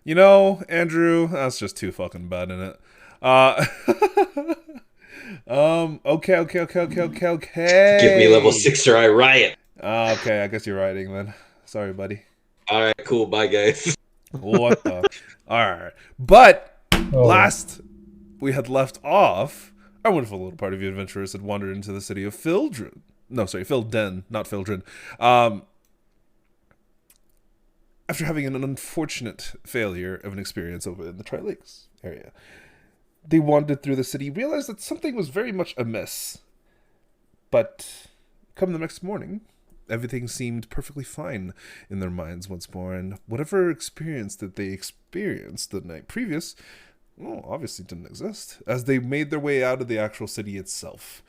You know, Andrew, that's just too fucking bad, isn't it? Uh, Give me level okay. 6 or I riot. Okay, I guess you're writing then. Sorry, buddy. Alright, cool. Bye, guys. What the? Alright. But, Oh, last we had left off, our wonderful little party of adventurers had wandered into the city of Fildren. No, sorry, Filden, not Fildren. Um, after having an unfortunate failure of an experience over in the Tri Lakes area. They wandered through the city, realized that something was very much amiss. But come the next morning, everything seemed perfectly fine in their minds once more, and whatever experience that they experienced the night previous, well, obviously didn't exist, as they made their way out of the actual city itself.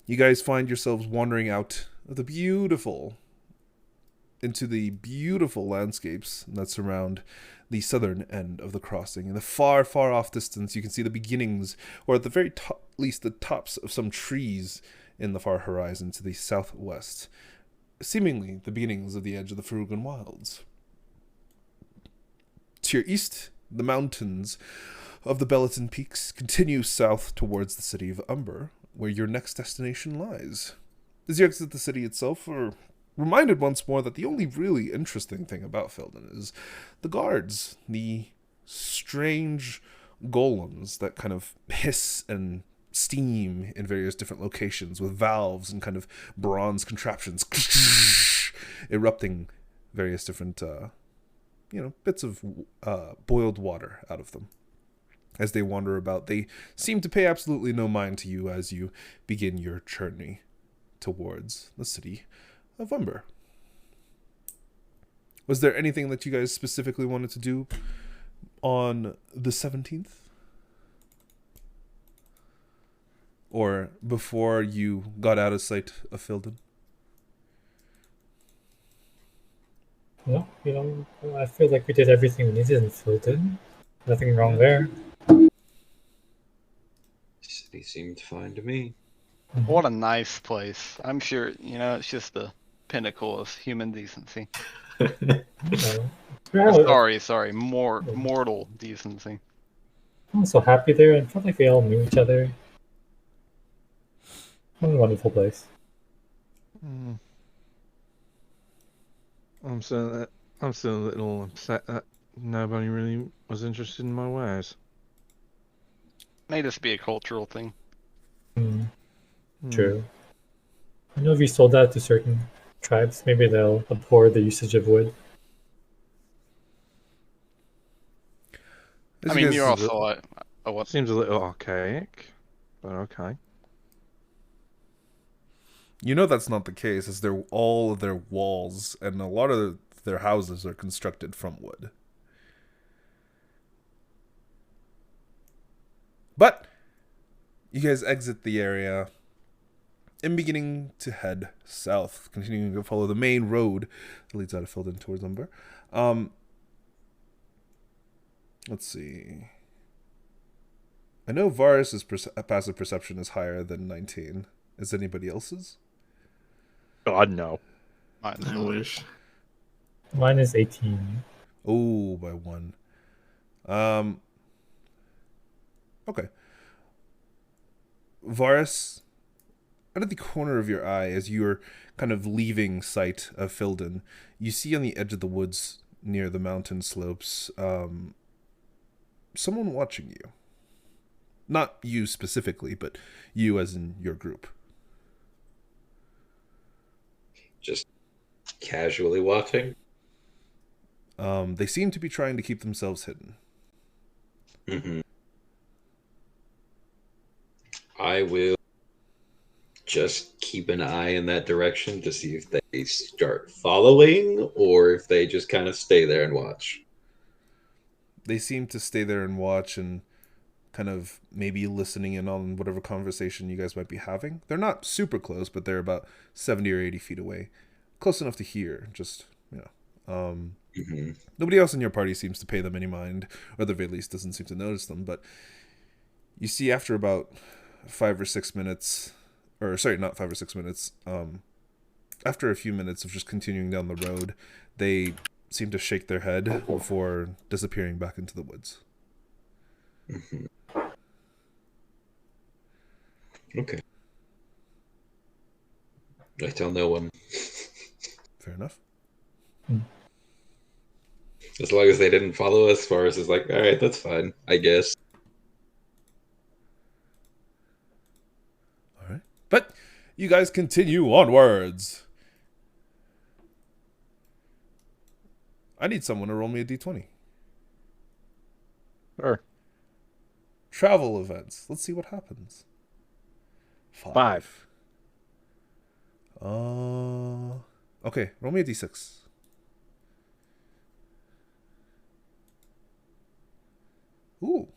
You guys find yourselves wandering out of the beautiful into the beautiful landscapes that surround the southern end of the crossing. In the far, far off distance, you can see the beginnings, or at the very top, at least the tops of some trees in the far horizon to the southwest, seemingly the beginnings of the edge of the Farugan Wilds. To your east, the mountains of the Belleton Peaks continue south towards the city of Umber, where your next destination lies. As you exit the city itself, or reminded once more that the only really interesting thing about Felden is the guards, the strange golems that kind of hiss and steam in various different locations with valves and kind of bronze contraptions erupting various different, bits of boiled water out of them. As they wander about, they seem to pay absolutely no mind to you as you begin your journey towards the city of Umber. Was there anything that you guys specifically wanted to do on the 17th? Or before you got out of sight of Filden? no, I feel like we did everything we needed in Fulton. Nothing wrong there. City seemed fine to me. What a nice place. I'm sure, it's just the pinnacle of human decency. Yeah, Mortal decency. I'm so happy there and felt like we all knew each other. What a wonderful place. Mm. I'm still a little upset that nobody really was interested in my wares. May this be a cultural thing. Mm, Hmm. true. I know if you sold that to certain tribes, maybe they'll abhor the usage of wood. As I you mean, guys- you're also what? Seems a little archaic, but okay. You know that's not the case, as all of their walls and a lot of their houses are constructed from wood. But you guys exit the area and beginning to head south, continuing to follow the main road that leads out of Filden towards Umber. Let's see. I know Varus' passive perception is higher than 19. Is anybody else's? God, no. Mine's I wish. Mine is 18. Oh, by one. Okay. Varus, out of the corner of your eye, as you're kind of leaving sight of Filden, you see on the edge of the woods near the mountain slopes, someone watching you. Not you specifically, but you as in your group. Just casually watching. They seem to be trying to keep themselves hidden. Mm-hmm. I will just keep an eye in that direction to see if they start following or if they just kind of stay there and watch. They seem to stay there and watch and kind of maybe listening in on whatever conversation you guys might be having. They're not super close, but they're about 70 or 80 feet away. Close enough to hear, just, Mm-hmm. Nobody else in your party seems to pay them any mind, or at the very least doesn't seem to notice them, but you see after about 5 or 6 minutes, or sorry, not 5 or 6 minutes, after a few minutes of just continuing down the road, they seem to shake their head before disappearing back into the woods. Mm-hmm. Okay. I tell no one. Fair enough. As long as they didn't follow us, Varus is like, all right, that's fine, I guess. All right. But you guys continue onwards. I need someone to roll me a d20. Sure. Travel events. Let's see what happens. 5. Okay, roll me a d6. Ooh,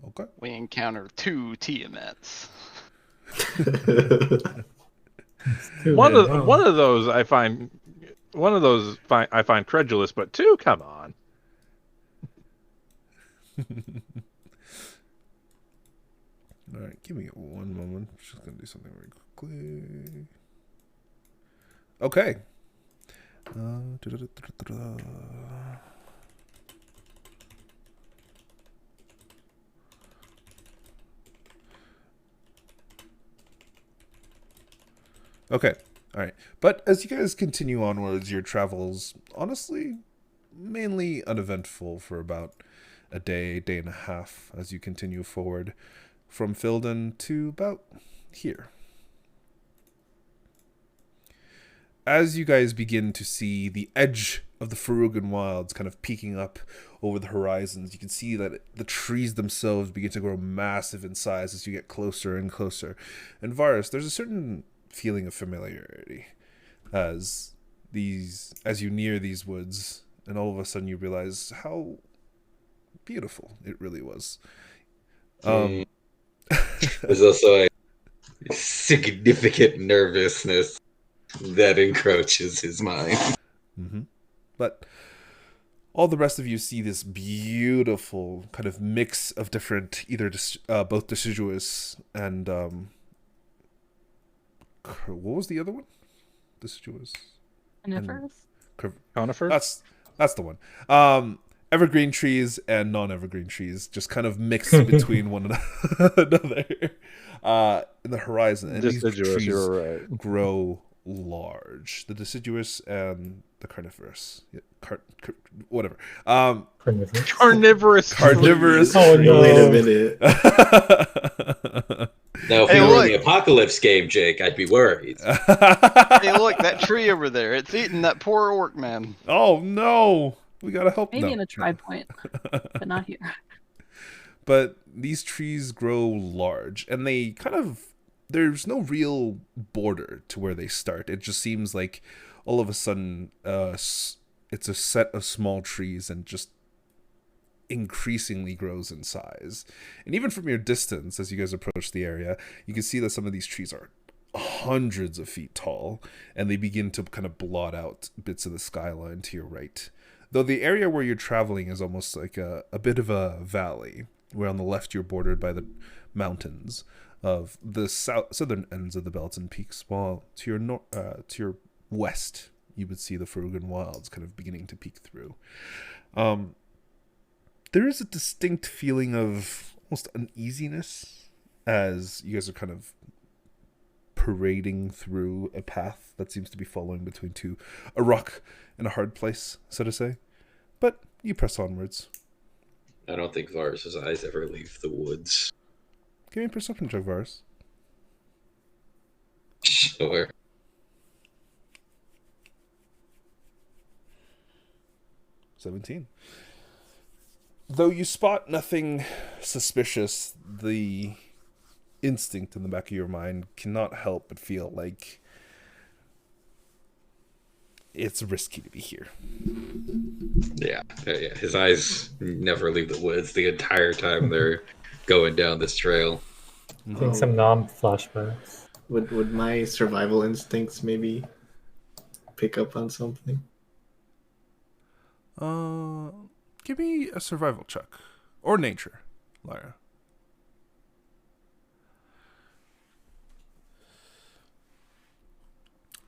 okay. We encounter 2 Tiamets. One of those I find credulous, but 2, come on. All right, give me one moment. Just gonna do something very quickly. Okay. Okay, all right. But as you guys continue onwards, your travels, honestly, mainly uneventful for about a day, day and a half as you continue forward from Filden to about here. As you guys begin to see the edge of the Farugan Wilds kind of peeking up over the horizons, you can see that the trees themselves begin to grow massive in size as you get closer and closer. And Varus, there's a certain feeling of familiarity as you near these woods, and all of a sudden you realize how beautiful it really was. There's also a significant nervousness that encroaches his mind. Mm-hmm. But all the rest of you see this beautiful kind of mix of different, either both deciduous and what was the other one? Deciduous. Conifers? Conifers? That's the one. Evergreen trees and non-evergreen trees just kind of mix between one another in the horizon. And these Deciduous, trees you're right. grow large. The deciduous and the carnivorous. Yeah, whatever. Carnivorous. Carnivorous. Oh, no. Wait a minute. Now, if Hey, you were in look. the apocalypse game, Jake, I'd be worried. Hey, look, that tree over there. It's eating that poor orc man. Oh no. We gotta help. Maybe no. in a tri-point, but not here. But these trees grow large, and they kind of, there's no real border to where they start. It just seems like all of a sudden it's a set of small trees and just increasingly grows in size. And even from your distance, as you guys approach the area, you can see that some of these trees are hundreds of feet tall, and they begin to kind of blot out bits of the skyline to your right. Though the area where you're traveling is almost like a bit of a valley, where on the left you're bordered by the mountains of the southern ends of the Belton Peaks, while to your west you would see the Farugan Wilds kind of beginning to peek through. There is a distinct feeling of almost uneasiness as you guys are kind of parading through a path that seems to be following between a rock and a hard place, so to say. But you press onwards. I don't think Varus's eyes ever leave the woods. Give me a perception check, Varus. Sure. $17. Though you spot nothing suspicious, the instinct in the back of your mind cannot help but feel like it's risky to be here. Yeah. His eyes never leave the woods the entire time they're going down this trail. I think some flashbacks. Would my survival instincts maybe pick up on something? Give me a survival check. Or nature, Lyra.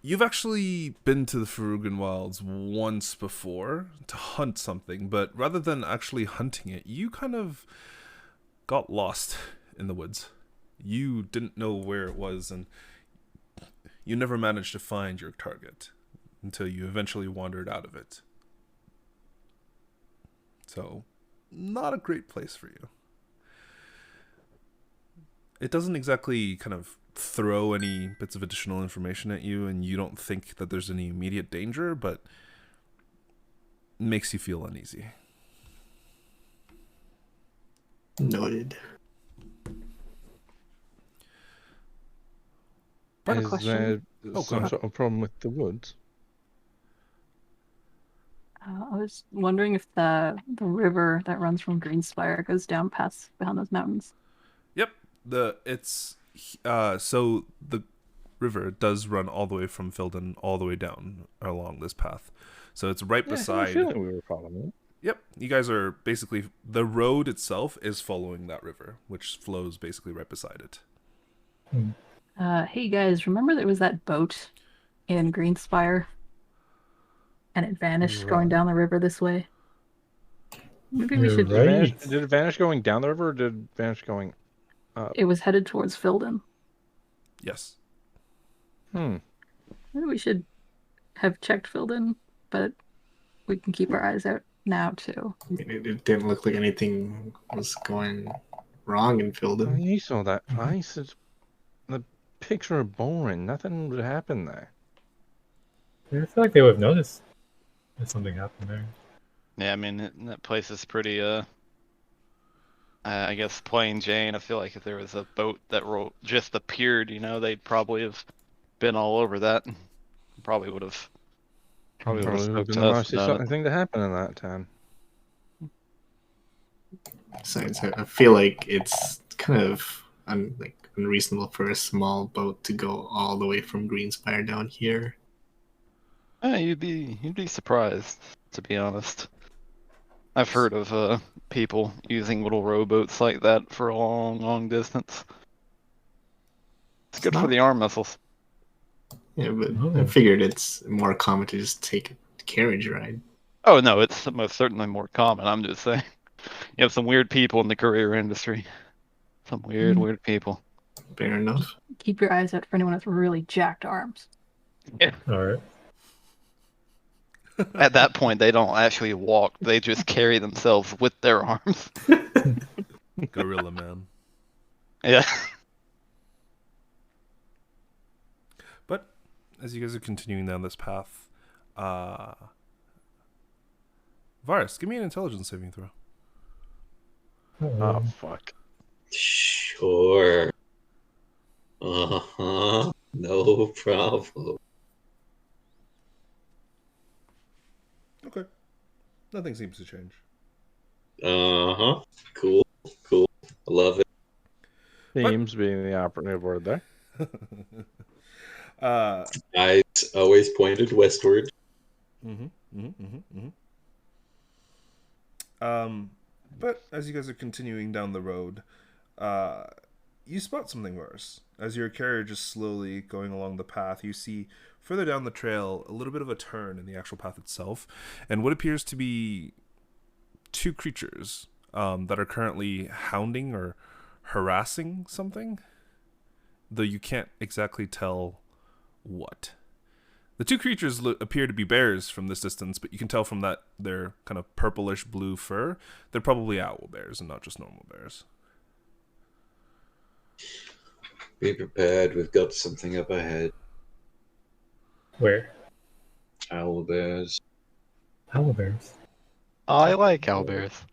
You've actually been to the Farugan Wilds once before to hunt something, but rather than actually hunting it, you kind of got lost in the woods. You didn't know where it was, and you never managed to find your target until you eventually wandered out of it. So, not a great place for you. It doesn't exactly kind of throw any bits of additional information at you, and you don't think that there's any immediate danger, but makes you feel uneasy. Noted. I have a Is question. there go some ahead. sort of problem with the woods? I was wondering if the river that runs from Greenspire goes down past behind those mountains. Yep, so the river does run all the way from Filden all the way down along this path. So it's right Yeah, I had a beside. feeling we were following it. Yep, you guys are basically, the road itself is following that river, which flows basically right beside it. Hey guys, remember there was that boat in Greenspire? And it vanished going Right. down the river this way. Maybe we You're should. right. Did it vanish going down the river, or did it vanish going up? It was headed towards Filden. Yes. Maybe we should have checked Filden, but we can keep our eyes out now too. I mean, it didn't look like anything was going wrong in Oh, Filden. you saw that ice. The picture of boring. Nothing would happen there. I feel like they would have noticed if something happened there. Yeah, I mean that place is pretty. I guess plain Jane. I feel like if there was a boat that just appeared, they'd probably have been all over that. Probably would have. Probably would have Probably would have spoke been to the us nicest about it. thing to happen in that town. Besides, I feel like it's kind of unreasonable for a small boat to go all the way from Greenspire down here. Yeah, you'd be surprised, to be honest. I've heard of people using little rowboats like that for a long, long distance. It's good for the arm muscles. Yeah, but Oh. I figured it's more common to just take a carriage ride. Oh no, it's most certainly more common. I'm just saying. You have some weird people in the career industry. Some weird people. Fair enough. Keep your eyes out for anyone with really jacked arms. All right. At that point, they don't actually walk. They just carry themselves with their arms. Gorilla man. Yeah. But as you guys are continuing down this path, Varus, give me an intelligence saving throw. Oh, fuck. Sure. Uh-huh. No problem. Okay. Nothing seems to change. Uh-huh. Cool. I love it. Seems being the operative word there. Eyes always pointed westward. But as you guys are continuing down the road, you spot something worse. As your carriage is slowly going along the path, you see further down the trail a little bit of a turn in the actual path itself, and what appears to be two creatures that are currently hounding or harassing something, though you can't exactly tell what. The two creatures appear to be bears from this distance, but you can tell from that their kind of purplish blue fur, they're probably owl bears and not just normal bears. Be prepared. We've got something up ahead. Where? Owl bears. Owlbears. I like owlbears.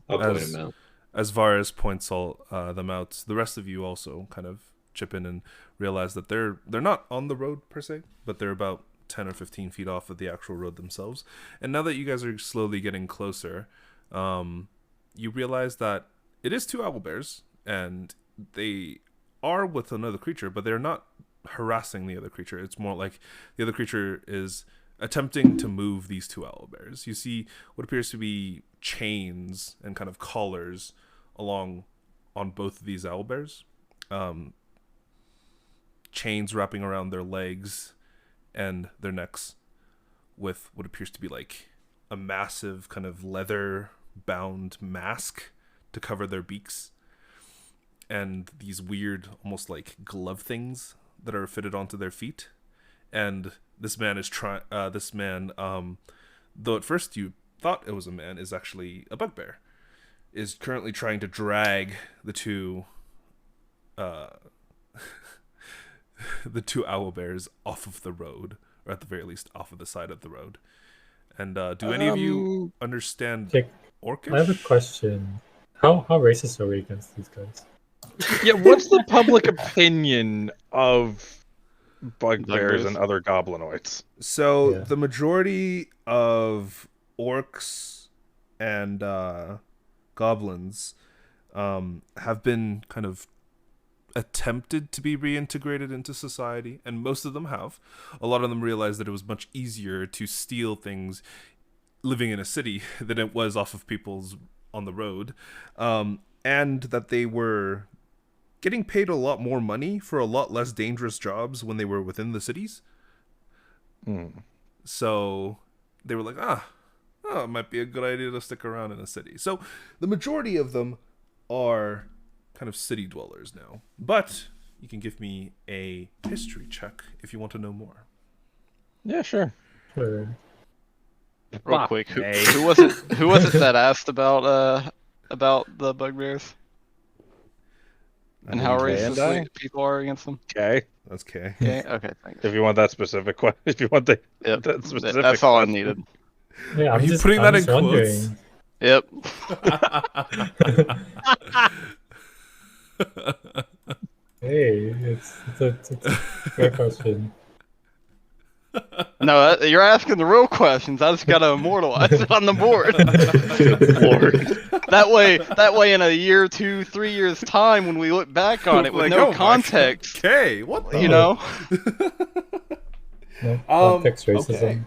I'll point them out. As Varus points all them out, the rest of you also kind of chip in and realize that they're not on the road per se, but they're about 10 or 15 feet off of the actual road themselves. And now that you guys are slowly getting closer, you realize that it is two owlbears, and they are with another creature, but they're not harassing the other creature. It's more like the other creature is attempting to move these two owlbears. You see what appears to be chains and kind of collars along on both of these owlbears. Chains wrapping around their legs and their necks with what appears to be like a massive kind of leather bound mask to cover their beaks, and these weird almost like glove things that are fitted onto their feet. And this man is though at first you thought it was a man, is actually a bugbear, is currently trying to drag the two the two owlbears off of the road, or at the very least off of the side of the road. And do any of you understand Jake, Orcish? I have a question. How racist are we against these guys? Yeah, what's the public opinion of bugbears Bugbears? and other goblinoids? So Yeah. the majority of orcs and goblins have been kind of attempted to be reintegrated into society, and most of them have. A lot of them realized that it was much easier to steal things living in a city than it was off of people's on the road, and that they were getting paid a lot more money for a lot less dangerous jobs when they were within the cities. So they were like, it might be a good idea to stick around in a city. So the majority of them are kind of city dwellers now. But you can give me a history check if you want to know more. Yeah, sure. Sure. Real quick, who was it that asked about the bugbears and how racist people are against them? Okay. That's okay. Okay, thanks. If you want that specific question, if you want that Yep, specific that's all I question. needed. Yeah, Are you putting that in quotes? Yep. Hey, it's a fair question. No, you're asking the real questions. I just gotta immortalize it on the board. Lord. That way, in a year, 2, 3 years time, when we look back on it with Like, no oh my context, God. Okay, what the? you know. No context racism. Okay.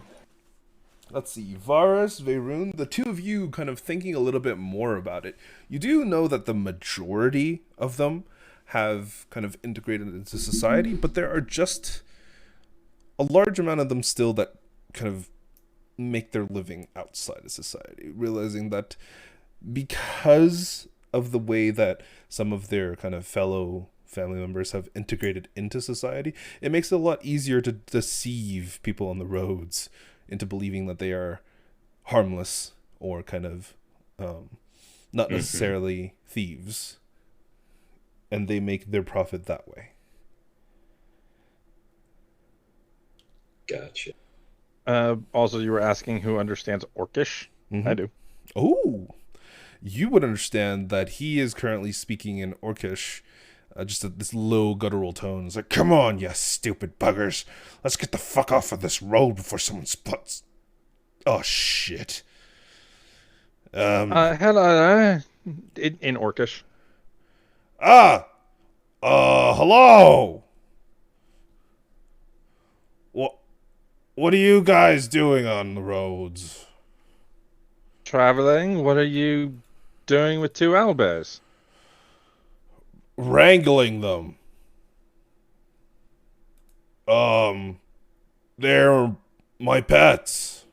Let's see, Varus, Vaerun, the two of you kind of thinking a little bit more about it. You do know that the majority of them have kind of integrated into society, but there are just a large amount of them still that kind of make their living outside of society, realizing that because of the way that some of their kind of fellow family members have integrated into society, it makes it a lot easier to deceive people on the roads into believing that they are harmless or kind of not necessarily thieves, and they make their profit that way. Gotcha. Also, you were asking who understands Orcish? Mhm. I do. Oh, you would understand that he is currently speaking in Orcish, just at this low guttural tone. It's like, come on, you stupid buggers. Let's get the fuck off of this road before someone spots. Oh, shit. Hello. In Orcish. Hello. What are you guys doing on the roads? Traveling. What are you doing with two owlbears? Wrangling them. They're my pets.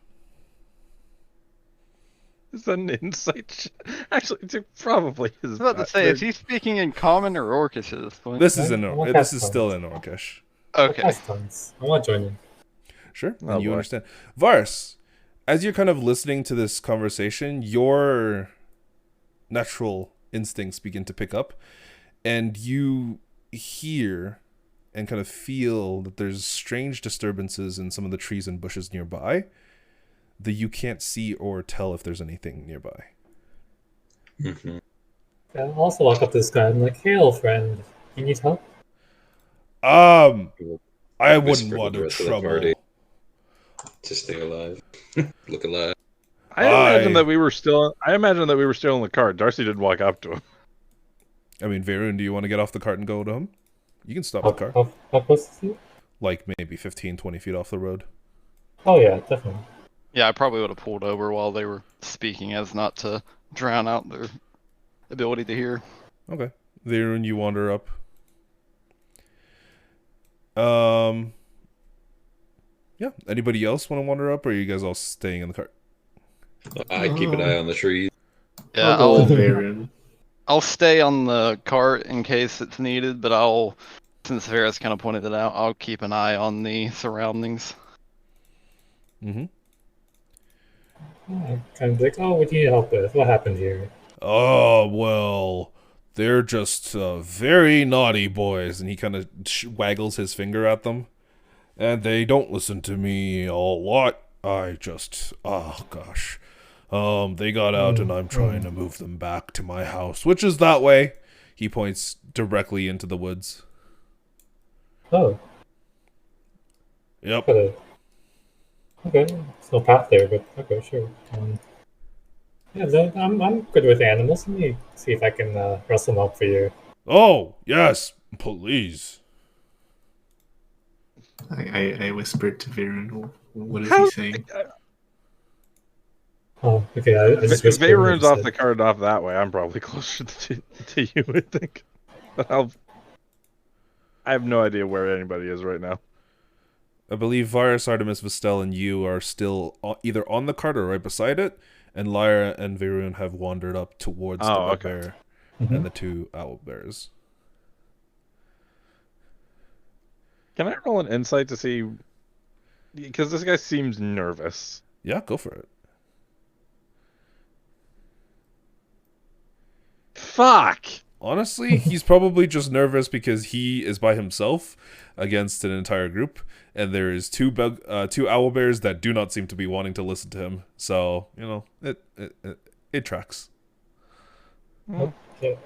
Is that an insight? Actually, it probably is. I was about to say, is he speaking in Common or Orcish at this point? This is Well, this is that's still fine. in Orcish. Okay. That's tons. I want to join in. Sure, Oh, and you boy. understand. Varus, as you're kind of listening to this conversation, your natural instincts begin to pick up, and you hear and kind of feel that there's strange disturbances in some of the trees and bushes nearby that you can't see or tell if there's anything nearby. Mm-hmm. I'll also walk up to this guy. I'm like, hey, old friend, you need help? I wouldn't Whisper to want the no rest of the trouble. party. To stay alive. Look alive. I imagine that we were still. I imagine that we were still in the car. Darcy did walk up to him. I mean, Vaerun, do you want to get off the cart and go to him? You can stop the car. How close is he? Like maybe 15, 20 feet off the road. Oh, yeah, definitely. Yeah, I probably would have pulled over while they were speaking, as not to drown out their ability to hear. Okay. Vaerun, you wander up. Yeah. Anybody else want to wander up, or are you guys all staying in the cart? I keep an eye on the trees. Yeah, I'll go with Vaerun. I'll stay on the cart in case it's needed, but since Varus kind of pointed it out, I'll keep an eye on the surroundings. Mm-hmm. Kind of like, oh, what do you need help with? What happened here? Oh, well, they're just very naughty boys. And he kind of waggles his finger at them. And they don't listen to me a lot. I just, oh gosh. They got out and I'm trying to move them back to my house, which is that way. He points directly into the woods. Oh. Yep. Okay, there's no path there, but okay, sure. Yeah, I'm good with animals. Let me see if I can rustle them up for you. Oh, yes, please. I whispered to Vaerun. What is he saying? Oh, okay. I If just whispered. Vaerun's off the cart off that way, I'm probably closer to you, I think. But I have no idea where anybody is right now. I believe Varus, Artemis, Vestelle, and you are still either on the cart or right beside it, and Lyra and Vaerun have wandered up towards the bugbear and the two owl bears. Can I roll an insight to see? Because this guy seems nervous. Yeah, go for it. Fuck! Honestly, he's probably just nervous because he is by himself against an entire group, and there is two owl bears that do not seem to be wanting to listen to him. So, you know, it tracks. Okay.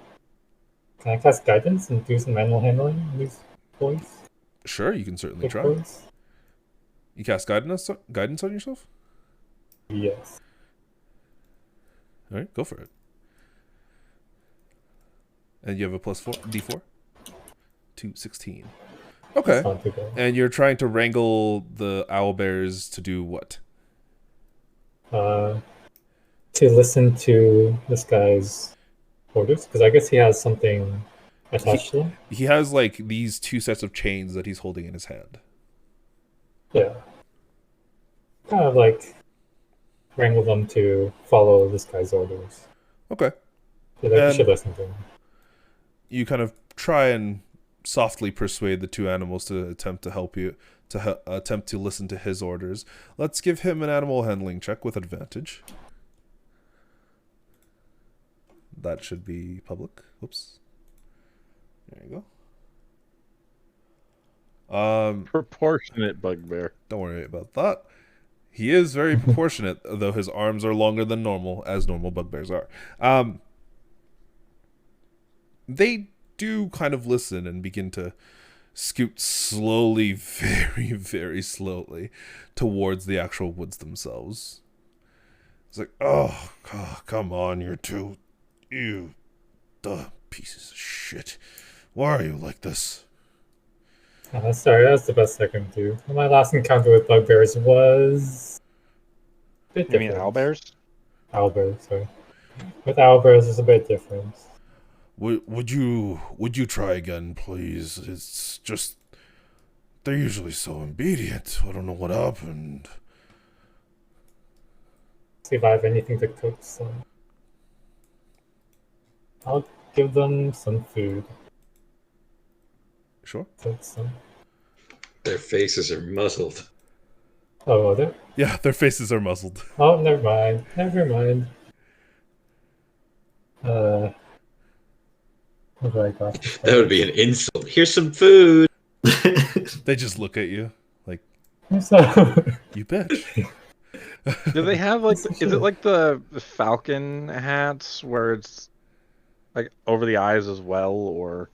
Can I cast guidance and do some animal handling on these boys? Sure, you can certainly Good try. boys? You cast guidance on yourself? Yes. All right, go for it. And you have a plus 4 d4 to 16. Okay. That's not too bad. And you're trying to wrangle the owl bears to do what? To listen to this guy's orders, because I guess he has something attached to him. He has like these two sets of chains that he's holding in his hand. Yeah. Kind of like wrangle them to follow this guy's orders. Okay. So they And- should listen to him. You kind of try and softly persuade the two animals to attempt to help you, to attempt to listen to his orders. Let's give him an animal handling check with advantage. That should be public. Oops. There you go. Proportionate bugbear. Don't worry about that. He is very proportionate, though his arms are longer than normal, as normal bugbears are. They do kind of listen and begin to scoot slowly, very, very slowly, towards the actual woods themselves. It's like, oh, come on, you pieces of shit. Why are you like this? Sorry, that's the best I can do. My last encounter with bugbears was a bit You different. mean owlbears? Owlbears, sorry. With owlbears, it's a bit different. Would you try again, please? It's just they're usually so obedient. I don't know what happened. See if I have anything to cook some. I'll give them some food. Sure. Cook some. Their faces are muzzled. Oh, are there? Yeah, their faces are muzzled. Oh, never mind. Never mind. What have I got? That would be an insult. Here's some food. They just look at you like, So, you bitch. Do they have like? Is it like the falcon hats where it's like over the eyes as well, or?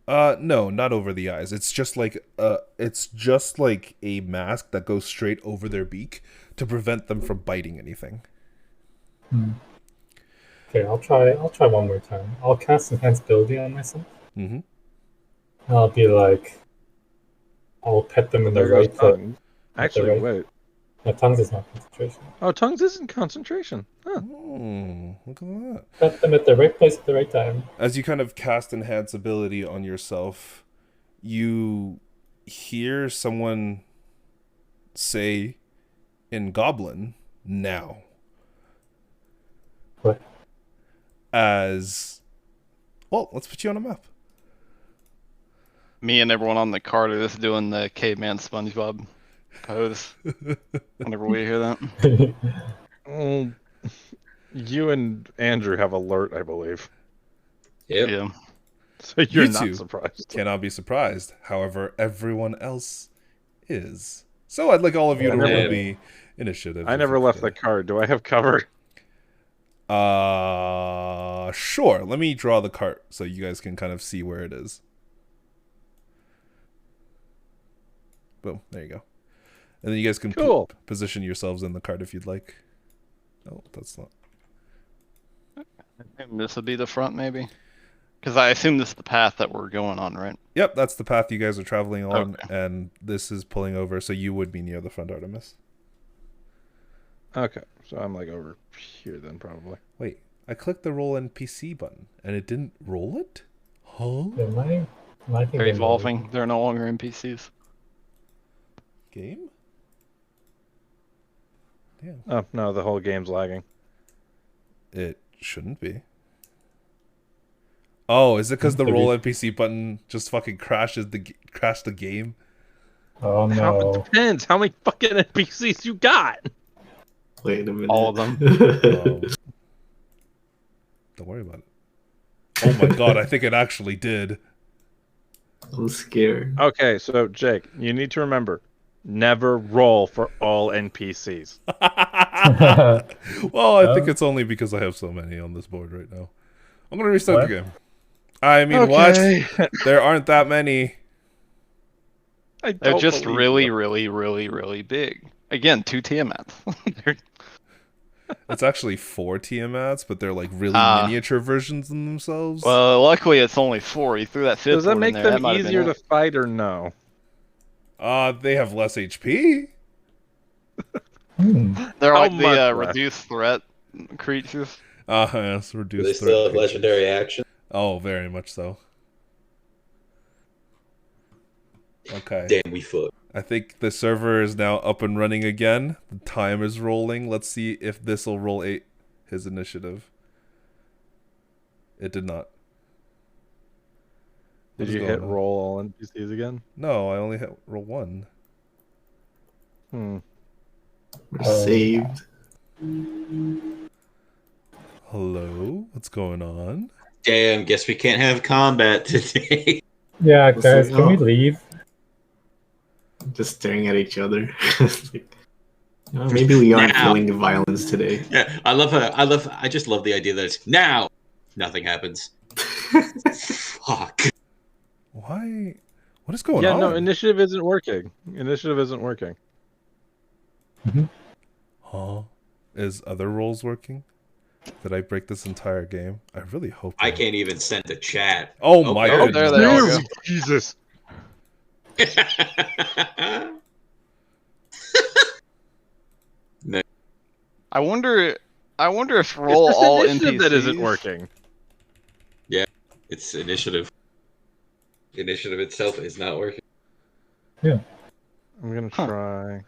No, not over the eyes. It's just like a mask that goes straight over their beak to prevent them from biting anything. okay, I'll try one more time. I'll cast Enhanceability on myself. Mm-hmm. I'll be like, I'll pet them in the There goes right foot. tongue. Actually, right. wait. My tongues is not concentration. Oh, tongues isn't concentration. Huh. Look at that. Pet them at the right place at the right time. As you kind of cast enhance ability on yourself, you hear someone say in Goblin now. What? As well, let's put you on a map. Me and everyone on the cart are just doing the caveman SpongeBob pose. Whenever we hear that. Mm, you and Andrew have alert, I believe. Yep. Yeah. So you're You not two surprised. Cannot be surprised. However, everyone else is. So I'd like all of you to I roll never- me initiative. I if never you left the could. card. Do I have cover? Sure. Let me draw the cart so you guys can kind of see where it is. Boom. There you go. And then you guys can Cool. position yourselves in the cart if you'd like. Oh, that's not. And this would be the front, maybe? Because I assume this is the path that we're going on, right? Yep, that's the path you guys are traveling on, Okay. and this is pulling over, so you would be near the front, Artemis. Okay, so I'm like over here then, probably. Wait, I clicked the roll NPC button, and it didn't roll it? Huh? Am I They're thinking evolving. They're no longer NPCs. Game? Damn. Oh, no, the whole game's lagging. It shouldn't be. Oh, is it because the roll NPC button just fucking crashed the game? Oh no. It depends. How many fucking NPCs you got? Wait a minute. All of them. Don't worry about it. Oh my god, I think it actually did. I'm scared. Okay, so Jake, you need to remember, never roll for all NPCs. Well, I think it's only because I have so many on this board right now. I'm gonna restart the game. I mean, what? There aren't that many. They're just really, really, really, really big. Again, 2 Tiamats. It's actually 4 Tiamats, but they're like really miniature versions of themselves. Well, luckily it's only 4. You threw that 5th Does that one make in there. them That might have been easier to it. fight or no? They have less HP. They're How like much the less? reduced threat creatures. Yes, Do reduced they still have threat. legendary action? Oh, very much so. Okay. Damn, we fuck. I think the server is now up and running again. The time is rolling. Let's see if this will roll his initiative. It did not. What Did is you going hit on? roll all NPCs again? No, I only hit roll 1. Hmm. We're saved. Hello? What's going on? Damn, guess we can't have combat today. Yeah, What's guys, the- can we oh. leave? Just staring at each other. Like, maybe we aren't Now. feeling the violence today. Yeah, I just love the idea that it's now nothing happens. Fuck. Why? What is going Yeah, on? no, initiative isn't working. Initiative isn't working. Huh? Is other rolls working? Did I break this entire game? I really hope I not. can't even send a chat. Oh my there- goodness. there they all go. Jesus. I wonder if It's roll just all initiative NPCs that isn't working. It's initiative. Initiative itself is not working. I'm gonna try.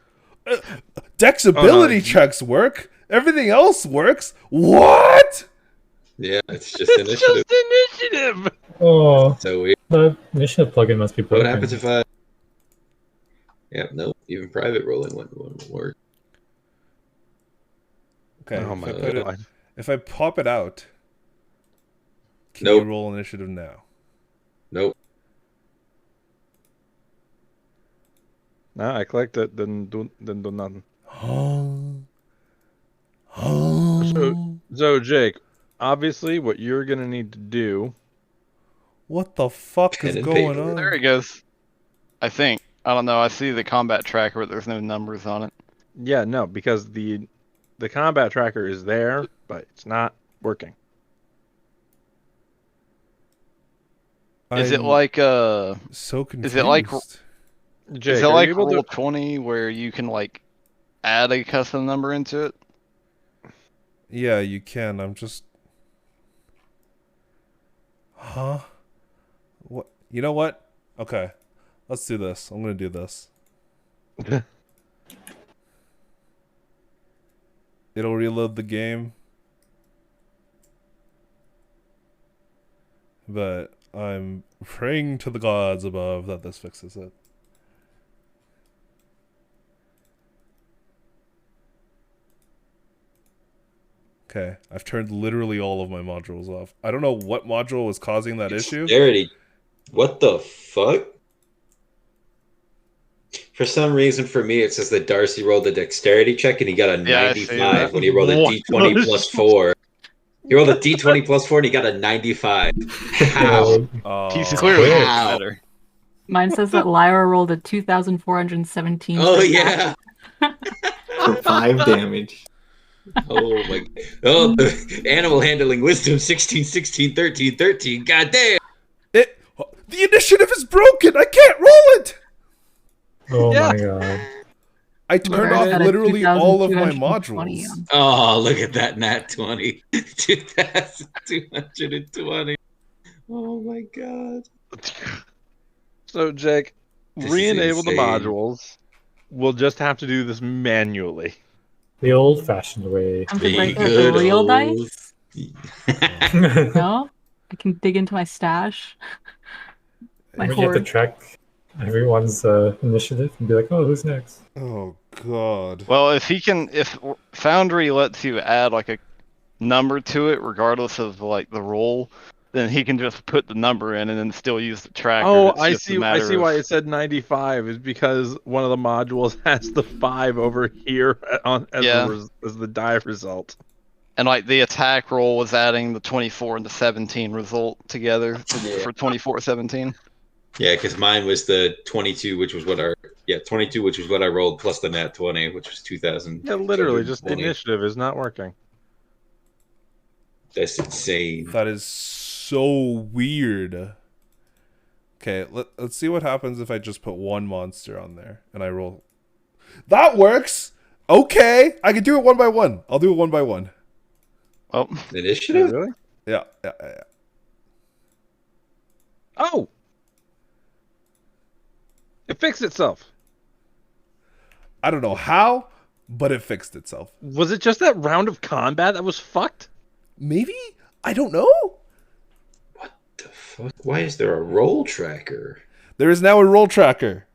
Dex Oh, no, ability it's- checks work. Everything else works. What? Yeah, it's just It's initiative. just initiative. Oh, So we. the initiative plugin must be What broken. happens if I? Yeah, no. Even private rolling wouldn't work. Okay. Oh if, my I put it, god. if I pop it out, can Nope. you roll initiative now? Nope. No, I clicked it, then do nothing. So Jake, obviously, what you're gonna need to do. What the fuck Pen is and going paper. on? There he goes. I think. I don't know. I see the combat tracker, but there's no numbers on it. Yeah, no, because the combat tracker is there, but it's not working. Is it I'm like so confused? is it like- Jake, is it are like you able roll to? 20 where you can like add a custom number into it? Yeah, you can. I'm just. Huh? What? You know what? Okay, let's do this. I'm gonna do this. It'll reload the game. But I'm praying to the gods above that this fixes it. Okay, I've turned literally all of my modules off. I don't know what module was causing that issue. Dexterity. What the fuck? For some reason, for me, it says that Darcy rolled a dexterity check and he got a Yeah, I see 95 that. when he rolled a What? d20 plus 4. He rolled a d20 plus 4 and he got a 95. How? He's Oh, clearly quick. better. Mine says that Lyra rolled a 2,417. Oh, yeah. For 5 damage. Oh, my. Oh, the animal handling wisdom 16, 16, 13, 13. God damn. the initiative is broken. I can't roll it. Oh Yeah. my god. I turned Lyra's off got a literally all of my 2,220 modules. on. Oh, look at that nat 20. 2,220. Oh, my God. So, Jake, This is re-enable the insane. modules. We'll just have to do this manually. The old-fashioned way. Come to The break out the good real old- dice? No? I can dig into my stash. My Would you have to hoard. track everyone's initiative and be like, oh, who's next? Oh god. Well, if Foundry lets you add like a number to it, regardless of like the roll, then he can just put the number in and then still use the tracker. Oh, It's I just a see. I matter see why of- it said 95 is because one of the modules has the 5 over here on as, Yeah. as the die result. And like the attack roll was adding the 24 and the 17 result together Yeah. for 24-17. Yeah, because mine was the 22, which was what 22, which was what I rolled, plus the nat 20, which was 2,000. Yeah, literally, just the 220. initiative is not working. That's insane. That is so weird. Okay, let's see what happens if I just put one monster on there and I roll. That works. Okay, I can do it one by one. I'll do it one by one. Oh, Initiative? Really? Yeah. Oh! It fixed itself. I don't know how, but it fixed itself. Was it just that round of combat that was fucked? Maybe? I don't know. What the fuck? Why is there a roll tracker? There is now a roll tracker.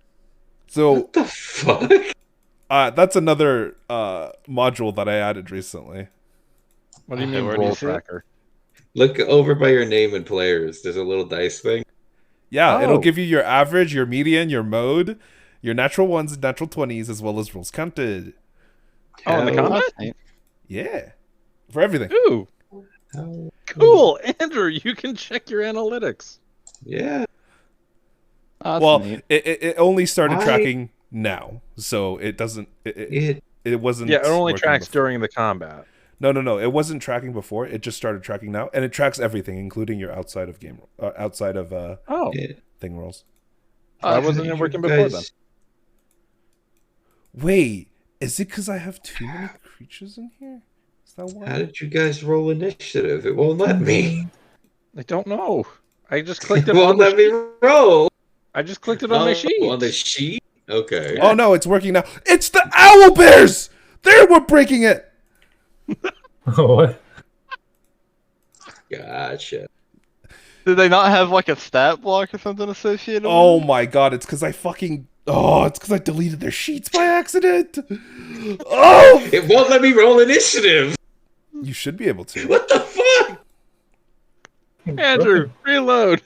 So What the fuck? that's another module that I added recently. What do you Okay, mean where do you roll see it? tracker? Look over by your name and players. There's a little dice thing. Yeah, it'll Oh. give you your average, your median, your mode, your natural ones and natural 20s, as well as rolls counted. Oh, in the How- combat? that's neat. Yeah. For everything. Ooh, how- cool. Andrew, you can check your analytics. Yeah. Oh, that's Well, neat. it only started Why- tracking now, so it doesn't. It wasn't. Yeah, it only working tracks before. during the combat. No. It wasn't tracking before. It just started tracking now, and it tracks everything, including your outside of game, outside of Oh, Yeah. thing rolls. why Oh, wasn't How it did working you before then? guys- Wait, is it because I have too many creatures in here? Is that why? How did you guys roll initiative? It won't let me. I don't know. I just clicked It it on won't the let me sheet. roll. I just clicked it on my sheet. On the sheet? Okay. Oh no, it's working now. It's the owl bears. They were breaking it. What? Gotcha. Did they not have like a stat block or something associated Oh with it? my god, it's because I fucking. Oh, it's because I deleted their sheets by accident. Oh, It won't let me roll initiative. you should be able to. What the fuck? Andrew, reload.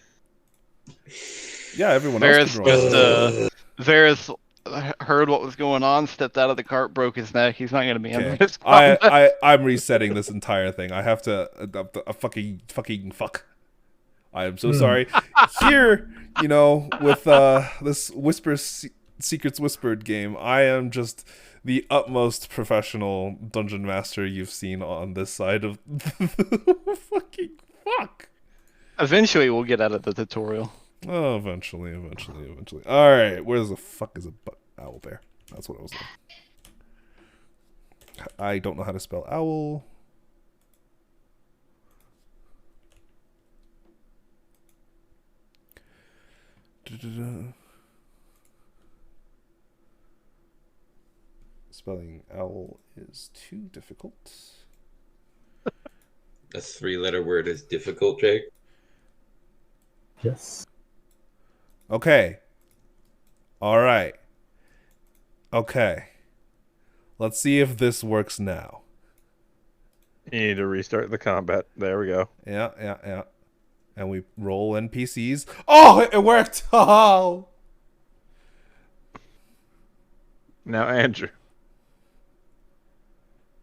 Yeah, everyone else Varus can roll. just Varus heard what was going on, stepped out of the cart, broke his neck. He's not gonna be under Okay. this combat. I'm resetting this entire thing. I have to fucking fuck. I am so sorry. Here, with this Secrets Whispered game, I am just the utmost professional dungeon master you've seen on this side of fucking fuck. Eventually, we'll get out of the tutorial. Oh, eventually. All right, where the fuck is a owl bear? That's what I was doing. I don't know how to spell owl. Spelling owl is too difficult. A 3-letter word is difficult, Jake. Yes. Okay. All right. Okay. Let's see if this works now. You need to restart the combat. There we go. Yeah. And we roll NPCs. Oh, it worked! Oh! Now, Andrew.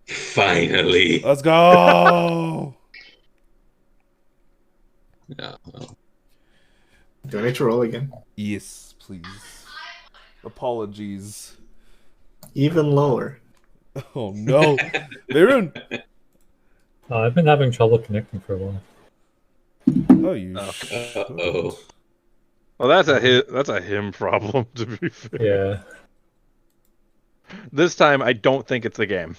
Finally. Let's go! No, well, Do I need to roll again? Yes, please. Apologies. Even lower. Oh no. Vaerun! I've been having trouble connecting for a while. Oh, you. Oh. Uh-oh. Well, that's a him problem, to be fair. Yeah. This time, I don't think it's the game.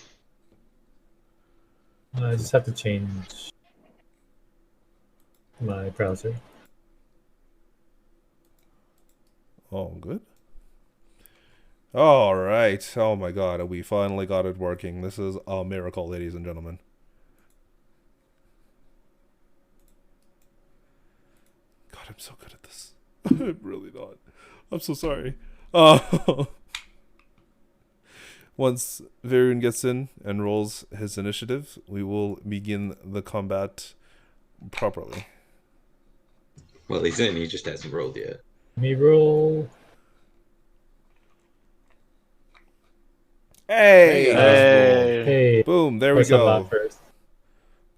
I just have to change my browser. Oh, good. All right. Oh my god, we finally got it working. This is a miracle, ladies and gentlemen. God, I'm so good at this. I'm really not. I'm so sorry. Once Vaerun gets in and rolls his initiative, we will begin the combat properly. Well, he's in. He just hasn't rolled yet. Me roll. Hey! Hey. Hey. Boom, there we What's up, go. Matt, first?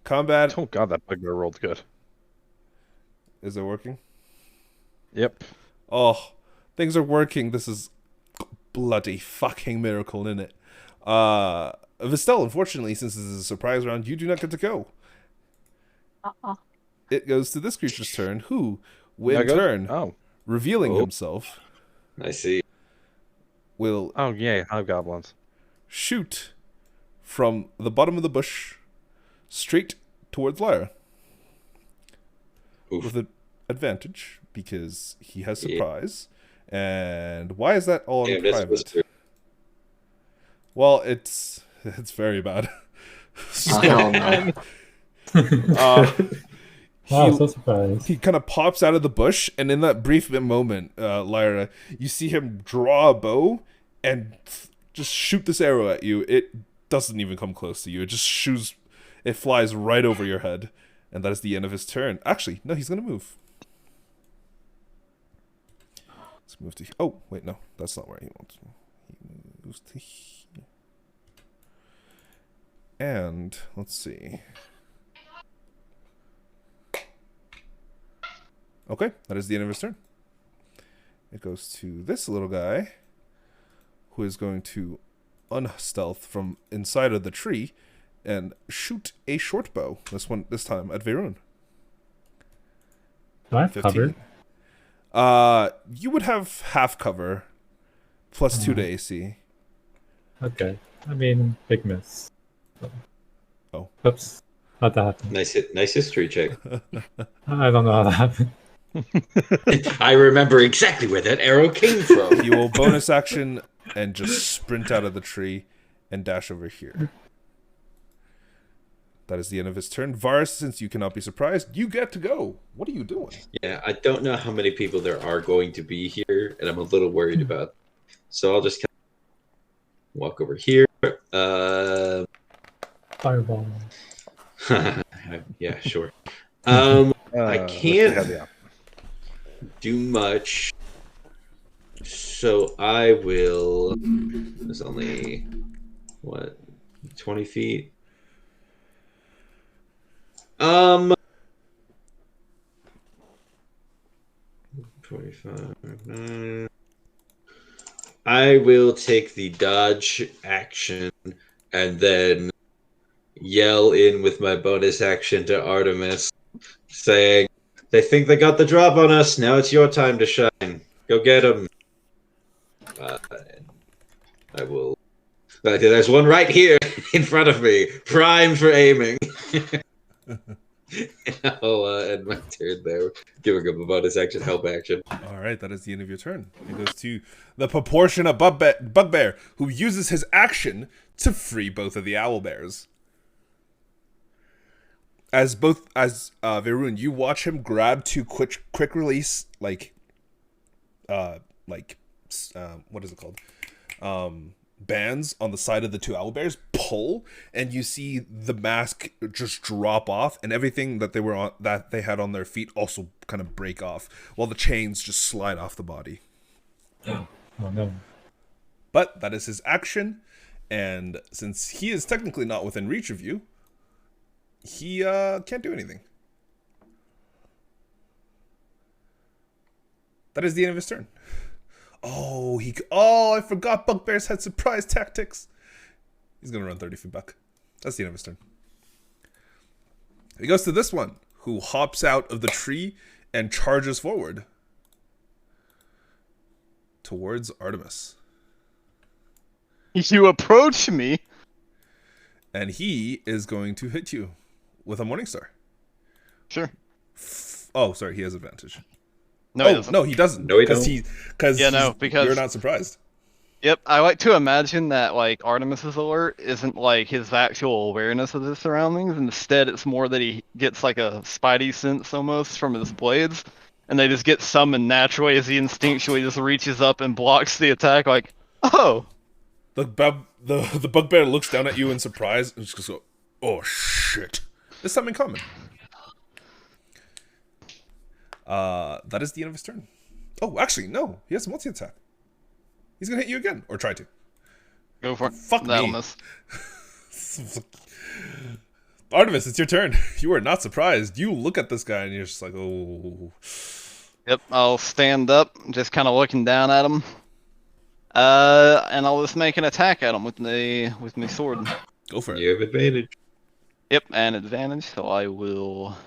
Combat. Oh god, that bugbear rolled good. Is it working? Yep. Oh, things are working. This is bloody fucking miracle, isn't it? Vestelle, unfortunately, since this is a surprise round, you do not get to go. It goes to this creature's turn, who, in turn, revealing himself, I see. will yay, hobgoblins. shoot from the bottom of the bush straight towards Lyra. Oof. With an advantage, because he has surprise. And why is that all in private? Well, it's very bad. Hell no. Wow, so surprised. He kind of pops out of the bush, and in that brief moment, Lyra, you see him draw a bow and just shoot this arrow at you. It doesn't even come close to you. It just shoots. It flies right over your head, and that is the end of his turn. Actually, no, he's gonna move. Let's move to. Oh, wait, no, that's not where he wants. He moves to here. And let's see. Okay, that is the end of his turn. It goes to this little guy, who is going to unstealth from inside of the tree and shoot a short bow. This time at Vaerun. Do I have 15. cover? You would have half cover, plus 2 to AC. Okay. I mean, big miss. Oh. Oops. How'd that happen? Nice history check. I don't know how that happened. I remember exactly where that arrow came from. You will bonus action and just sprint out of the tree and dash over here. That is the end of his turn. Varus, since you cannot be surprised, you get to go. What are you doing? Yeah, I don't know how many people there are going to be here, and I'm a little worried about. So I'll just kind of walk over here. Fireball. Yeah, sure. I can't do much, so I will. There's only 20 feet. 25. I will take the dodge action and then yell in with my bonus action to Artemis, saying, "They think they got the drop on us. Now it's your time to shine. Go get them." I will. There's one right here in front of me, primed for aiming. I'll end my turn there, giving him a bonus action, help action. All right, that is the end of your turn. It goes to the proportionate bugbear, who uses his action to free both of the owlbears. As Vaerun, you watch him grab two quick release what is it called? Bands on the side of the two owlbears, pull, and you see the mask just drop off, and everything that they had on their feet also kind of break off, while the chains just slide off the body. Oh no. But that is his action, and since he is technically not within reach of you, he can't do anything. That is the end of his turn. Oh, I forgot bugbears had surprise tactics. He's gonna run 30 feet back. That's the end of his turn. He goes to this one, who hops out of the tree and charges forward towards Artemis. You approach me. And he is going to hit you with a Morningstar. Sure. Oh, sorry, he has advantage. No, he doesn't. No, he doesn't. No, he because you're not surprised. Yep, I like to imagine that like Artemis's alert isn't like his actual awareness of his surroundings. Instead, it's more that he gets like a spidey sense almost from his blades, and they just get summoned naturally as he instinctually just reaches up and blocks the attack. Like, oh, The bugbear looks down at you in surprise and just goes, "Oh shit!" It's something common. That is the end of his turn. Oh, actually, no. He has a multi-attack. He's gonna hit you again, or try to. go for it. Fuck That'll me. miss. Artemis, it's your turn. You are not surprised. You look at this guy and you're just like, oh. Yep, I'll stand up, just kind of looking down at him. And I'll just make an attack at him with my sword. Go for it. You have advantage. Yep, and advantage, so I will...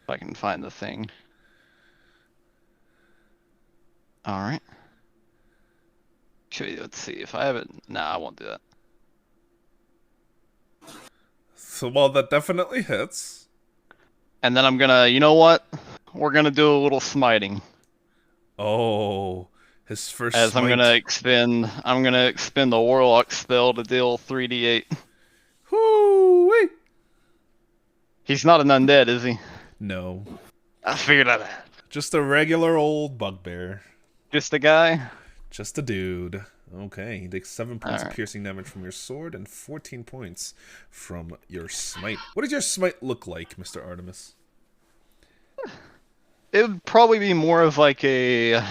If I can find the thing. Alright. Let's see if I have it. Nah, I won't do that. So, well, that definitely hits. And then I'm gonna, you know what? We're gonna do a little smiting. Oh, his first As smite. I'm gonna expend the warlock spell to deal 3d8. Whoo-wee. He's not an undead, is he? No. I figured that out. Just a regular old bugbear. Just a guy? Just a dude. Okay, he takes 7 points of Alright. piercing damage from your sword and 14 points from your smite. What does your smite look like, Mr. Artemis? It would probably be more of like a...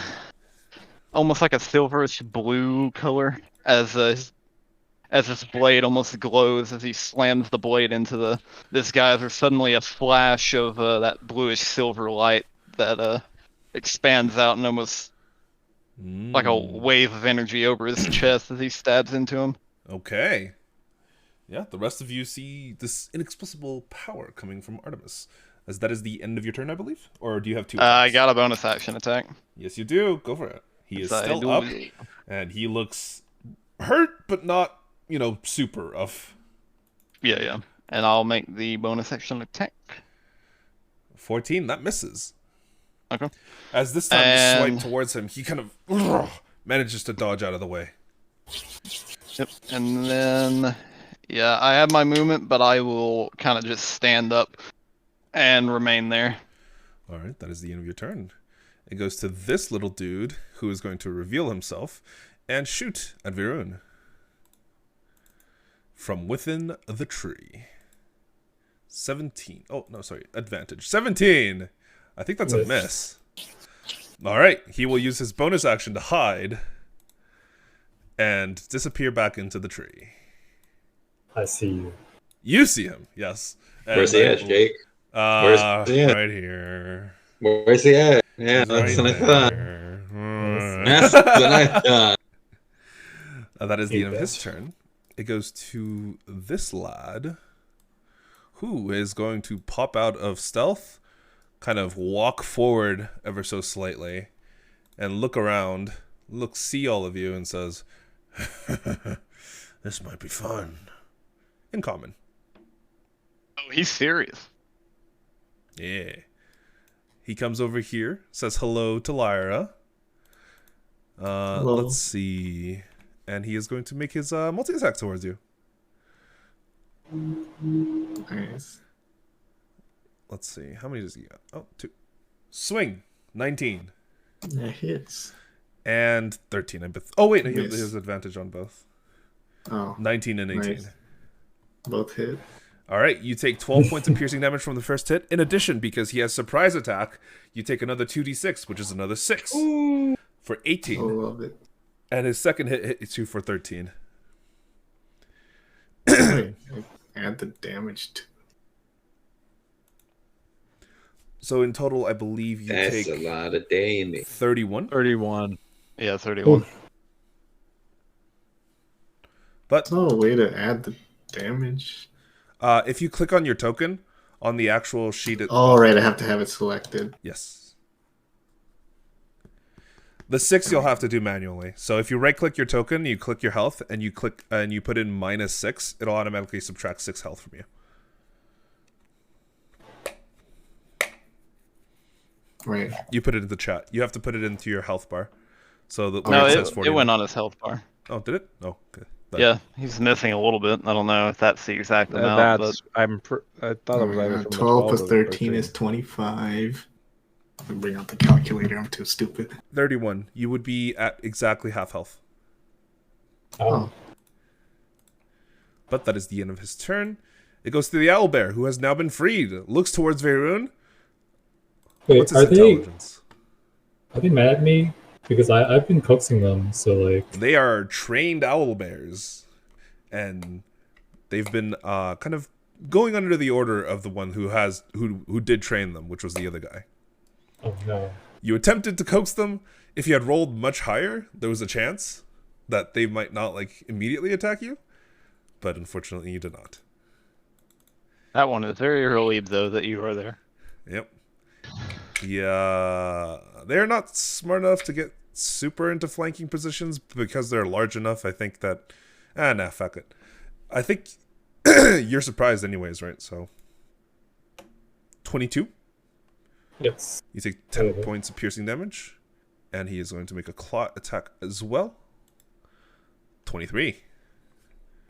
almost like a silverish blue color, as his blade almost glows as he slams the blade into this guy. There's suddenly a flash of that bluish silver light that expands out and almost like a wave of energy over his chest as he stabs into him. Okay. Yeah, the rest of you see this inexplicable power coming from Artemis. As that is the end of your turn, I believe? Or do you have two I attacks? got a bonus action attack. Yes, you do. Go for it. He is So I still do up, it. and he looks hurt, but not, super rough. Yeah. And I'll make the bonus action attack. 14, that misses. Okay. As this time you And- swipe towards him, he kind of manages to dodge out of the way. Yep. And then, yeah, I have my movement, but I will kind of just stand up and remain there. All right, that is the end of your turn. It goes to this little dude who is going to reveal himself and shoot at Vaerun from within the tree. 17. Oh, no, sorry. Advantage. 17. I think that's a miss. All right. He will use his bonus action to hide and disappear back into the tree. I see you. You see him, yes. And Where's he at, Jake? Where's he at? Right here. Where's he at? Yeah, He's that's right what I thought. there. That's what I thought. That is the end of his turn. It goes to this lad, who is going to pop out of stealth, kind of walk forward ever so slightly, and look around, see all of you, and says, "This might be fun." In common. Oh, he's serious. Yeah. He comes over here, says hello to Lyra. Hello. Let's see. And he is going to make his multi-attack towards you. Nice. Let's see. How many does he got? Oh, 2. Swing. 19. That hits. And 13. Oh, wait. No, he Miss. has advantage on both. Oh, 19 and 18. nice. Both hit. All right. You take 12 points of piercing damage from the first hit. In addition, because he has surprise attack, you take another 2d6, which is another 6 for 18. I love it. And his second hit hits you for 13. Wait, add the damage to. So in total, I believe you That's take a lot of damage. 31. 31. Yeah, 31. But No way to add the damage. if you click on your token on the actual sheet, Oh, right. I have to have it selected. yes. The 6 you'll have to do manually. So if you right-click your token, you click your health, and you click and you put in -6, it'll automatically subtract 6 health from you. Right. You put it in the chat. You have to put it into your health bar. So that No, where it, says it 49. went on his health bar. Oh, did it? Oh, okay. That- Yeah, he's missing a little bit. I don't know if that's the exact amount, That's I thought it was either from the 12 plus or the 13 is 25. Let me bring out the calculator. I'm too stupid. 31. You would be at exactly half health. Oh, But that is the end of his turn. It goes to the owlbear, who has now been freed. Looks towards Vaerun. wait, What's his are intelligence? they mad at me? Because I've been coaxing them, so like, They are trained owlbears. And they've been kind of going under the order of the one who did train them, which was the other guy. oh no. You attempted to coax them. If you had rolled much higher, there was a chance that they might not like immediately attack you. But unfortunately, you did not. that one is very relieved though that you are there. Yep. Yeah, they're not smart enough to get super into flanking positions because they're large enough. I think that, nah, fuck it. I think you're surprised anyways, right? So, 22. Yes. You take 10 Okay. points of piercing damage, and he is going to make a claw attack as well. 23.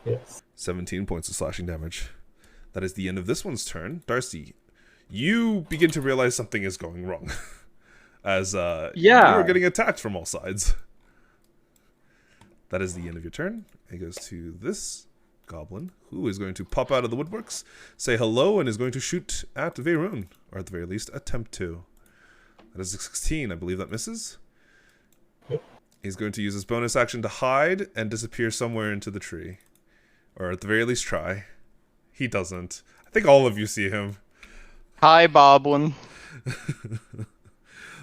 Yes. 17 points of slashing damage. That is the end of this one's turn. Darcy, you begin to realize something is going wrong. As you are getting attacked from all sides. That is the end of your turn. It goes to this goblin, who is going to pop out of the woodworks, say hello, and is going to shoot at Vaerun, or at the very least, attempt to. That is a 16. I believe that misses. Yep. He's going to use his bonus action to hide and disappear somewhere into the tree. Or at the very least try. He doesn't. I think all of you see him. Hi, Boblin.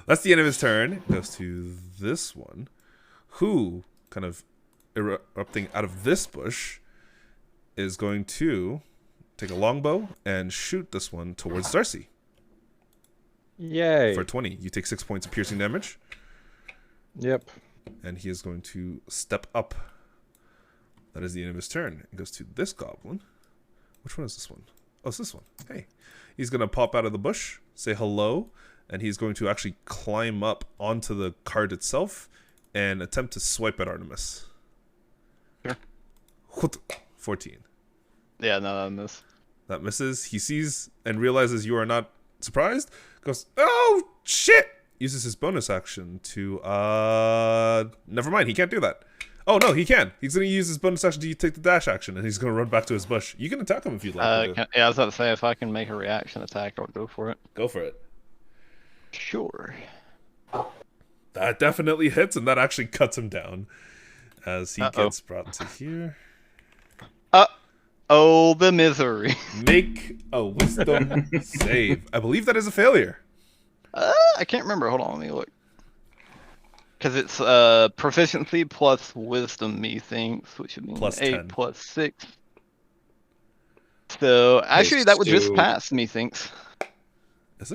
That's the end of his turn. It goes to this one, who, kind of erupting out of this bush, is going to take a longbow and shoot this one towards Darcy. Yay. For 20. You take 6 points of piercing damage, Yep. and he is going to step up. That is the end of his turn. It goes to this goblin. Which one is this one? Oh, it's this one. Hey. He's going to pop out of the bush, say hello, and he's going to actually climb up onto the cart itself and attempt to swipe at Artemis. Sure. 14. Yeah, no, that missed. That misses. He sees and realizes you are not surprised. Goes, oh, shit! Uses his bonus action to, never mind, he can't do that. Oh, no, he can. He's going to use his bonus action to take the dash action, and he's going to run back to his bush. You can attack him if you'd like. Yeah, I was about to say, if I can make a reaction attack, I'll go for it. Go for it. Sure. That definitely hits, and that actually cuts him down. As he gets brought to here. Oh, the misery. Make a wisdom save. I believe that is a failure. I can't remember. Hold on, let me look. Because it's proficiency plus wisdom, methinks, which would mean Plus 8 10. plus 6. So, actually, that would just Stu. pass, methinks. Is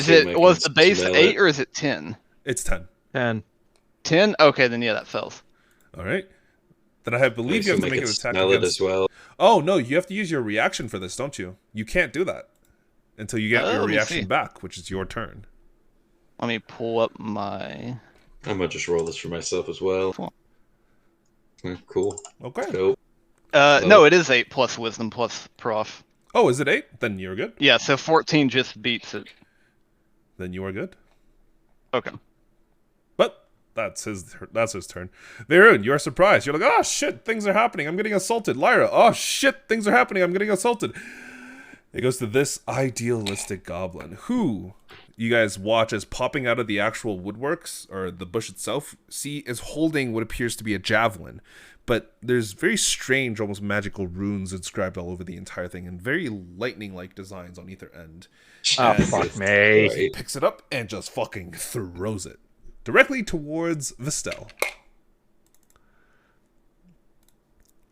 it? Was the base 8 or is it 10? It's 10. 10. 10? Okay, then yeah, that fails. All right. Then I believe you have to make an attack smell it against... as well. Oh, no, you have to use your reaction for this, don't you? You can't do that. until you get Let your me reaction see. back, which is your turn. Let me pull up my. I'm gonna just roll this for myself as well. Cool. Cool. Okay. Go. No, it is 8 plus wisdom plus prof. Oh, is it 8? Then you're good. Yeah, so 14 just beats it. Then you are good. Okay. But that's his turn. Vaerun, you're surprised. You're like, oh shit, things are happening. I'm getting assaulted. Lyra, oh shit, things are happening. I'm getting assaulted. It goes to this idealistic goblin, who you guys watch as popping out of the actual woodworks, or the bush itself, see is holding what appears to be a javelin. But there's very strange, almost magical runes inscribed all over the entire thing, and very lightning-like designs on either end. Oh, And fuck me. he picks it up and just fucking throws it directly towards Vestelle.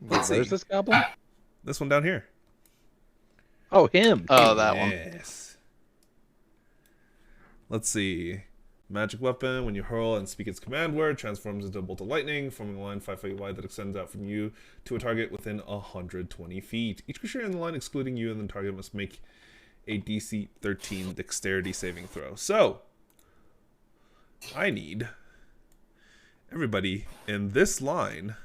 Let's see. Where's this goblin? This one down here. Oh, him. Oh, that one. Yes. Let's see. Magic weapon. When you hurl and speak its command word, transforms into a bolt of lightning, forming a line 5 feet wide that extends out from you to a target within 120 feet. Each creature in the line, excluding you and the target, must make a DC 13 dexterity saving throw. So, I need everybody in this line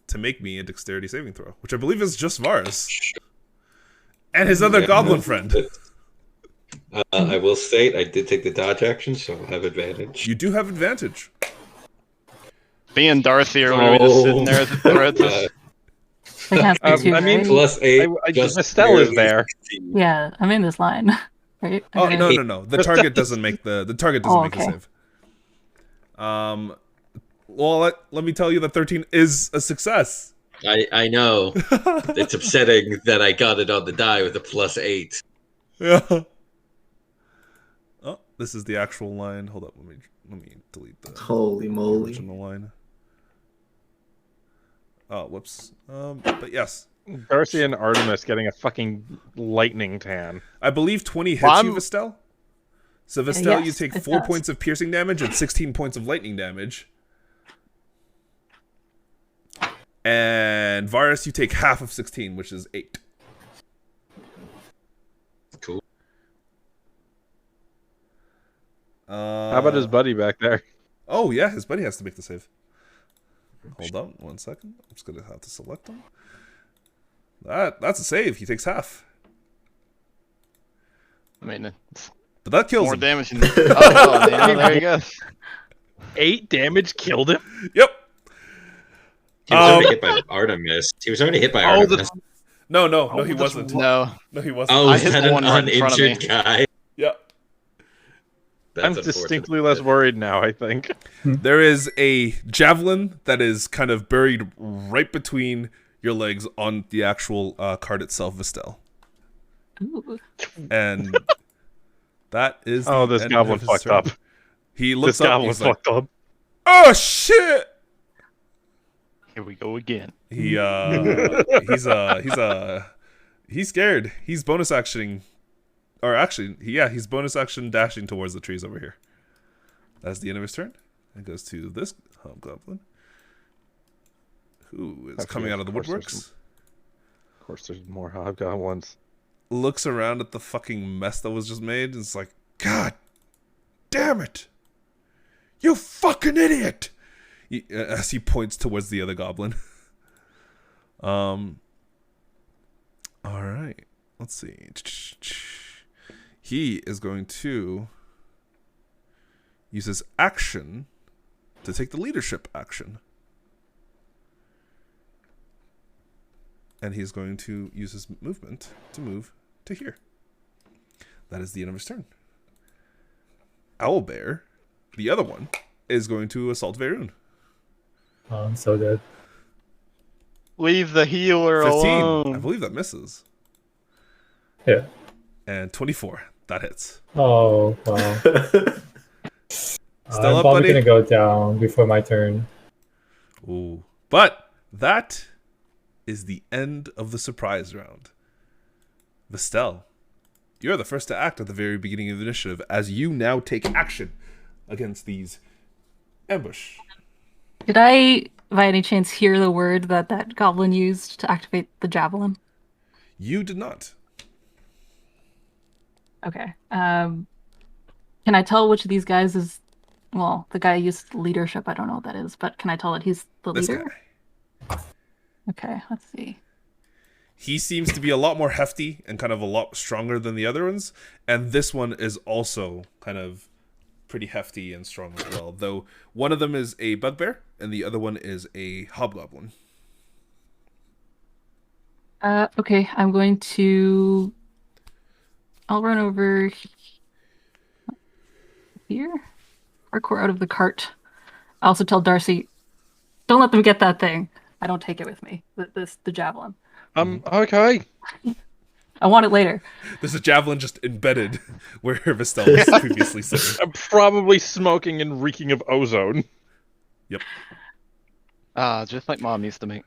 to make me a dexterity saving throw, which I believe is just Varus and his other goblin friend. I will state I did take the dodge action, so I'll have advantage. You do have advantage. Me and Darcy are literally just sitting there at the threads. They have to too, I mean, right? +8. Just Vestelle is barely there. 16. Yeah, I'm in this line, right? Oh Okay. no. The target doesn't make the target doesn't make the okay. save. Well, let me tell you that 13 is a success. I know. It's upsetting that I got it on the die with a +8. Yeah. Oh, this is the actual line. Hold up, let me delete the Holy moly. original line. Oh, whoops. But yes, Darcy and Artemis getting a fucking lightning tan. I believe 20 hits Well, you, Vestelle. So Vestelle, you Yes, take it 4 does. points of piercing damage and 16 points of lightning damage. And Varus, you take half of 16, which is 8. Cool. How about his buddy back there? Oh yeah, his buddy has to make the save. Hold on 1 second. I'm just gonna have to select him. That's a save. He takes half, I mean, it's but that kills more him. damage than. Oh, yeah, there you go. 8 damage killed him? Yep. He was already hit by Artemis. He was already hit by Oh, Artemis. No, he wasn't. No. No, he wasn't. Oh, I is hit that the an one right in front of me. uninjured guy? Yeah. That's I'm unfortunate. distinctly less worried now, I think. There is a javelin that is kind of buried right between your legs on the actual card itself, Vestelle. Ooh. And that is. Oh, the this end goblin of his fucked turn. up. He looks This up. goblin He's like, fucked up. "Oh shit!" Here we go again. He's scared. He's bonus actioning, or actually, he's bonus action dashing towards the trees over here. That's the end of his turn. It goes to this hobgoblin, who is coming out of the woodworks. Of course, there's more hobgoblins. Looks around at the fucking mess that was just made, and it's like, God damn it, you fucking idiot! As he points towards the other goblin. All right. Let's see. He is going to use his action to take the leadership action. And he's going to use his movement to move to here. That is the end of his turn. Owlbear, the other one, is going to assault Vaerun. Oh, I'm so dead. Leave the healer 15. alone. I believe that misses. Yeah. And 24. That hits. Oh, wow. Still I'm up, probably buddy? gonna go down before my turn. Ooh. But that is the end of the surprise round. Vestelle, you're the first to act at the very beginning of the initiative as you now take action against these ambush. Did I, by any chance, hear the word that goblin used to activate the javelin? You did not. Okay. Can I tell which of these guys is? Well, the guy used leadership. I don't know what that is, but can I tell that he's the This leader? guy. Okay, let's see. He seems to be a lot more hefty and kind of a lot stronger than the other ones, and this one is also kind of pretty hefty and strong as well. Though one of them is a bugbear and the other one is a hobgoblin. Okay, I'm going to. I'll run over here. Parkour out of the cart. I also tell Darcy, don't let them get that thing. I don't take it with me. The javelin. Okay. I want it later. There's a javelin just embedded where Vestelle was previously sitting. I'm probably smoking and reeking of ozone. Yep. Just like Mom used to make.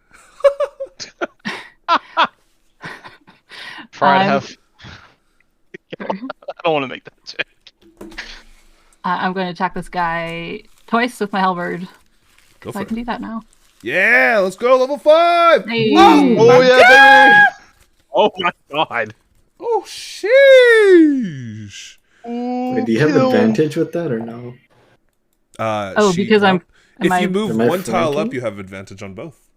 Try to have. I don't want to make that joke. I'm going to attack this guy twice with my halberd. Go So for I it. can do that now. Yeah, let's go, level 5! Hey. Oh, yeah, God! Oh my god. Oh, sheesh! Wait, do you have advantage with that or no? Because I'm. If am you I- move Am I one tile up, flanking? you have advantage on both.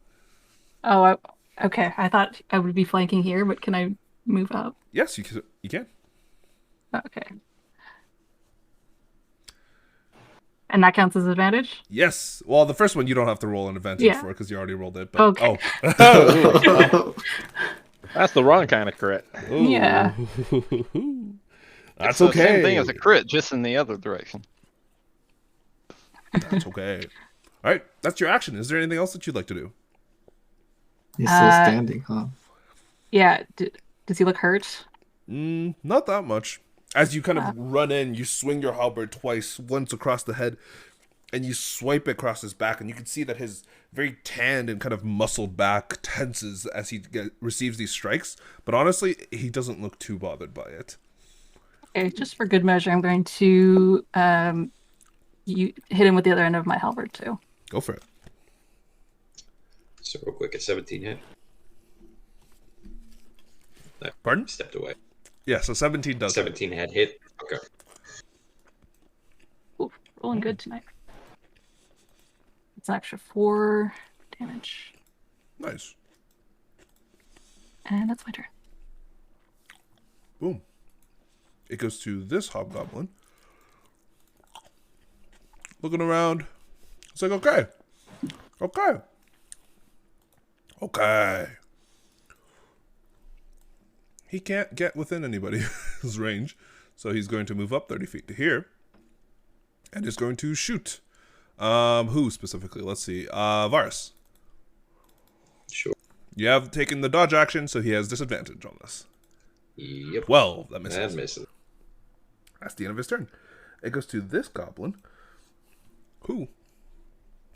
Okay. I thought I would be flanking here, but can I move up? Yes, you can. Okay. And that counts as advantage? Yes. Well, the first one you don't have to roll an advantage Yeah. for because you already rolled it. But, Okay. Oh. That's the wrong kind of crit. Yeah. That's It's the okay. Same thing as a crit, just in the other direction. That's okay. All right, that's your action. Is there anything else that you'd like to do? He's still standing, huh? Yeah. Does he look hurt? Not that much. As you kind of run in, you swing your halberd twice, once across the head, and you swipe it across his back, and you can see that his very tanned and kind of muscled back tenses as he receives these strikes. But honestly, he doesn't look too bothered by it. Okay, just for good measure, I'm going to hit him with the other end of my halberd too. Go for it. So real quick, a 17 hit. No, Pardon? stepped away. Yeah, so 17 does. 17 had hit. Okay. Ooh, rolling good tonight. It's an extra 4 damage. Nice. And that's my turn. Boom. It goes to this hobgoblin. Looking around. It's like, okay. He can't get within anybody's range. So he's going to move up 30 feet to here. And is going to shoot. Who specifically? Let's see. Varus. Sure. You have taken the dodge action, so he has disadvantage on this. Yep. 12. That misses. That misses. That's the end of his turn. It goes to this goblin, who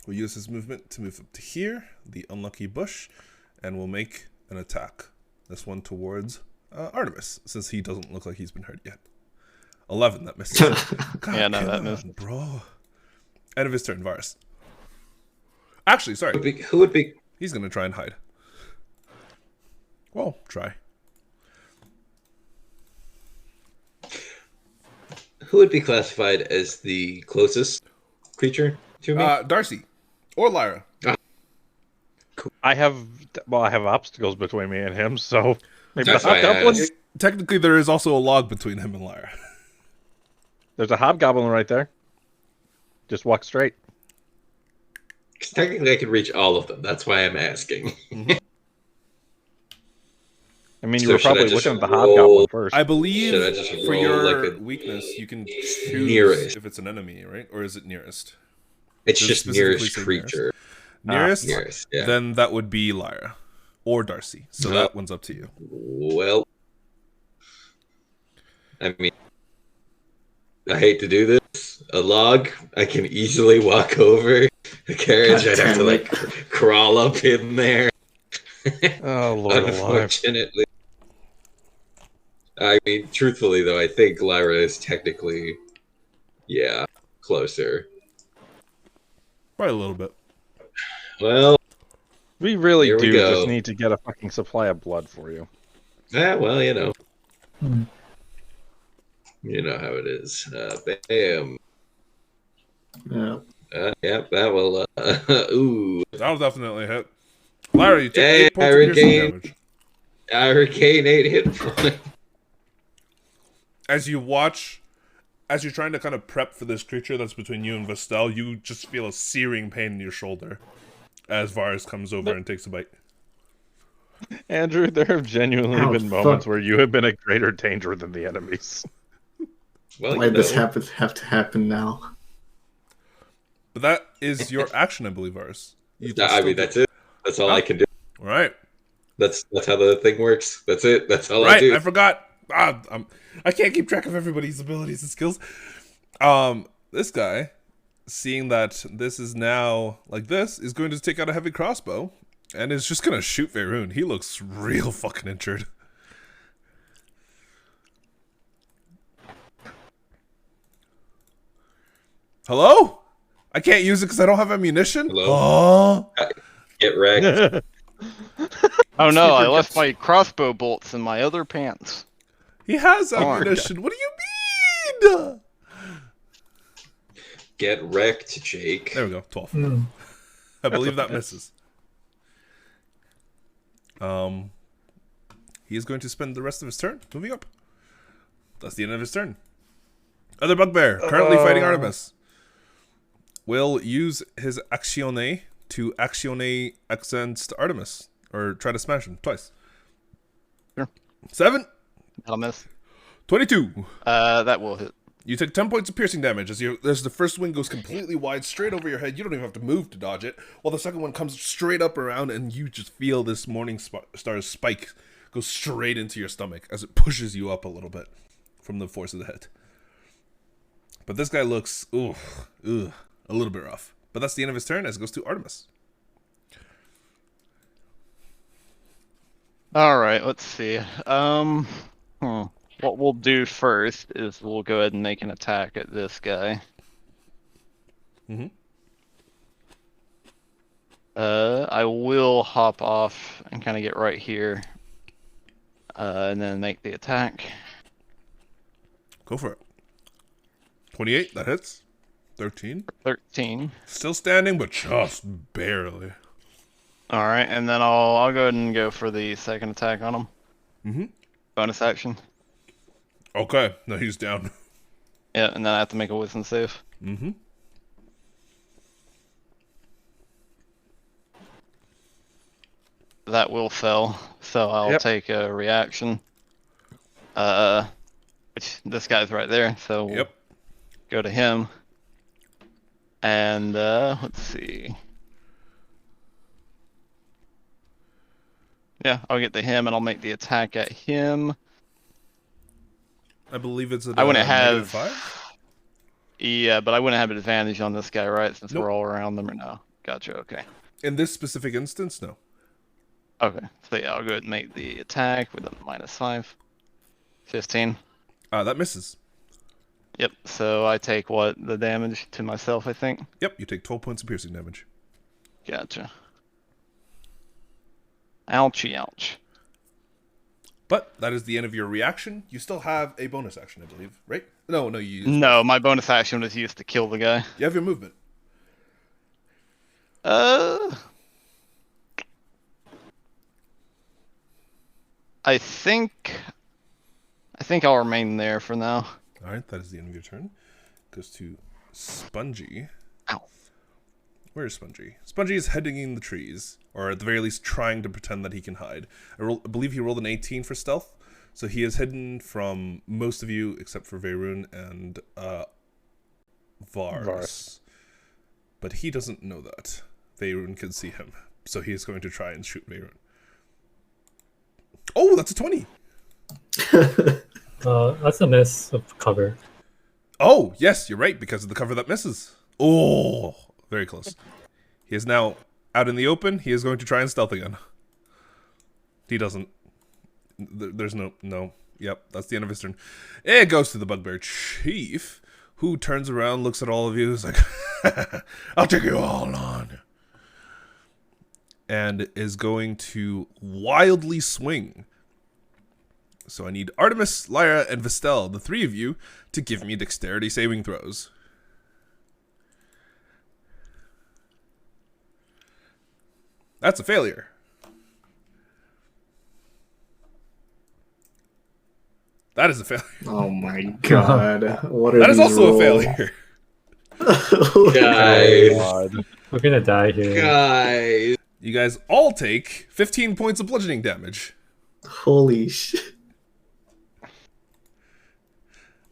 will use his movement to move up to here, the unlucky bush, and will make an attack. This one towards Artemis, since he doesn't look like he's been hurt yet. 11, that misses. God, Yeah, no, come that on, misses. bro. End of his turn, Varus. Actually, sorry. Who would be? He's going to try and hide. Well, try. Who would be classified as the closest creature to me? Darcy. Or Lyra. I have obstacles between me and him, so maybe That's the why I hobgoblin. asked. Technically, there is also a log between him and Lyra. There's a hobgoblin right there. Just walk straight. 'Cause technically, I could reach all of them. That's why I'm asking. I mean, you So were should I probably just looking at the roll- hobgoblin first. I believe Should I just for roll your like a weakness, you can choose nearest? if it's an enemy, right? Or is it nearest? It's Does it just specifically nearest say creature. Nearest? Nearest, yeah. Then that would be Lyra. Or Darcy. So Oh. that one's up to you. Well, I mean, I hate to do this. A log, I can easily walk over. The carriage, I'd have to like crawl up in there. Oh, Lord alive. Unfortunately. I mean, truthfully though, I think Lyra is technically, closer. Probably a little bit. Well, We really Here we do go. just need to get a fucking supply of blood for you. well, you know. You know how it is. Bam. Yeah. Yep, that will. Ooh. That'll definitely hit. Lyra, you take Hey, 8 points of piercing damage. I regain 8 hit points. As you're trying to kind of prep for this creature that's between you and Vestelle, you just feel a searing pain in your shoulder as Varus comes over and takes a bite. Andrew, there have genuinely been moments where you have been a greater danger than the enemies. Well, Why does have to happen now? But that is your action, I believe, Varus. That's it. That's all I can do. All right. That's how the thing works. That's it. That's all I Right, do. I forgot. I can't keep track of everybody's abilities and skills. This guy, seeing that this is now like this, is going to take out a heavy crossbow and is just going to shoot Vaerun. He looks real fucking injured. Hello? I can't use it because I don't have ammunition? Hello? Oh. Get wrecked. Oh no, I left my crossbow bolts in my other pants. He has ammunition. What do you mean? Get wrecked, Jake. There we go. 12. I believe that misses. He is going to spend the rest of his turn moving up. That's the end of his turn. Other bugbear, currently fighting Artemis, will use his actione to actione against Artemis, or try to smash him twice. Sure. 7. That'll miss. 22. That will hit. You take 10 points of piercing damage as the first wing goes completely wide, straight over your head. You don't even have to move to dodge it. While the second one comes straight up around, and you just feel this morning star's spike go straight into your stomach as it pushes you up a little bit from the force of the hit. But this guy looks, a little bit rough. But that's the end of his turn as it goes to Artemis. All right, let's see. What we'll do first is we'll go ahead and make an attack at this guy. Mm-hmm. I will hop off and kind of get right here, and then make the attack. Go for it. 28, that hits. 13. 13. Still standing, but just barely. All right, and then I'll go ahead and go for the second attack on him. Mm-hmm. Bonus action. Okay, no, he's down. Yeah, and then I have to make a wisdom save. Mm-hmm. That will fail, so I'll take a reaction. Which this guy's right there, so we'll go to him. And let's see. Yeah, I'll get to him and I'll make the attack at him. I believe it's I wouldn't have 5? Yeah, but I wouldn't have an advantage on this guy, right? Since we're all around them or no? Gotcha, okay. In this specific instance, no. Okay, so yeah, I'll go ahead and make the attack with a -5. 15. That misses. Yep, so I take what? The damage to myself, I think? Yep, you take 12 points of piercing damage. Gotcha. Ouchie, ouch. But that is the end of your reaction. You still have a bonus action, I believe, right? No, you... No, my bonus action was used to kill the guy. You have your movement. I think I'll remain there for now. Alright, that is the end of your turn. Goes to Spongy. Ow. Where is Spongy? Spongy is heading in the trees, or at the very least trying to pretend that he can hide. I believe he rolled an 18 for stealth, so he is hidden from most of you except for Vaerun and Varus. But he doesn't know that. Vaerun can see him, so he is going to try and shoot Vaerun. Oh, that's a 20! That's a miss of cover. Oh, yes, you're right, because of the cover that misses. Oh, very close. He is now out in the open. He is going to try and stealth again. He doesn't. There's no. Yep, that's the end of his turn. It goes to the Bugbear Chief, who turns around, looks at all of you, is like, I'll take you all on. And is going to wildly swing. So I need Artemis, Lyra, and Vestelle, the three of you, to give me dexterity saving throws. That's a failure. That is a failure. Oh my god. What are That is these also rolls? a failure. Guys. God. We're gonna die here. Guys. You guys all take 15 points of bludgeoning damage. Holy shit.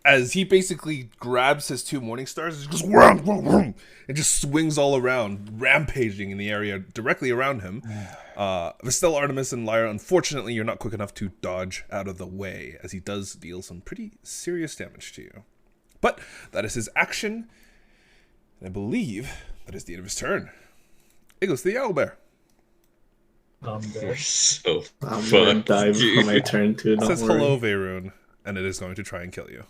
As he basically grabs his two morning stars and just goes vroom, vroom, vroom, and just swings all around, rampaging in the area directly around him. Vestelle, Artemis, and Lyra, unfortunately, you're not quick enough to dodge out of the way, as he does deal some pretty serious damage to you. But that is his action, and I believe that is the end of his turn. It goes to the owlbear. We're so I'm gonna fucked, die dude. before my turn too. It Don't says worry. hello, Vaerun, and it is going to try and kill you.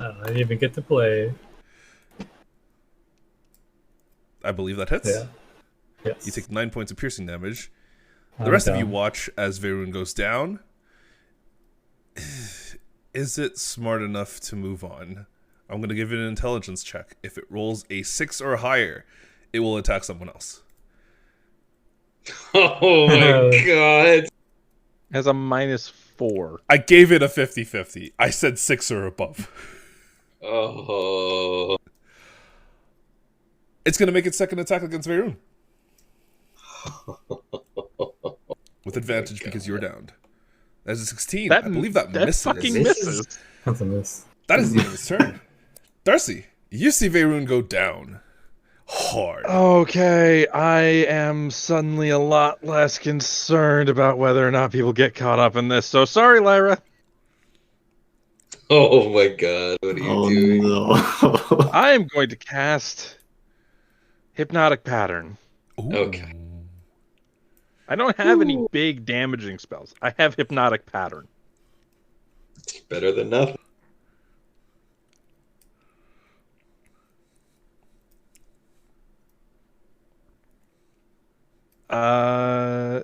I didn't even get to play. I believe that hits. Yeah. Yes. You take 9 points of piercing damage. The I'm rest of you done. watch as Vaerun goes down. Is it smart enough to move on? I'm going to give it an intelligence check. If it rolls a 6 or higher, it will attack someone else. Oh my god. Has a -4. I gave it a 50-50. I said 6 or above. Oh. It's going to make its second attack against Vaerun. With advantage because you're downed. That's a 16. I believe that misses. fucking Misses. misses. That's a miss. That is the end of his turn. Darcy, you see Vaerun go down. Hard. Okay, I am suddenly a lot less concerned about whether or not people get caught up in this. So sorry, Lyra. Oh my god. What are you Oh doing? no. I am going to cast Hypnotic Pattern. Ooh. Okay. I don't have any big damaging spells. I have Hypnotic Pattern. It's better than nothing.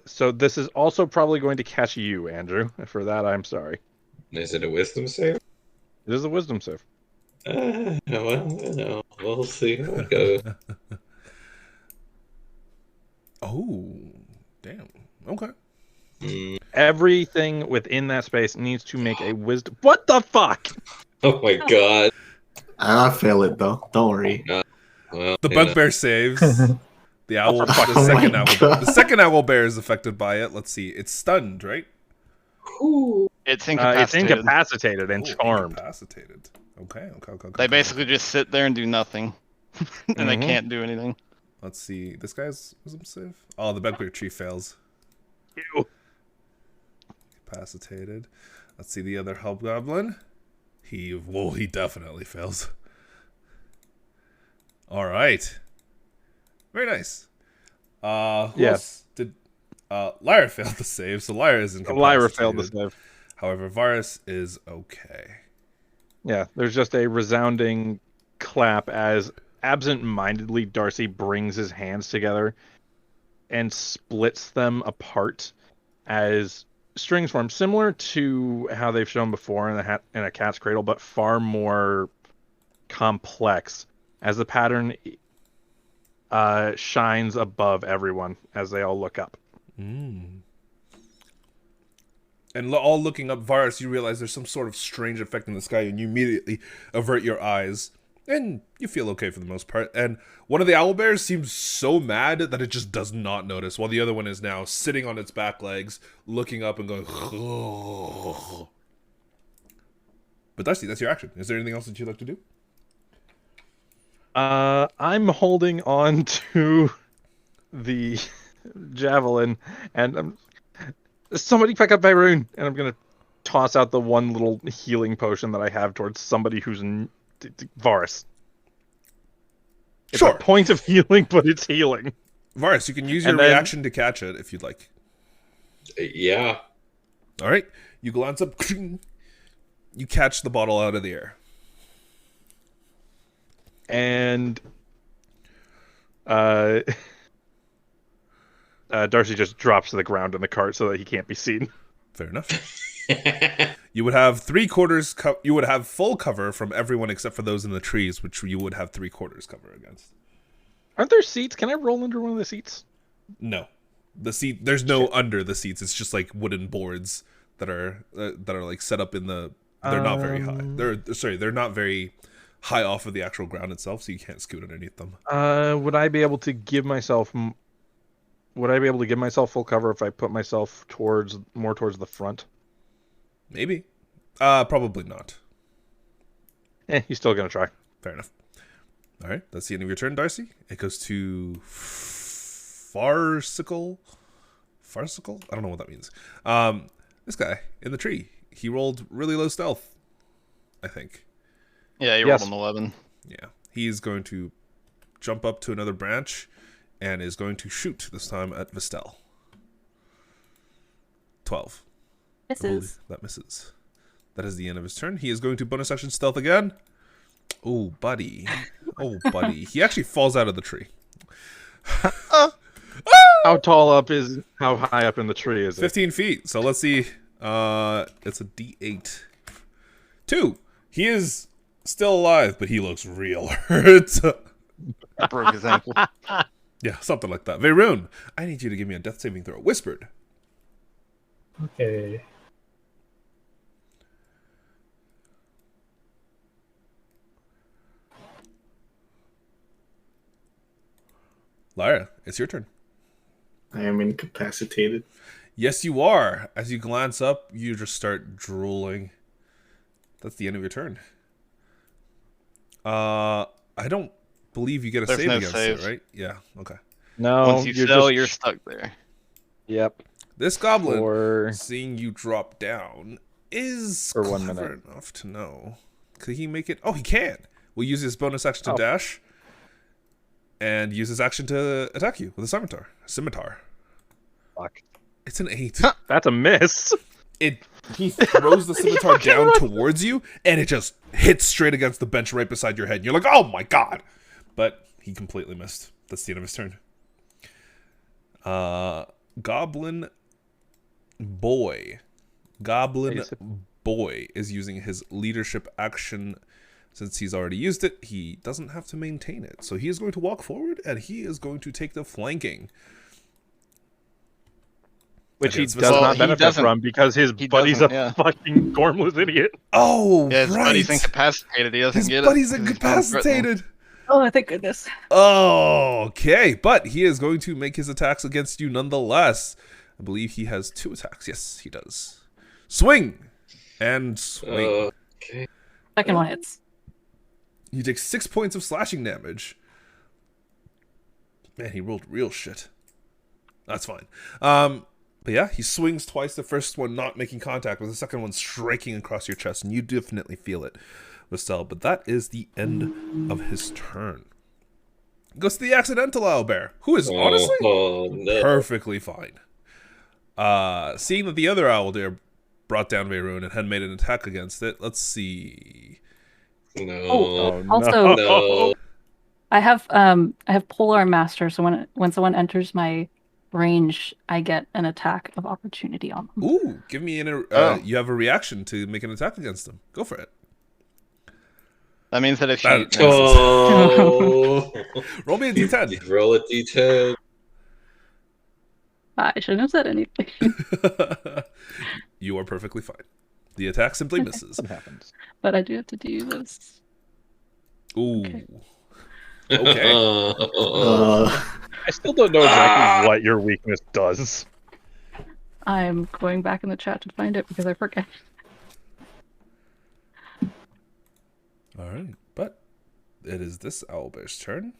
So this is also probably going to catch you, Andrew. For that, I'm sorry. Is it a wisdom save? It is a wisdom save. Well, we'll see how it goes. Oh, damn. Okay. Everything within that space needs to make a wisdom. What the fuck? Oh my god. I'll fail it though. Don't worry. Well, The bugbear saves. The owl, Oh the second owl bear is affected by it. Let's see. It's stunned, right? It's It's incapacitated. incapacitated and Oh, charmed. Incapacitated. Okay. They basically just sit there and do nothing, and they Mhm. can't do anything. Let's see. This guy's wisdom save. Oh, the bugbear tree fails. Ew. Incapacitated. Let's see the other hobgoblin. He definitely fails. All right. Very nice. Who Yeah. else did Lyra failed the save, so Lyra is incapacitated. Lyra failed the save. However, Varus is okay. Yeah, there's just a resounding clap as absent-mindedly Darcy brings his hands together and splits them apart as strings form, similar to how they've shown before in a cat's cradle, but far more complex as the pattern shines above everyone as they all look up. And all looking up Varus, you realize there's some sort of strange effect in the sky, and you immediately avert your eyes. And you feel okay for the most part. And one of the owlbears seems so mad that it just does not notice, while the other one is now sitting on its back legs, looking up and going, oh. But Darcy, that's your action. Is there anything else that you'd like to do? I'm holding on to the javelin, and somebody pick up Vaerun, and I'm gonna toss out the one little healing potion that I have towards somebody who's Varus. It's Sure. a point of healing, but it's healing. Varus, you can use your And then- reaction to catch it if you'd like. Yeah. All right. You glance up. You catch the bottle out of the air. And Darcy just drops to the ground in the cart so that he can't be seen. Fair enough. You would have 3/4. You would have full cover from everyone except for those in the trees, which you would have 3/4 cover against. Aren't there seats? Can I roll under one of the seats? No, the seat. There's no under the seats. It's just like wooden boards that are like set up in the. They're not very high. They're not very high off of the actual ground itself, so you can't scoot underneath them. Would I be able to give myself? Would I be able to give myself full cover if I put myself more towards the front? Maybe. Probably not. You're still gonna try. Fair enough. All right, that's the end of your turn, Darcy. It goes to Farcical. Farcical? I don't know what that means. This guy in the tree. He rolled really low stealth, I think. Yeah, you rolled an 11. Yeah. He's going to jump up to another branch and is going to shoot, this time at Vestelle. 12. Misses. That misses. That is the end of his turn. He is going to bonus action stealth again. Oh, buddy. Oh, buddy. He actually falls out of the tree. How high up in the tree is it? 15 feet. So let's see. It's a D8. 2. He is still alive, but he looks real hurt. Broke his ankle. Yeah, something like that. Vaerun, I need you to give me a death saving throw. Whispered. Okay. Lyra, it's your turn. I am incapacitated. Yes, you are. As you glance up, you just start drooling. That's the end of your turn. I don't believe you get a There's save no against save. it, right? Yeah, okay. No. Once you fell, you're stuck there. Yep. This goblin, For seeing you drop down, is For 1 clever minute. enough to know. Could he make it? Oh, he can. We'll use his bonus action to dash. And use his action to attack you with a scimitar. Fuck. It's an 8. That's a miss. He throws the scimitar down towards you, and it just hits straight against the bench right beside your head. And you're like, oh my god! But he completely missed. That's the end of his turn. Goblin Boy is using his leadership action. Since he's already used it, he doesn't have to maintain it. So he is going to walk forward, and he is going to take the flanking. Which he Against does Vestelle. not benefit from because his buddy's a yeah. fucking gormless idiot. Oh, Yeah, his right. buddy's incapacitated. He doesn't His get buddy's it. 'cause he's not threatening. incapacitated. Oh, thank goodness. Oh, okay. But he is going to make his attacks against you nonetheless. I believe he has 2 attacks. Yes, he does. Swing! And swing. Okay. Second one hits. You take 6 points of slashing damage. Man, he rolled real shit. That's fine. But yeah, he swings twice. The first one not making contact, with the second one striking across your chest, and you definitely feel it, Vestelle. But that is the end of his turn. Goes to the accidental owlbear, who is honestly no. perfectly fine. Seeing that the other owlbear brought down Vaerun and had made an attack against it, let's see. No. Also, No. I have Polar Master, so when someone enters my range, I get an attack of opportunity on them. Ooh, give me you have a reaction to make an attack against them. Go for it. That means that if That- you... Oh. Roll me a d10. Roll a d10. I shouldn't have said anything. You are perfectly fine. The attack simply misses. What happens? But I do have to do this. Ooh. Okay. Okay. I still don't know exactly what your weakness does. I'm going back in the chat to find it because I forget. All right, but it is this owlbear's turn,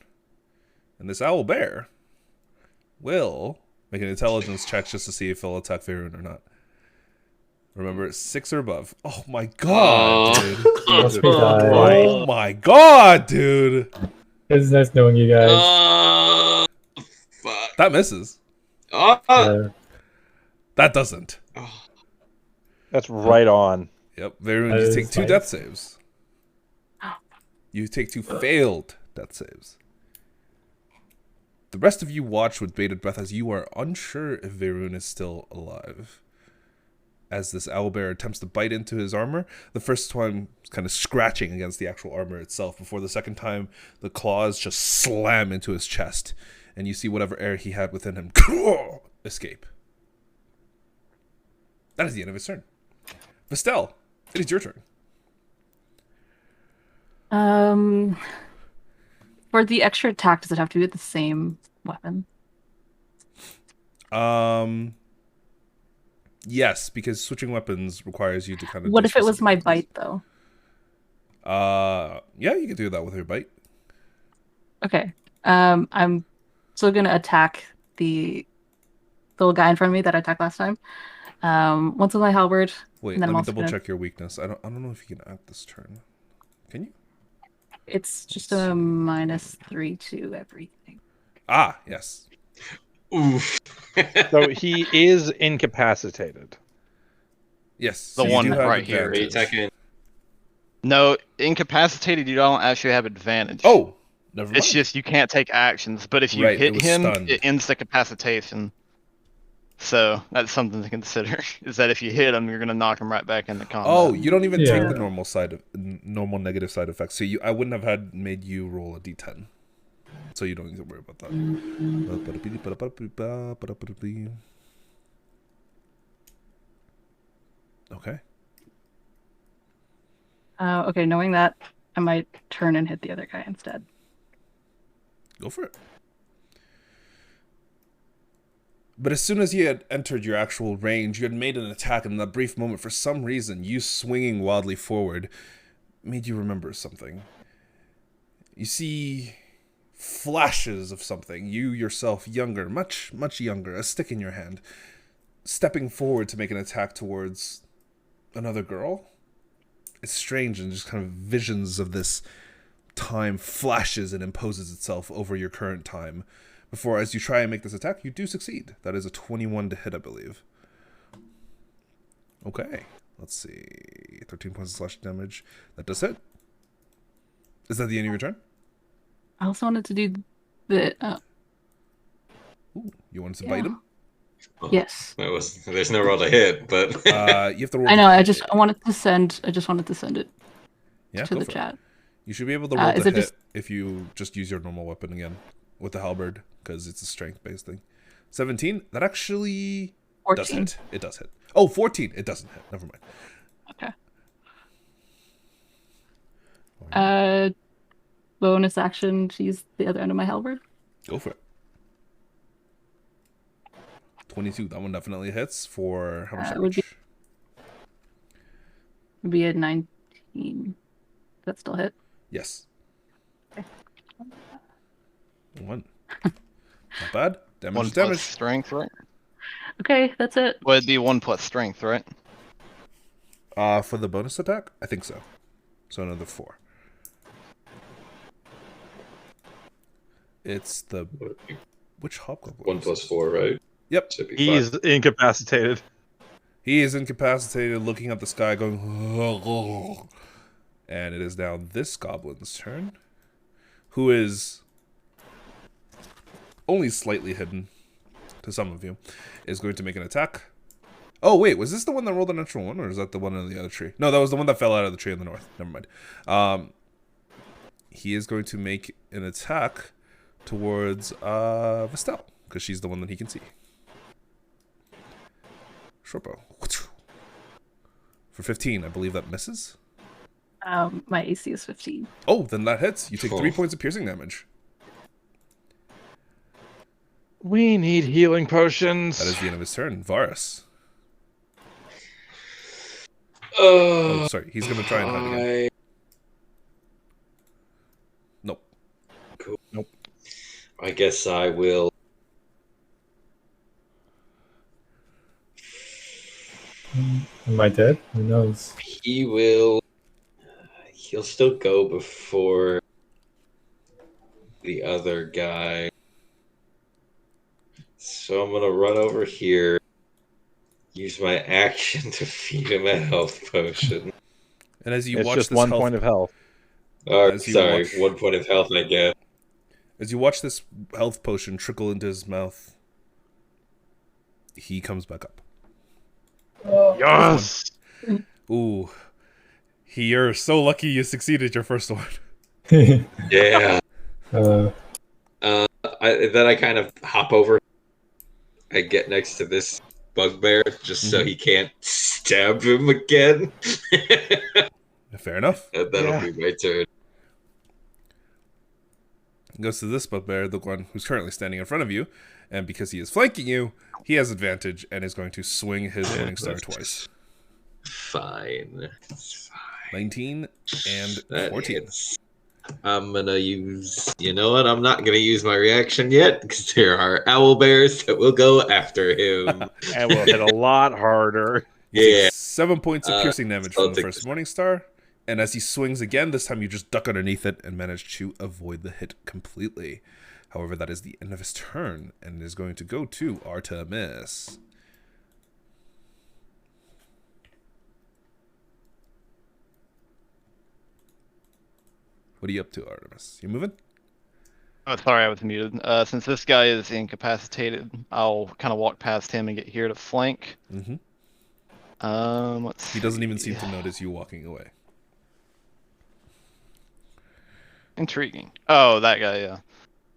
and this owlbear will make an intelligence check just to see if he'll attack Vaerun or not. Remember, it's 6 or above. Oh my god, dude! Must be die. Oh my god, dude! It's nice knowing you guys. Fuck. That misses. Yeah. That doesn't. That's right on. Yep, Vaerun, That you is take 2 fine. death saves. You take 2 failed death saves. The rest of you watch with bated breath as you are unsure if Vaerun is still alive. as this owlbear attempts to bite into his armor. The first time kind of scratching against the actual armor itself, before the second time the claws just slam into his chest, and you see whatever air he had within him escape. That is the end of his turn. Vestelle, it is your turn. For the extra attack, does it have to be with the same weapon? Yes, because switching weapons requires you to kind of. What if it was my bite, though? Yeah, you can do that with your bite. Okay. I'm still gonna attack the little guy in front of me that I attacked last time. Once with my halberd. Wait, and let then me I'm also double check your weakness. I don't know if you can act this turn. Can you? It's just a -3 to everything. Ah, yes. Oof. So he is incapacitated. Yes. The so you one do have right here. Are you advantage. attacking? No, incapacitated, you don't actually have advantage. Oh, never mind. It's just you can't take actions, but if you Right, it hit was him, stunned. it ends the capacitation. So that's something to consider. Is that if you hit him, you're gonna knock him right back into combat. Oh, you don't even Yeah. take the normal negative side effects. So I wouldn't have made you roll a d10. So you don't need to worry about that. Okay. Okay, knowing that, I might turn and hit the other guy instead. Go for it. But as soon as you had entered your actual range, you had made an attack, and in that brief moment, for some reason, you swinging wildly forward made you remember something. You see flashes of something. You yourself, younger, much, much younger, a stick in your hand, stepping forward to make an attack towards another girl. It's strange, and just kind of visions of this time flashes and imposes itself over your current time. Before, as you try and make this attack, you do succeed. That is a 21 to hit, I believe. Okay, let's see. 13 points of slash damage. That does hit. Is that the end of your turn? I also wanted to do the. Ooh, you wanted to Yeah. bite him? Yes. There's no roll to hit, but You have to roll. I know. to I hit. just wanted to send it Yeah, to go the for it. chat. You should be able to roll is to it hit just- if you just use your normal weapon again with the halberd, because it's a strength-based thing. 17. That actually does 14. hit. It does hit. Oh, 14. It doesn't hit. Never mind. Okay. Bonus action to use the other end of my halberd. Go for it. 22. That one definitely hits for how much It would damage? Would be a 19. That still hit. Yes. 1. Not bad. Damage 1 is plus damage. strength, right? Okay, that's it. Well, it'd be 1 plus strength, right? For the bonus attack? I think so. So another 4. It's the... Which hobgoblin? 1 plus 4, right? Yep. Should be He's 5. incapacitated. He is incapacitated, looking at the sky, going... And it is now this goblin's turn, who is only slightly hidden to some of you, is going to make an attack. Oh, wait, was this the one that rolled a natural 1, or is that the one in the other tree? No, that was the one that fell out of the tree in the north. Never mind. He is going to make an attack towards Vestelle, because she's the one that he can see. Shortbow. For 15, I believe that misses. My AC is 15. Oh, then that hits. You take Cool. 3 points of piercing damage. We need healing potions. That is the end of his turn. Varus. Oh, Oh, sorry. He's going to try and hide again. Nope. Cool. Nope. I guess I will. Am I dead? Who knows? He will. He'll still go before the other guy. So I'm gonna run over here, use my action to feed him a health potion. And as you It's watch just this 1 health, point of health. Oh, As you sorry, watch- 1 point of health I get. as you watch this health potion trickle into his mouth, he comes back up. Yes. Ooh. You're so lucky you succeeded your first one. Yeah. uh, Then I kind of hop over. I get next to this bugbear just so he can't stab him again. Fair enough. And that'll be my turn. Goes to this bugbear, the one who's currently standing in front of you, and because he is flanking you, he has advantage and is going to swing his Morning Star twice. Fine. It's fine. 19 and That 14. hits. I'm gonna use. You know what? I'm not gonna use my reaction yet because there are owl bears that will go after him. And we'll hit a lot harder. Yeah. 7 points of piercing damage I'll from the take first this. Morning Star. And as he swings again, this time you just duck underneath it and manage to avoid the hit completely. However, that is the end of his turn, and is going to go to Artemis. What are you up to, Artemis? You moving? Oh, sorry, I was muted. Since this guy is incapacitated, I'll kind of walk past him and get here to flank. Mm-hmm. Let's He doesn't even see. seem to notice you walking away. Intriguing. Oh, that guy, yeah.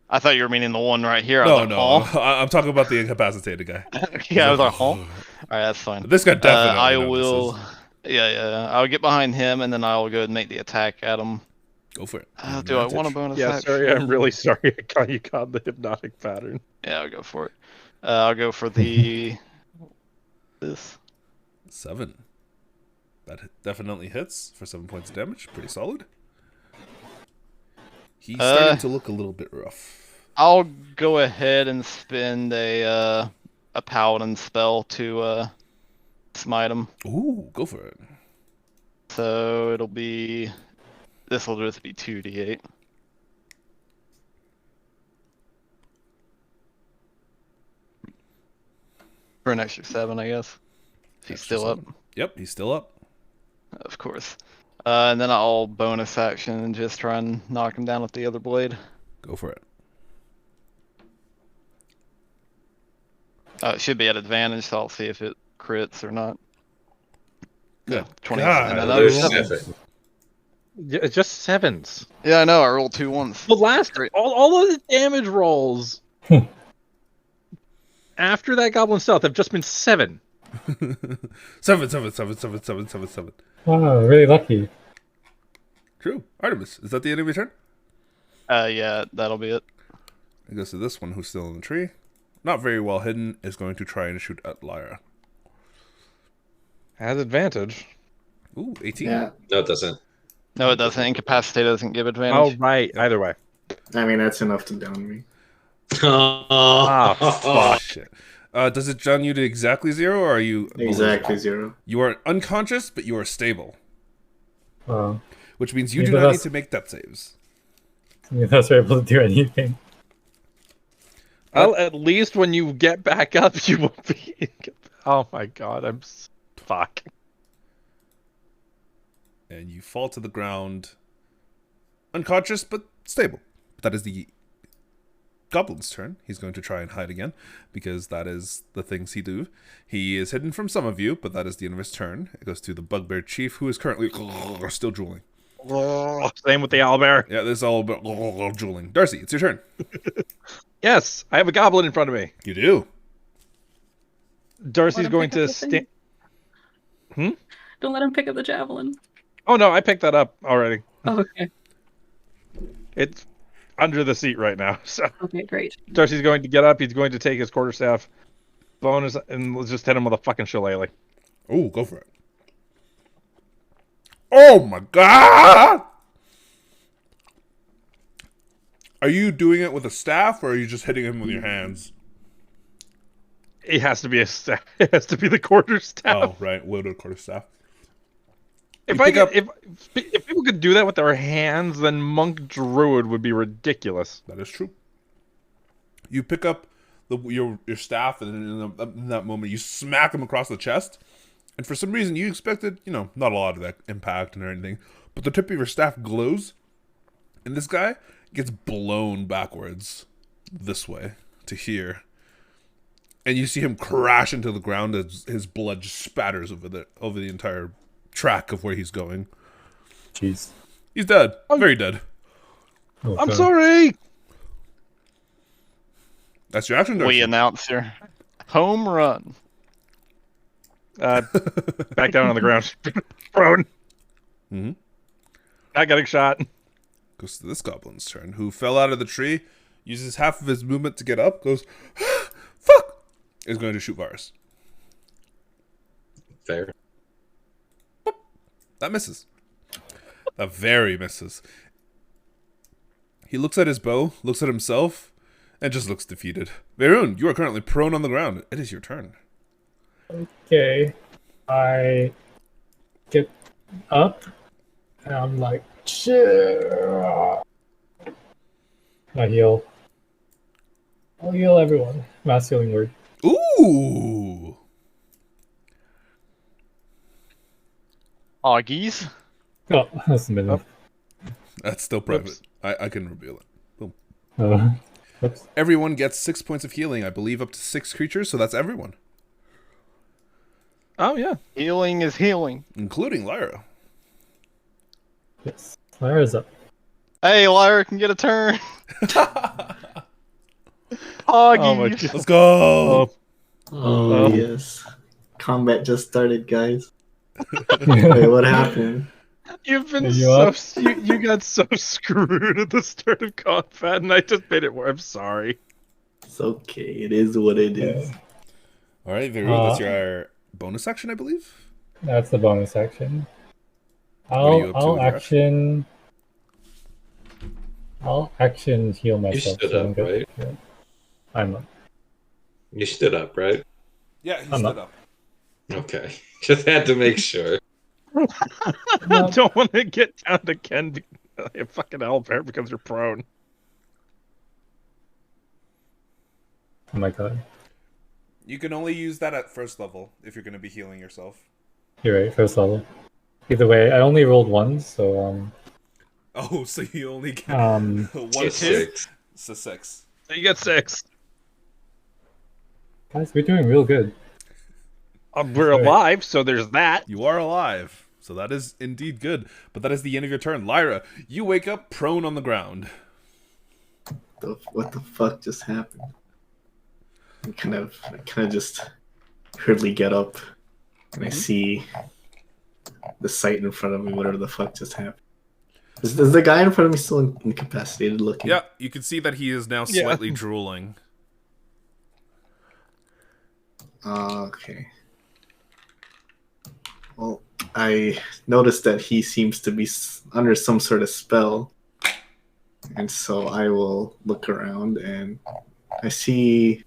I thought you were meaning the one right here. I No, was like, no, "Huh?" I'm talking about the incapacitated guy. Yeah, I was like, huh? Alright, that's fine. This guy definitely I notices. will... Yeah. I'll get behind him, and then I'll go and make the attack at him. Go for it. Do I want a bonus Yeah, action? sorry, I'm really sorry I caught you caught the hypnotic pattern. Yeah, I'll go for it. I'll go for the... this. 7. That definitely hits for 7 points of damage. Pretty solid. He's starting to look a little bit rough. I'll go ahead and spend a paladin spell to smite him. Ooh, go for it. So it'll be... This will just be 2d8. For an extra 7, I guess. If he's Extra still up, 7. Yep, he's still up. of course. And then I'll bonus action and just try and knock him down with the other blade. Go for it. It should be at advantage, so I'll see if it crits or not. Good 20. God, And another There's 7. 7. Yeah, it's just 7s. Yeah, I know. I rolled 2 ones. The last all of the damage rolls after that goblin stealth have just been 7. 7, 7, 7, 7, 7, 7, 7. wow, really lucky. True. Artemis, is that the end of your turn? Yeah, that'll be it. It goes to this one who's still in the tree. Not very well hidden, is going to try and shoot at Lyra. Has advantage. Ooh, 18. Yeah, No, it doesn't. No, it doesn't. Incapacitate doesn't give Oh, advantage. right. Either way. I mean that's enough to down me. Oh, shit. Does it down you to exactly 0, or are you... Exactly 0. You are unconscious, but you are stable. Wow. Which means you Yeah, do but not need that's- to make death saves. You're not able to do anything. Well, at least when you get back up, you won't be... Oh my god, fuck. And you fall to the ground unconscious, but stable. That is the goblin's turn. He's going to try and hide again, because that is the things he do. He is hidden from some of you, but that is the end of his turn. It goes to the bugbear chief, who is currently still drooling. Same with the owlbear. Yeah, this is all about drooling. Darcy, it's your turn. Yes, I have a goblin in front of me. You do. Darcy's him going pick up to the thing. stand. Don't let him pick up the javelin. Oh no, I picked that up already. Oh, okay. It's under the seat right now. So Okay, great. Darcy's going to get up. He's going to take his quarterstaff bonus, and let's just hit him with a fucking shillelagh. Oh, go for it. Oh my god! Are you doing it with a staff, or are you just hitting him with your hands? It has to be a staff. It has to be the quarterstaff. Oh, right. Wielded quarterstaff. If You I pick up- could, if people could do that with their hands, then monk druid would be ridiculous. That is true. You pick up your staff, and in that moment, you smack him across the chest. And for some reason, you expected, not a lot of that impact or anything. But the tip of your staff glows, and this guy gets blown backwards this way to here. And you see him crash into the ground as his blood just spatters over the entire track of where he's going. Jeez. He's dead. Very dead. Oh, I'm God. sorry. That's your action, Darcy. We announce your home run. Back down on the ground. Prone. Mm-hmm. Not getting shot. Goes to this goblin's turn, who fell out of the tree, uses half of his movement to get up, goes, fuck! Is going to shoot Varus. Fair. That misses. That very misses. He looks at his bow, looks at himself, and just looks defeated. Vaerun, you are currently prone on the ground. It is your turn. Okay. I get up, and I'm like, shit. I heal. I'll heal everyone. Mass healing word. Ooh! Augies. Oh, that's a minute. That's still private. Oops. I can reveal it. Boom. Oops. Everyone gets 6 points of healing, I believe, up to 6 creatures, so that's everyone. Oh, yeah. Healing is healing. Including Lyra. Yes. Lyra's up. Hey, Lyra can get a turn. Oh, my Augies. God. Let's go! Oh, yes. Combat just started, guys. Wait, what happened? You've been Are you so... up? You got so screwed at the start of combat, and I just made it worse. I'm sorry. It's okay. It is what it is. Alright, Vaerun, that's your bonus action, I believe? That's the bonus action. are you up to I'll with your action. I'll action heal myself. stood so I'm up, good. right? Yeah. I'm up. You stood up, right? Yeah, he I'm stood up. up. Okay. Just had to make sure. I don't want to get down to Ken. A fucking owlbear because you're prone. Oh my god. You can only use that at first level if you're going to be healing yourself. You're right, first level. Either way, I only rolled one, so Oh, so you only get um one So hit? 6. So 6. So you get 6. guys, we're doing real good. We're alive, so there's that. You are alive, so that is indeed good. But that is the end of your turn. Lyra, you wake up prone on the ground. What the fuck just happened? I kind of just hurriedly get up, and I see the sight in front of me. Whatever the fuck just happened. Is the guy in front of me still incapacitated looking? Yeah, you can see that he is now Yeah. slightly drooling. Okay. Well, I noticed that he seems to be under some sort of spell, and so I will look around, and I see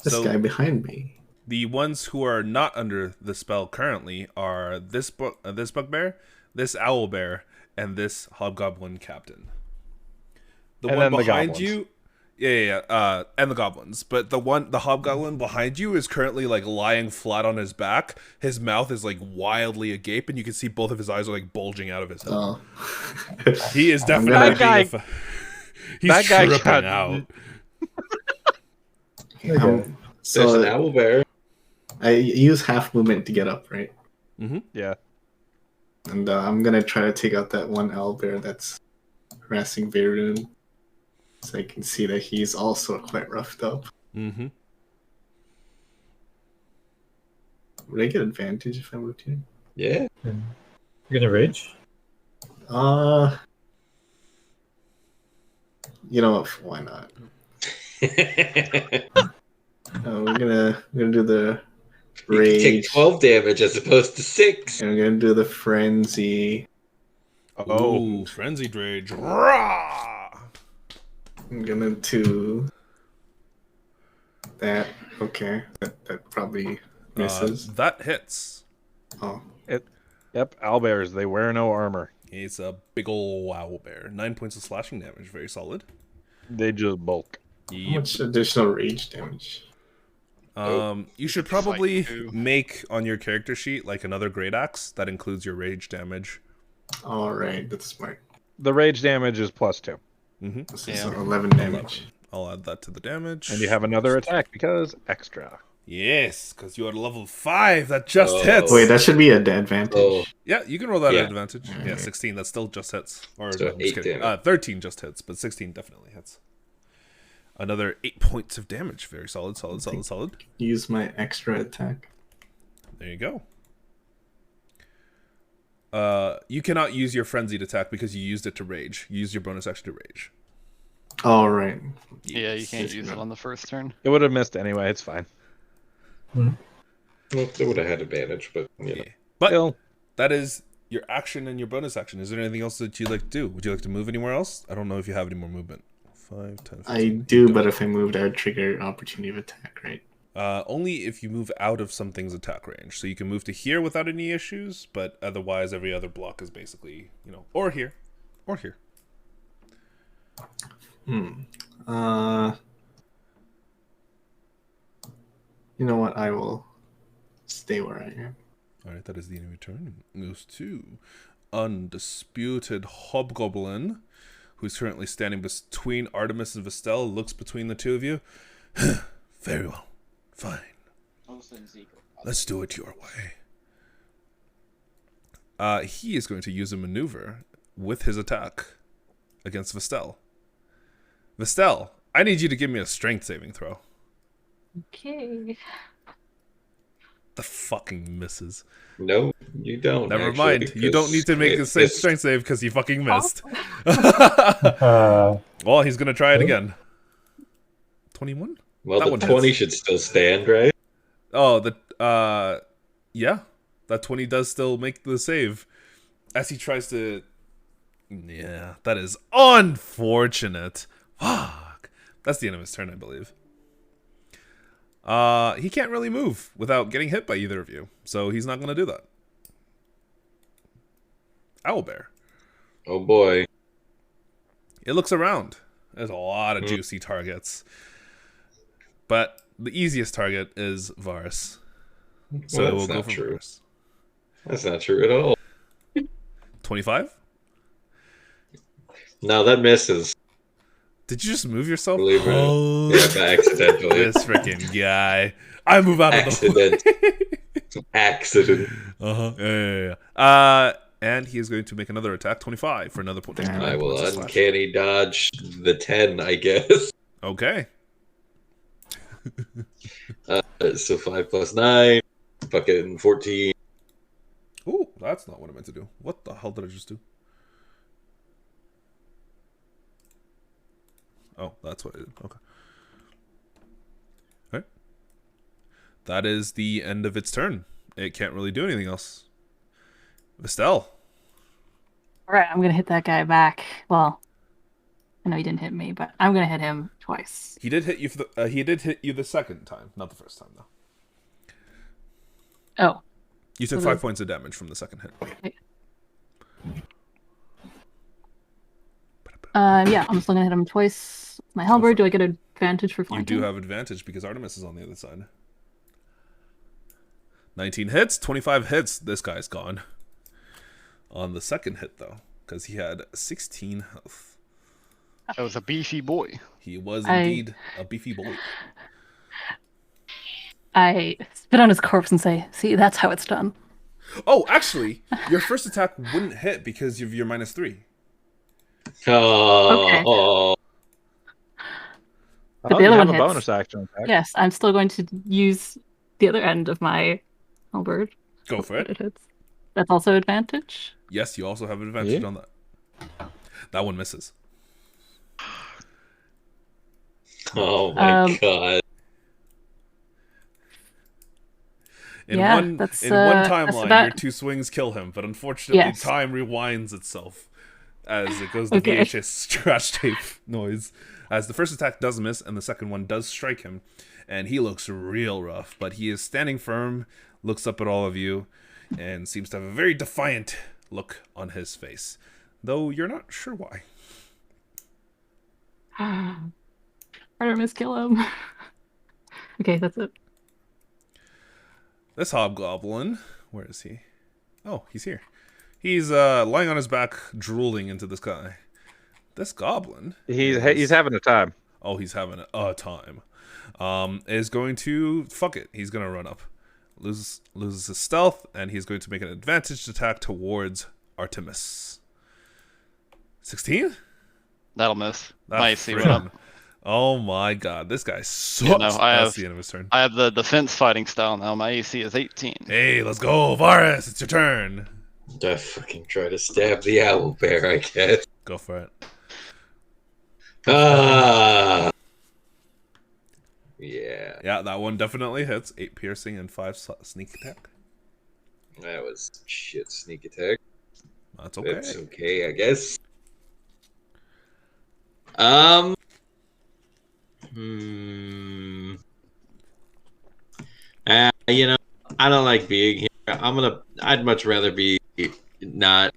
this So- guy behind me. The ones who are not under the spell currently are this bugbear, this owlbear, and this hobgoblin captain. The And one then the behind goblins. you, and the goblins. But the hobgoblin behind you is currently like lying flat on his back. His mouth is like wildly agape, and you can see both of his eyes are like bulging out of his head. Oh. He is I'm definitely gonna- That guy- he's that guy tripping got- out. Um, There's an so owl bear. I use half movement to get up, right? Yeah. And I'm gonna try to take out that one owlbear that's harassing Vaerun, so I can see that he's also quite roughed up. Mm-hmm. Would I get advantage if I moved here? Yeah. You're gonna rage? You know what? Why not? We're gonna do the You can rage, take 12 damage as opposed to 6. and we're gonna do the frenzy. Oh, frenzied rage! Rah! I'm gonna do that. Okay, that probably misses. That hits. Oh, Yep, owlbears, they wear no armor. It's a big ol' owlbear. 9 points of slashing damage. Very solid. They just bulk. how Yep. much additional rage damage? You should It's like probably 2. make on your character sheet like another great axe that includes your rage damage. All right, that's smart. The rage damage is +2. Mm-hmm. This is Yeah. 11 damage. I'll add that to the damage. And you have another attack because extra. Yes, because you are level 5. That just Oh. hits. Wait, that should be an advantage. Oh, Yeah, you can roll that Yeah. at advantage. Yeah, Alright. 16. That still just hits. Or So no, I'm just 8 kidding. damage. 13 just hits, but 16 definitely hits. Another 8 points of damage. Very solid, solid. Use my extra attack. There you go. You cannot use your frenzied attack because you used it to rage. You used your bonus action to rage. All right. Yeah, you can't use it on the first turn. It would have missed anyway. It's fine. well, they would have had advantage, but you know. Yeah. But Still, that is your action and your bonus action. Is there anything else that you'd like to do? Would you like to move anywhere else? I don't know if you have any more movement. 5, 10, 15. I do, but if I moved, I would trigger opportunity of attack, right? Only if you move out of something's attack range. So you can move to here without any issues, but otherwise every other block is basically, or here. Or here. You know what? I will stay where I am. Alright, that is the enemy turn. Moves to Undisputed Hobgoblin, who's currently standing between Artemis and Vestelle, looks between the two of you. Very well. Fine. Let's do it your way. He is going to use a maneuver with his attack against Vestelle. Vestelle, I need you to give me a strength saving throw. Okay. The fucking misses. No, you don't. Never actually, mind. You don't need to make a it's- strength save because you fucking missed. Uh, Well, he's going to try it again. 21? Well, That the one 20 hits. should still stand, right? Oh, yeah. That 20 does still make the save. As he tries to... Yeah, that is unfortunate. Fuck. That's the end of his turn, I believe. He can't really move without getting hit by either of you. So he's not going to do that. Owlbear. Oh boy. It looks around. There's a lot of juicy targets. But the easiest target is Varus. So Well, we'll that's go not for true. Varus. That's not true at all. 25? No, that misses. Did you just move yourself? Believe it. Oh, Yeah, accidentally. this freaking guy. I move out of the Accident. way. Accident. Uh-huh. Yeah. And he is going to make another attack, 25 for another point. Damn. I will points of slash. uncanny dodge the 10, I guess. Okay. So 5 plus 9, fucking 14. Ooh, that's not what I meant to do. What the hell did I just do? Oh, that's what I did. Okay. Alright. That is the end of its turn. It can't really do anything else. Vestelle. Alright, I'm gonna hit that guy back. Well, I know he didn't hit me, but I'm gonna hit him twice. He did hit you for the he did hit you the second time, not the first time though. Oh. You took So 5 the- points of damage from the second hit. Yeah, I'm still gonna hit him twice. My halberd, do I get advantage for You flanking? do have advantage because Artemis is on the other side. 19 hits, 25 hits. This guy's gone. On the second hit, though, because he had 16 health. That was a beefy boy. He was indeed a beefy boy. I spit on his corpse and say, see, that's how it's done. Oh, actually, your first attack wouldn't hit because of your -3. Oh, But the you other have one a hits. bonus action attack. Yes, I'm still going to use the other end of my halberd. Go for it. It hits. That's also advantage. Yes, you also have advantage Yeah. on that. That one misses. oh my god. In Yeah, one that's, in one that's timeline, about- your 2 swings kill him, but unfortunately, Yes. time rewinds itself as it goes to Okay. VHS scratch tape noise. As the first attack does miss, and the second one does strike him, and he looks real rough, but he is standing firm, looks up at all of you, and seems to have a very defiant look on his face, though you're not sure why. Artemis, kill him. Okay, that's it. This hobgoblin, where is he? Oh, he's here. He's lying on his back, drooling into the sky. This goblin. He's having a time. Oh, he's having a time. Is going to fuck it. He's gonna run up, loses his stealth, and he's going to make an advantaged attack towards Artemis. 16? That'll miss. That My AC went friggin- up. Oh my god, this guy sucks. You know, That's the end of his turn. I have the defense fighting style now. My AC is 18. Hey, let's go, Varus. It's your turn. I fucking try to stab the owl bear, I guess. Go for it. Ah. Yeah, Yeah, that one definitely hits. 8 piercing and 5 sneak attack. that was shit sneak attack. That's okay. That's okay, I guess. You know, I don't like being here. I'd much rather be not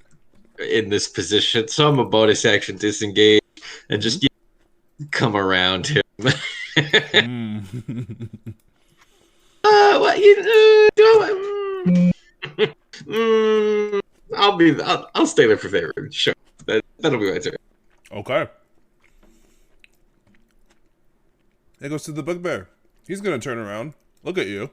in this position. So I'm a bonus action disengage and just come around him. What you do? I'll stay there for Vaerun. Sure, that'll be my turn. Okay. It goes to the bugbear. He's gonna turn around. Look at you.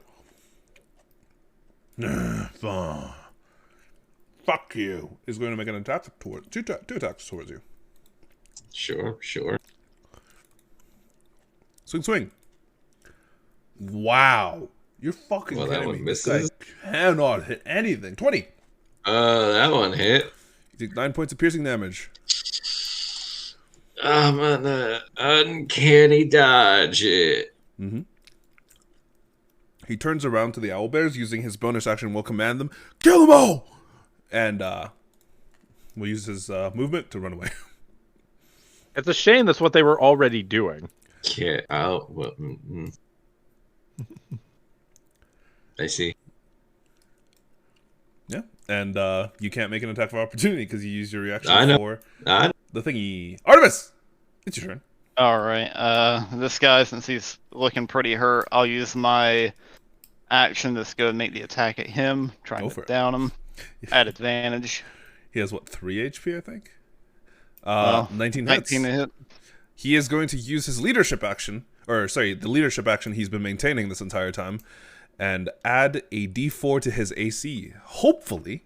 Fuck you. He's going to make an attack toward two attacks towards you. Sure. Swing. Wow. You're fucking Well, that kidding one me. This guy misses. cannot hit anything. 20. That one hit. You take 9 points of piercing damage. I'm gonna uncanny dodge it. Mm-hmm. He turns around to the owlbears, using his bonus action, will command them, kill them all! And will use his movement to run away. It's a shame that's what they were already doing. Yeah, I see. Yeah. And you can't make an attack of opportunity because you used your reaction for the thingy. Artemis! It's your turn. Alright, this guy, since he's looking pretty hurt, I'll use my action to go and make the attack at him, trying to down him at advantage. He has, 3 HP, I think? 19 hits. 19 to hit. He is going to use his leadership action, the leadership action he's been maintaining this entire time, and add a d4 to his AC, hopefully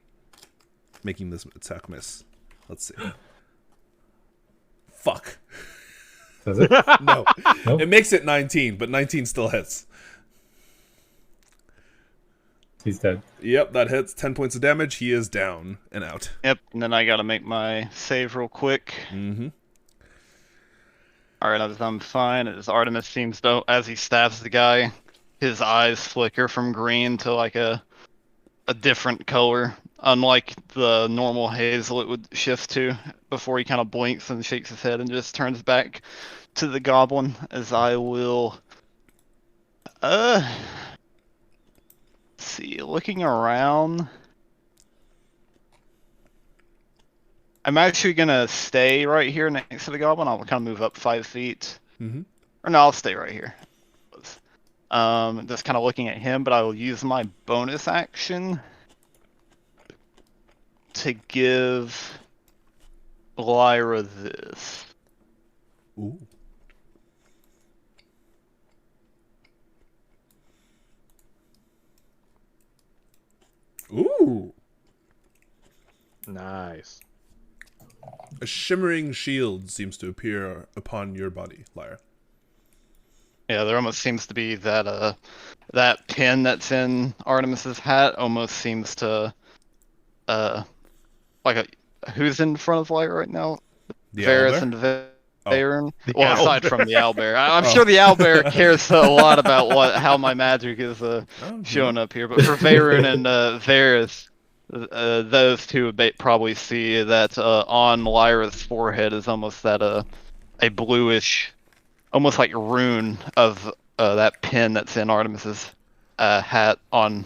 making this attack miss. Let's see. Fuck. Does it? No. Nope. It makes it 19, but 19 still hits. He's dead. Yep, that hits. 10 points of damage. He is down and out. Yep, and then I gotta make my save real quick. Mm-hmm. Alright, I'm fine. As Artemis seems to, as he stabs the guy, his eyes flicker from green to like a different color, unlike the normal hazel it would shift to before he kind of blinks and shakes his head and just turns back to the goblin. As I will see, looking around, I'm actually gonna stay right here next to the goblin. I'll kind of move up 5 feet. Mm-hmm. Or no, I'll stay right here. Just kind of looking at him, but I will use my bonus action to give Lyra this. Ooh. Ooh. Nice. A shimmering shield seems to appear upon your body, Lyra. Yeah, there almost seems to be that that pin that's in Artemis's hat almost seems to who's in front of Lyra right now? The Varus owlbear? and Vaerun. The Well, aside owlbear. from the owlbear, I'm sure the owlbear cares a lot about how my magic is showing up here. But for Vaerun and Varus, those two would probably see that on Lyra's forehead is almost that a bluish, almost like rune of that pin that's in Artemis's hat on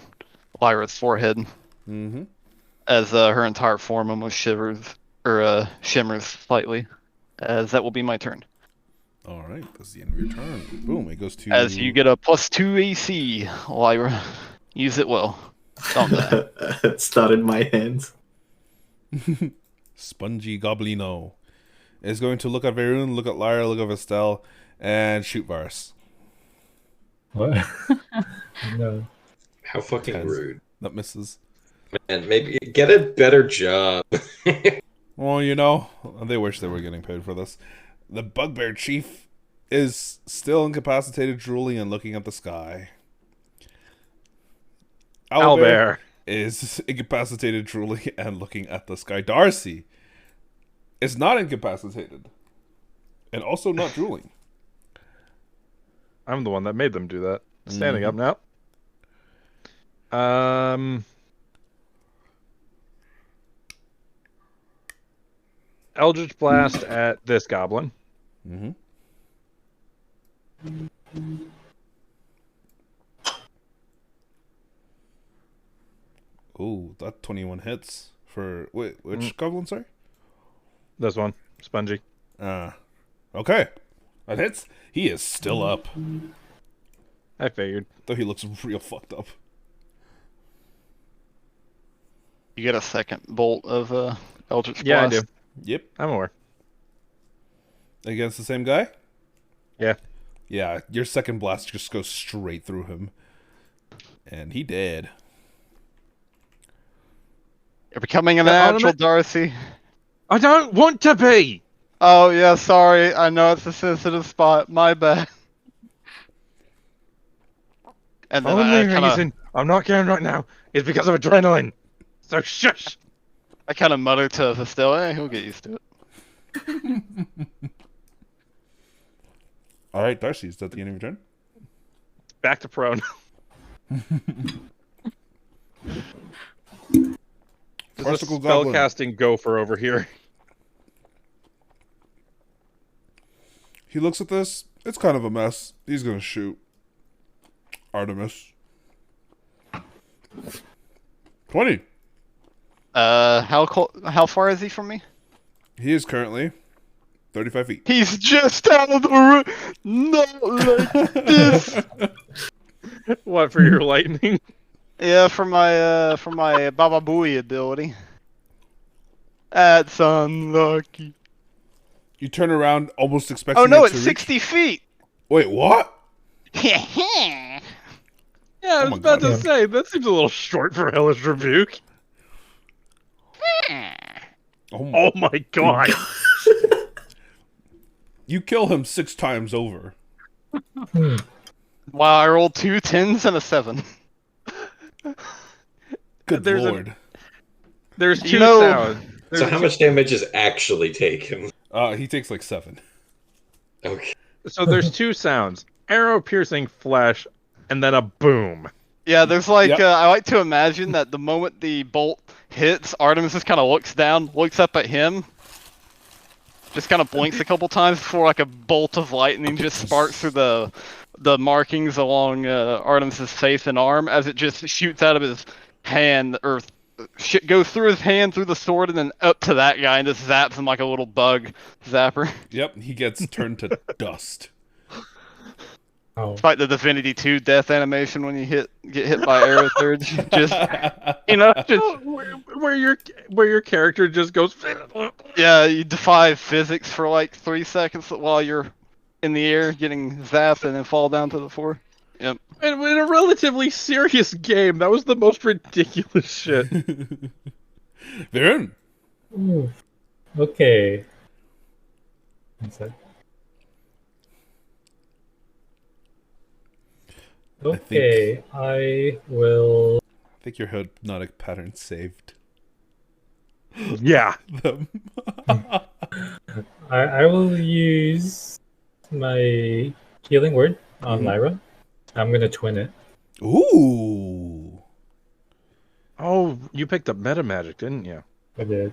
Lyra's forehead, Mm-hmm. as her entire form almost shimmers slightly. As that will be my turn. All right, that's the end of your turn. Boom, it goes to... As you get a +2 AC, Lyra. Use it well. Don't die. It's not in my hands. Spongy Goblino. is going to look at Vaerun, look at Lyra, look at Vestelle, and shoot Varus. What? No. How fucking 10. rude. That misses. And maybe get a better job. Well, you know, they wish they were getting paid for this. The Bugbear Chief is still incapacitated, drooling and looking at the sky. Owlbear. is incapacitated, drooling and looking at the sky. Darcy is not incapacitated and also not drooling. I'm the one that made them do that. Standing up now. Eldritch Blast at this goblin. Mm-hmm. Ooh, that 21 hits for... Wait, which goblin, sorry? This one. Spongy. Okay. That hits. He is still up. I figured. Though he looks real fucked up. You get a second bolt of Eldritch Blast. Yeah, I do. Yep. I'm aware. Against the same guy? Yeah. Yeah, your second blast just goes straight through him. And he dead. You're becoming a Yeah, natural, Darcy. I don't want to be! Oh, yeah, sorry. I know it's a sensitive spot. My bad. And then Only I kinda, reason I'm not going right now is because of adrenaline. So shush! I kind of mutter to Vestelle, he'll get used to it. Alright, Darcy, is that the end of your turn? Back to prone. There's a Farcical goblin. spellcasting gopher over here. He looks at this. It's kind of a mess. He's gonna shoot Artemis. 20. How far is he from me? He is currently 35 feet. He's just out of the room. Not like this. What, for your lightning? Yeah, for my Baba Booey ability. That's unlucky. You turn around, almost expecting. Oh no, it it's to 60 feet. Wait, what? Yeah, I Oh was my about God. to say, that seems a little short for Hellish Rebuke. Oh my god. You kill him 6 times over. Wow, I rolled 2 10s and a 7. Good There's lord. There's two know- sounds. So how much damage is actually taken? He takes like 7. Okay. So there's two sounds. Arrow piercing flesh, and then a boom. Yeah, there's like, Yep. I like to imagine that the moment the bolt hits, Artemis just kind of looks down, looks up at him, just kind of blinks a couple times before like a bolt of lightning just sparks through the markings along Artemis's face and arm as it just shoots out of his hand, or goes through his hand, through the sword, and then up to that guy and just zaps him like a little bug zapper. Yep, he gets turned to dust. Oh. It's like the Divinity 2 death animation when you get hit by arrow surge. Just, you know, just, Where your character just goes. yeah, you defy physics for like 3 seconds while you're in the air getting zapped and then fall down to the floor. Yep. And in a relatively serious game, that was the most ridiculous shit. Vaerun. Ooh. Okay. One sec. Okay, I will. I think your hypnotic pattern saved Yeah. them. I will use my healing word on Mhm. Lyra. I'm gonna twin it. Ooh. Oh, you picked up meta magic, didn't you? I did.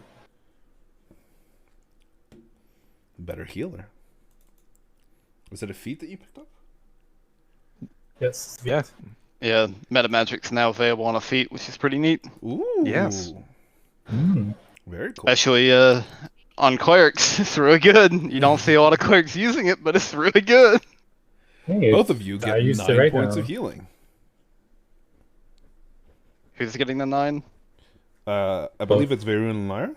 Better healer. Was it a feat that you picked up? Yes. Yeah. Yeah, meta magic's now available on a feat, which is pretty neat. Ooh. Yes. Very cool. Especially on clerics. It's really good. You don't see a lot of clerics using it, but it's really good. Hey, Both of you I get used it 9 right points now. of healing. Who's getting the 9? I believe it's Vaerun and Lyra.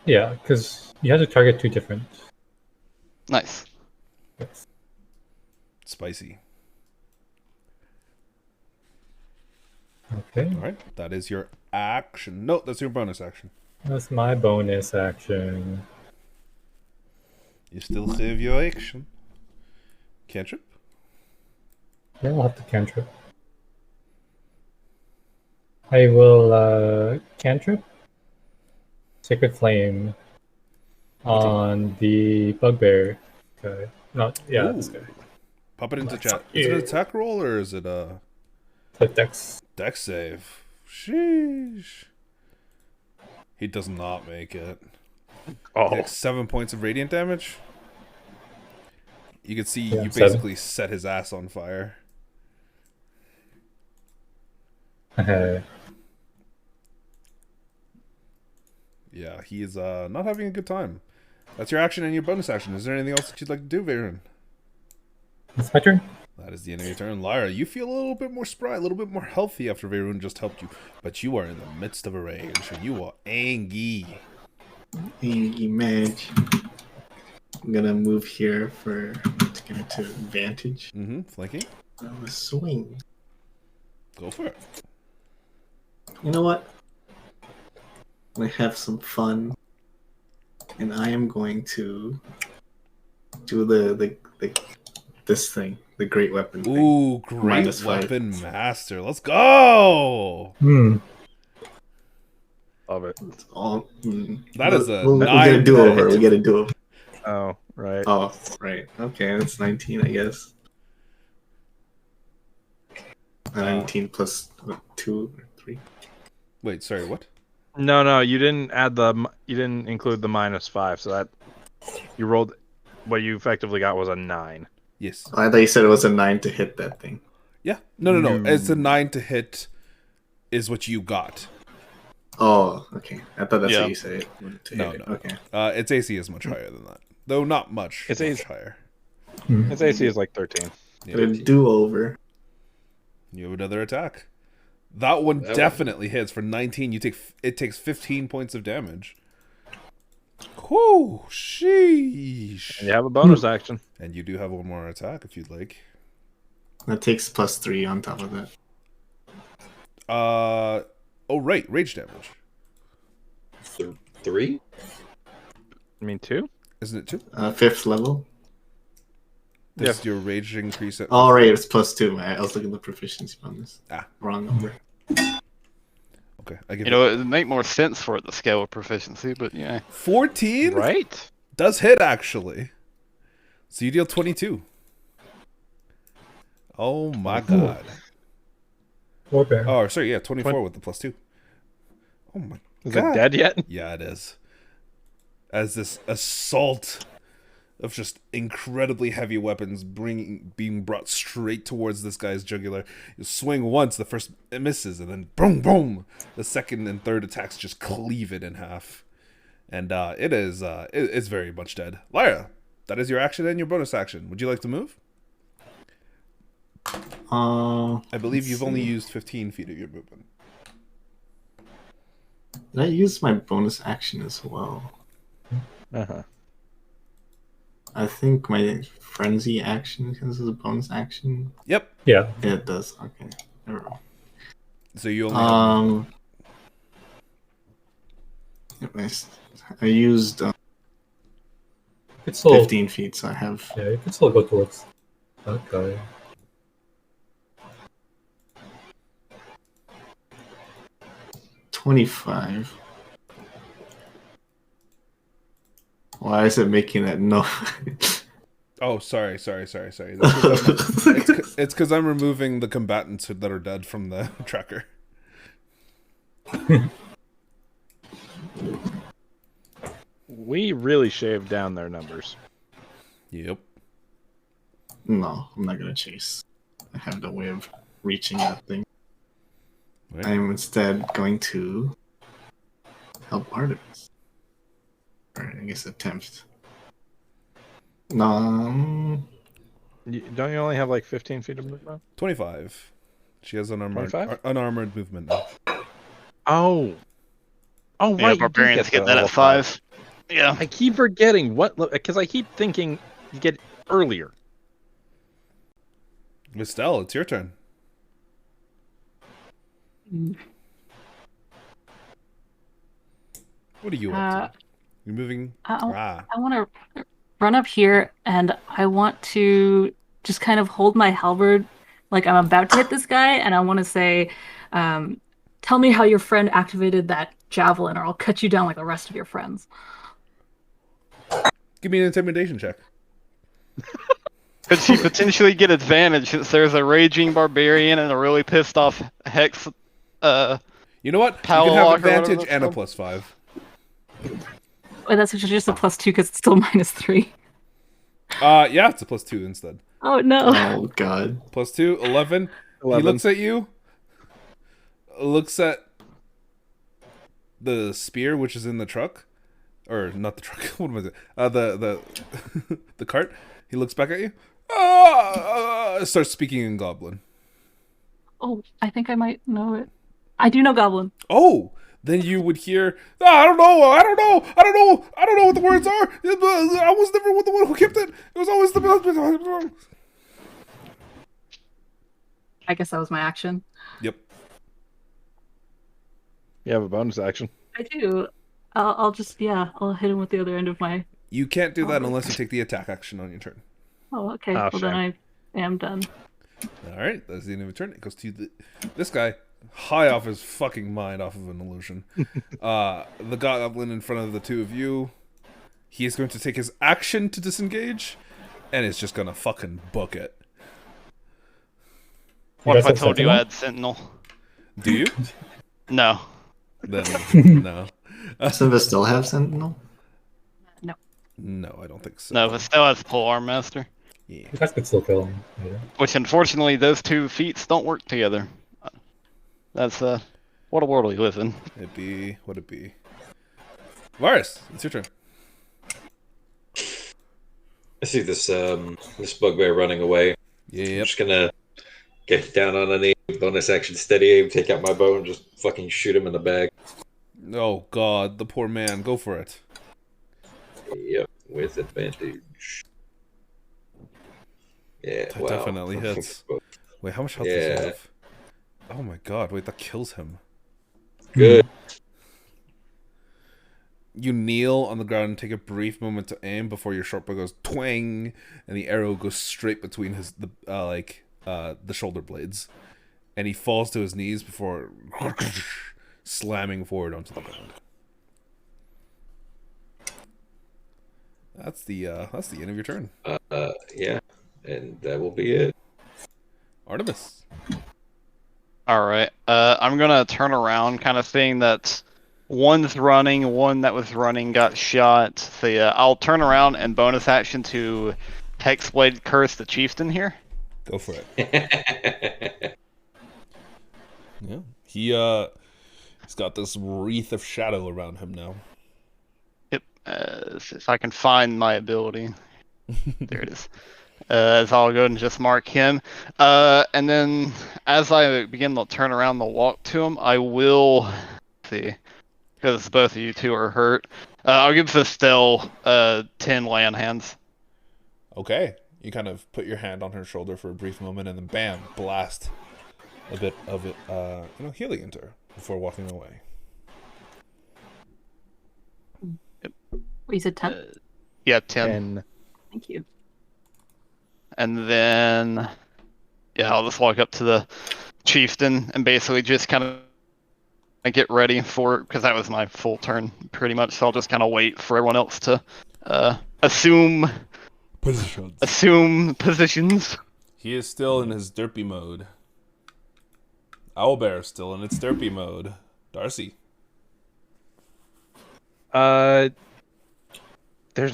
Yeah, because you have to target 2 different. Nice. Yes. Spicy. Okay, All right, that is your action. No, that's your bonus action. that's my bonus action. You still have your action. Cantrip. Yeah, I'll have to cantrip. I will cantrip Sacred Flame on the bugbear guy. This guy. Pop it into Nice. chat. Is it an attack roll or is it a The dex. dex save? Sheesh. He does not make it. Oh, Takes 7 points of radiant damage. You can see Yeah, you 7. basically set his ass on fire. Yeah, he is not having a good time. That's your action and your bonus action. Is there anything else that you'd like to do, Vaerun? It's my turn. That is the end of your turn. Lyra, you feel a little bit more spry, a little bit more healthy after Vaerun just helped you. But you are in the midst of a rage, and you are angry. Angry match. I'm gonna move here to get it to advantage. Mm-hmm, flanking. A swing. Go for it. You know what? I'm gonna have some fun, and I am going to do this thing, the great weapon thing. Ooh, great -5. weapon master. Let's go! love it. It's all. That is a we get 9 a do over. hit. We get a do over. Oh, right. Oh, right. Okay, that's 19, I guess. 19 plus 2 or 3. Wait, sorry, what? No, you didn't you didn't include the -5, so that you rolled. What you effectively got was a 9. Yes. I thought you said it was a 9 to hit that thing. Yeah. No. It's a 9 to hit is what you got. Oh, okay. I thought that's Yeah. what you said. No. Okay. Its AC is much higher than that. Though not much. Its much AC higher. Its AC is like 13. Yeah. Get a do over. You have another attack. That one That definitely hits for 19. It takes 15 points of damage. Whoo, sheesh. And you have a bonus action. And you do have one more attack if you'd like. That takes +3 on top of that. Oh right, rage damage. 3? I mean 2. Isn't it 2? 5th level. This is your rage increase at Oh, right, it's +2. I was looking at the proficiency bonus. Ah. Wrong number. Okay, I give You know, it would make more sense for it to scale with proficiency, but yeah. 14 Right? does hit actually. So you deal 22. Oh my god. Warbear. Oh, sorry, yeah, 24 with the +2. Oh my Is god. it dead yet? Yeah, it is. As this assault of just incredibly heavy weapons being brought straight towards this guy's jugular. You swing once, the first it misses, and then boom, boom, the second and third attacks just cleave it in half. And it's very much dead. Lyra, that is your action and your bonus action. Would you like to move? I believe you've only used 15 feet of your movement. Did I use my bonus action as well? Uh-huh. I think my frenzy action counts as a bonus action. Yep. Yeah. Yeah, it does. Okay. Never mind. So you only I used It's still, 15 feet, so I have. yeah, you can still go towards that guy. $25. Why is it making that no? Oh, sorry. It's because I'm removing the combatants that are dead from the tracker. We really shaved down their numbers. Yep. No, I'm not gonna chase. I have no way of reaching that thing. Right. I am instead going to help Artemis. Or I guess attempt. Don't you only have like 15 feet of movement? 25. She has unarmored 25? unarmored movement now. Oh, Yeah, right. you do barbarians the get that level at 5. Yeah. I keep forgetting because I keep thinking you get earlier. Vestelle, it's your turn. What are you up to? You're moving. I want to run up here, and I want to just kind of hold my halberd like I'm about to hit this guy, and I want to say, tell me how your friend activated that javelin, or I'll cut you down like the rest of your friends. Give me an intimidation check. Could she potentially get advantage since there's a raging barbarian and a really pissed off hex? You know what? You Power can have lock or whatever advantage that's and a called. +5. Wait, that's actually just a +2 because it's still -3. Yeah, it's a +2 instead. Oh no! Oh god. +2, 11. He 11. looks at you. Looks at the spear, which is in the truck, or not the truck. What was it? The cart. He looks back at you. Starts speaking in Goblin. Oh, I think I might know it. I do know Goblin. Oh, then you would hear, I don't know what the words are. I was never the one who kept it. It was always the. I guess that was my action. Yep. You have a bonus action. I do. I'll just I'll hit him with the other end of my. You can't do that unless you take the attack action on your turn. Oh, okay. Oh, Well, then I am done. All right, that's the end of your turn. It goes to this guy, high off his fucking mind, off of an illusion. The goblin in front of the two of you. He is going to take his action to disengage, and is just gonna fucking book it. What if I have told you Sentinel? I had Sentinel? Do you? No. Then no. Doesn't Vestelle have Sentinel? No, I don't think so. No, but still has Polearm Master. Yeah. You guys could still kill him. Yeah. Which unfortunately those two feats don't work together. That's what a world we live in. Would it be? Varus, it's your turn. I see this bugbear running away. I'm Yep. just gonna get down on a knee, bonus action, steady aim, take out my bow, and just fucking shoot him in the back. Oh god, the poor man. Go for it. Yep, with advantage. Yeah, That wow. definitely hits. Wait, how much health does he Yeah. have? Oh my god, wait, that kills him. Good. You kneel on the ground and take a brief moment to aim before your short bow goes twang, and the arrow goes straight between the shoulder blades, and he falls to his knees before slamming forward onto the ground. That's the end of your turn. Yeah, and that will be it. Artemis. Alright. I'm gonna turn around, kind of seeing that one's running, one that was running got shot. So yeah, I'll turn around and bonus action to Hexblade Curse the Chieftain here. Go for it. Yeah. He's got this wreath of shadow around him now. Yep. If I can find my ability. There it is. So I'll go and just mark him. And then as I begin to turn around the walk to him, I will see, because both of you two are hurt. I'll give Vestelle 10 land hands. Okay. You kind of put your hand on her shoulder for a brief moment, and then bam, blast a bit of it, healing into her before walking away. You said 10? Yeah, 10. Thank you. And then, yeah, I'll just walk up to the chieftain and basically just kind of get ready for it, because that was my full turn pretty much. So I'll just kind of wait for everyone else to assume positions. He is still in his derpy mode. Owlbear still in its derpy mode. Darcy. There's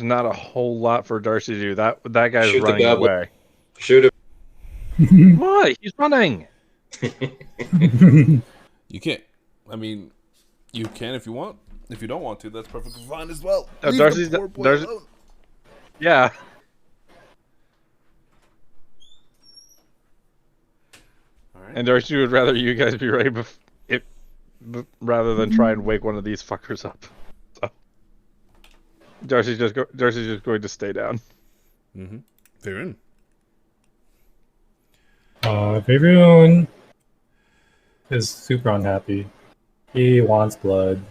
not a whole lot for Darcy to do. That guy's Shoot the running goblin. away. Shoot him. Why? He's running. You can't. I mean, you can if you want. If you don't want to, that's perfectly fine as well. Oh, Leave Darcy's- the poor boy Darcy- alone. Yeah. All right. And Darcy would rather you guys be ready rather than try and wake one of these fuckers up. So. Darcy's just going to stay down. Mm-hmm. Vaerun. Vaerun is super unhappy. He wants blood.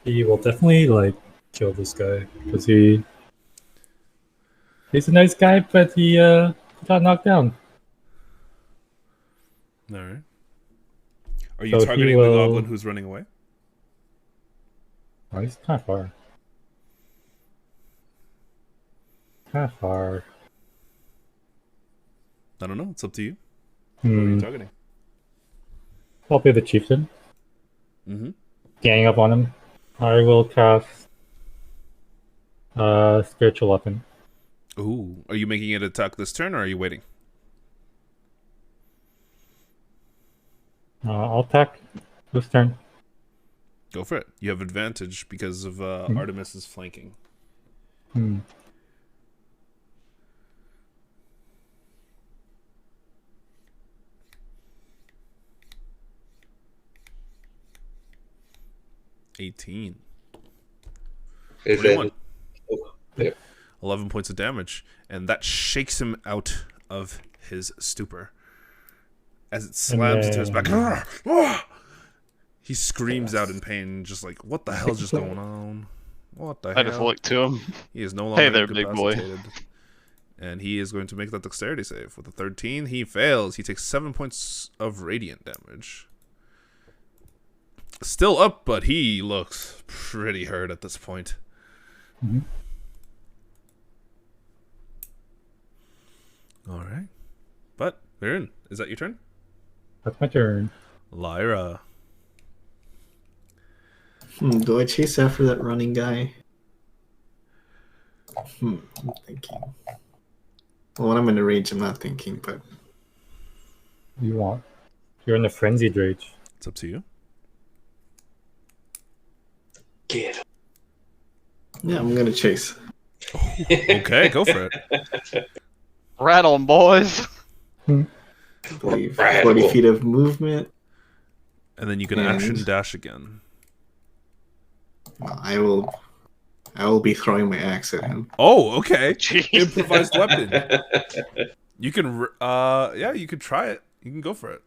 He will definitely kill this guy because he's a nice guy, but he got knocked down. All right. Are you So targeting the goblin who's running away? Oh, he's kind of far. I don't know. It's up to you. Who are you targeting? I'll be the chieftain. Mm-hmm. Gang up on him. I will cast spiritual weapon. Ooh. Are you making it attack this turn, or are you waiting? I'll attack this turn. Go for it. You have advantage because of Artemis' flanking. 18. 21. Yeah. 11 points of damage. And that shakes him out of his stupor. As it slams into his back. He screams out in pain, just like, what the hell's just going on? What the hell? I just look to him. He is no longer Hey there, big boy. incapacitated. And he is going to make that dexterity save. With a 13, he fails. He takes 7 points of radiant damage. Still up, but he looks pretty hurt at this point. Mm-hmm. All right. But, Vaerun, is that your turn? That's my turn. Lyra. Do I chase after that running guy? I'm thinking. Well, when I'm in the rage, I'm not thinking, but... You want? You're in a frenzied rage. It's up to you. Get him. Yeah, I'm gonna chase. Okay, go for it. Rattle 'em, boys. I believe 40 feet of movement. And then you can And- action dash again. I will be throwing my axe at him. Oh, okay. Jeez. Improvised weapon. You can, yeah, you could try it. You can go for it.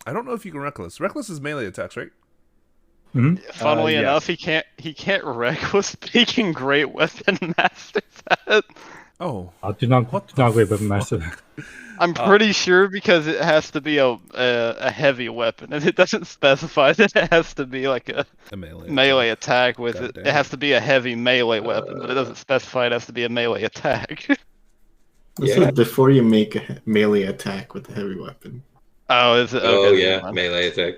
I don't know if you can reckless. Reckless is melee attacks, right? Mm-hmm. Funnily yes. enough, he can't reckless speaking great weapon masters at. Oh, Do not wait, but master. I'm pretty sure because it has to be a heavy weapon, and it doesn't specify that it has to be like a a melee. melee attack with God it. damn. It has to be a heavy melee weapon, but it doesn't specify it has to be a melee attack. This Yeah. is before you make a melee attack with a heavy weapon. Oh, is it? Oh Okay, yeah, never mind. melee attack.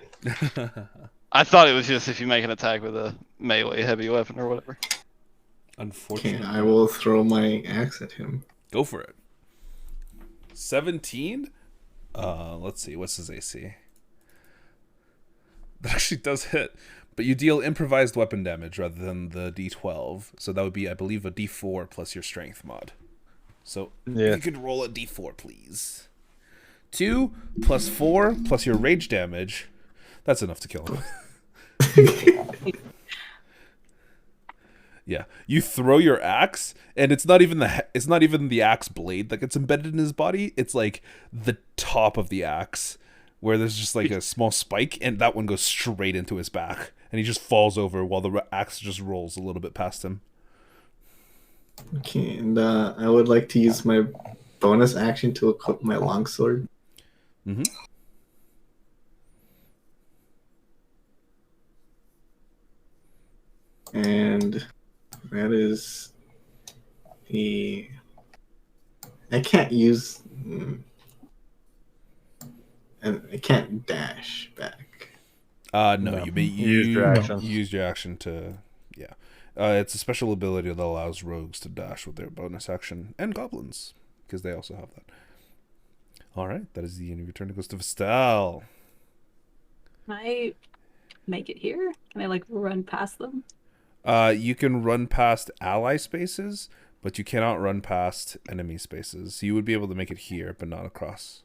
I thought it was just if you make an attack with a melee heavy weapon or whatever. Okay, Unfortunately. I will throw my axe at him. Go for it. 17? Let's see. What's his AC? That actually does hit. But you deal improvised weapon damage rather than the D12. So that would be, I believe, a D4 plus your strength mod. So Yeah. you could roll a D4, please. 2 plus 4 plus your rage damage. That's enough to kill him. Yeah, you throw your axe, and it's not even the axe blade that gets embedded in his body. It's like the top of the axe, where there's just like a small spike, and that one goes straight into his back, and he just falls over while the axe just rolls a little bit past him. Okay, and I would like to use my bonus action to equip my longsword. Mm-hmm. And that is the... I can't use... And I can't dash back. No, No. you Used your action. used your action to, yeah. It's a special ability that allows rogues to dash with their bonus action, and goblins, because they also have that. All right, that is the end of your turn. It goes to Vestelle. Can I make it here? Can I like run past them? You can run past ally spaces, but you cannot run past enemy spaces. You would be able to make it here, but not across.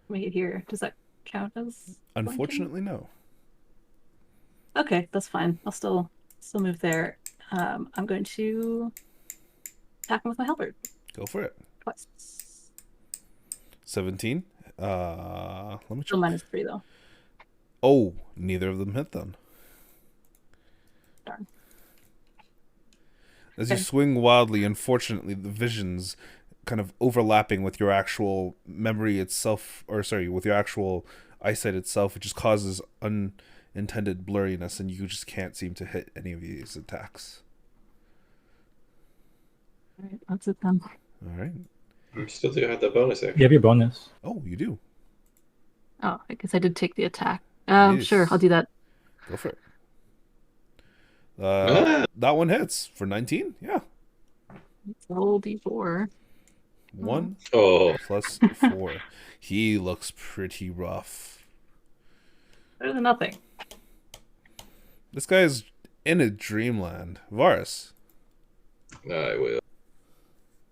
Make it here. Does that count as flanking? Unfortunately, no. Okay, that's fine. I'll still move there. I'm going to attack him with my halberd Go for it. twice. 17. Let me Still check. -3 though. Oh, neither of them hit then. Darn. As you Okay. swing wildly, unfortunately, the visions kind of overlapping with your actual memory itself, or sorry, with your actual eyesight itself, it just causes unintended blurriness, and you just can't seem to hit any of these attacks. All right, that's it then. All right. You still do have the bonus action. You have your bonus. Oh, you do. Oh, I guess I did take the attack. Yes. Sure, I'll do that. Go for it. Ah. That one hits for 19. Yeah. Roll d4. 1 Oh, plus 4. He looks pretty rough. Better than nothing. This guy's in a dreamland. Varus. I will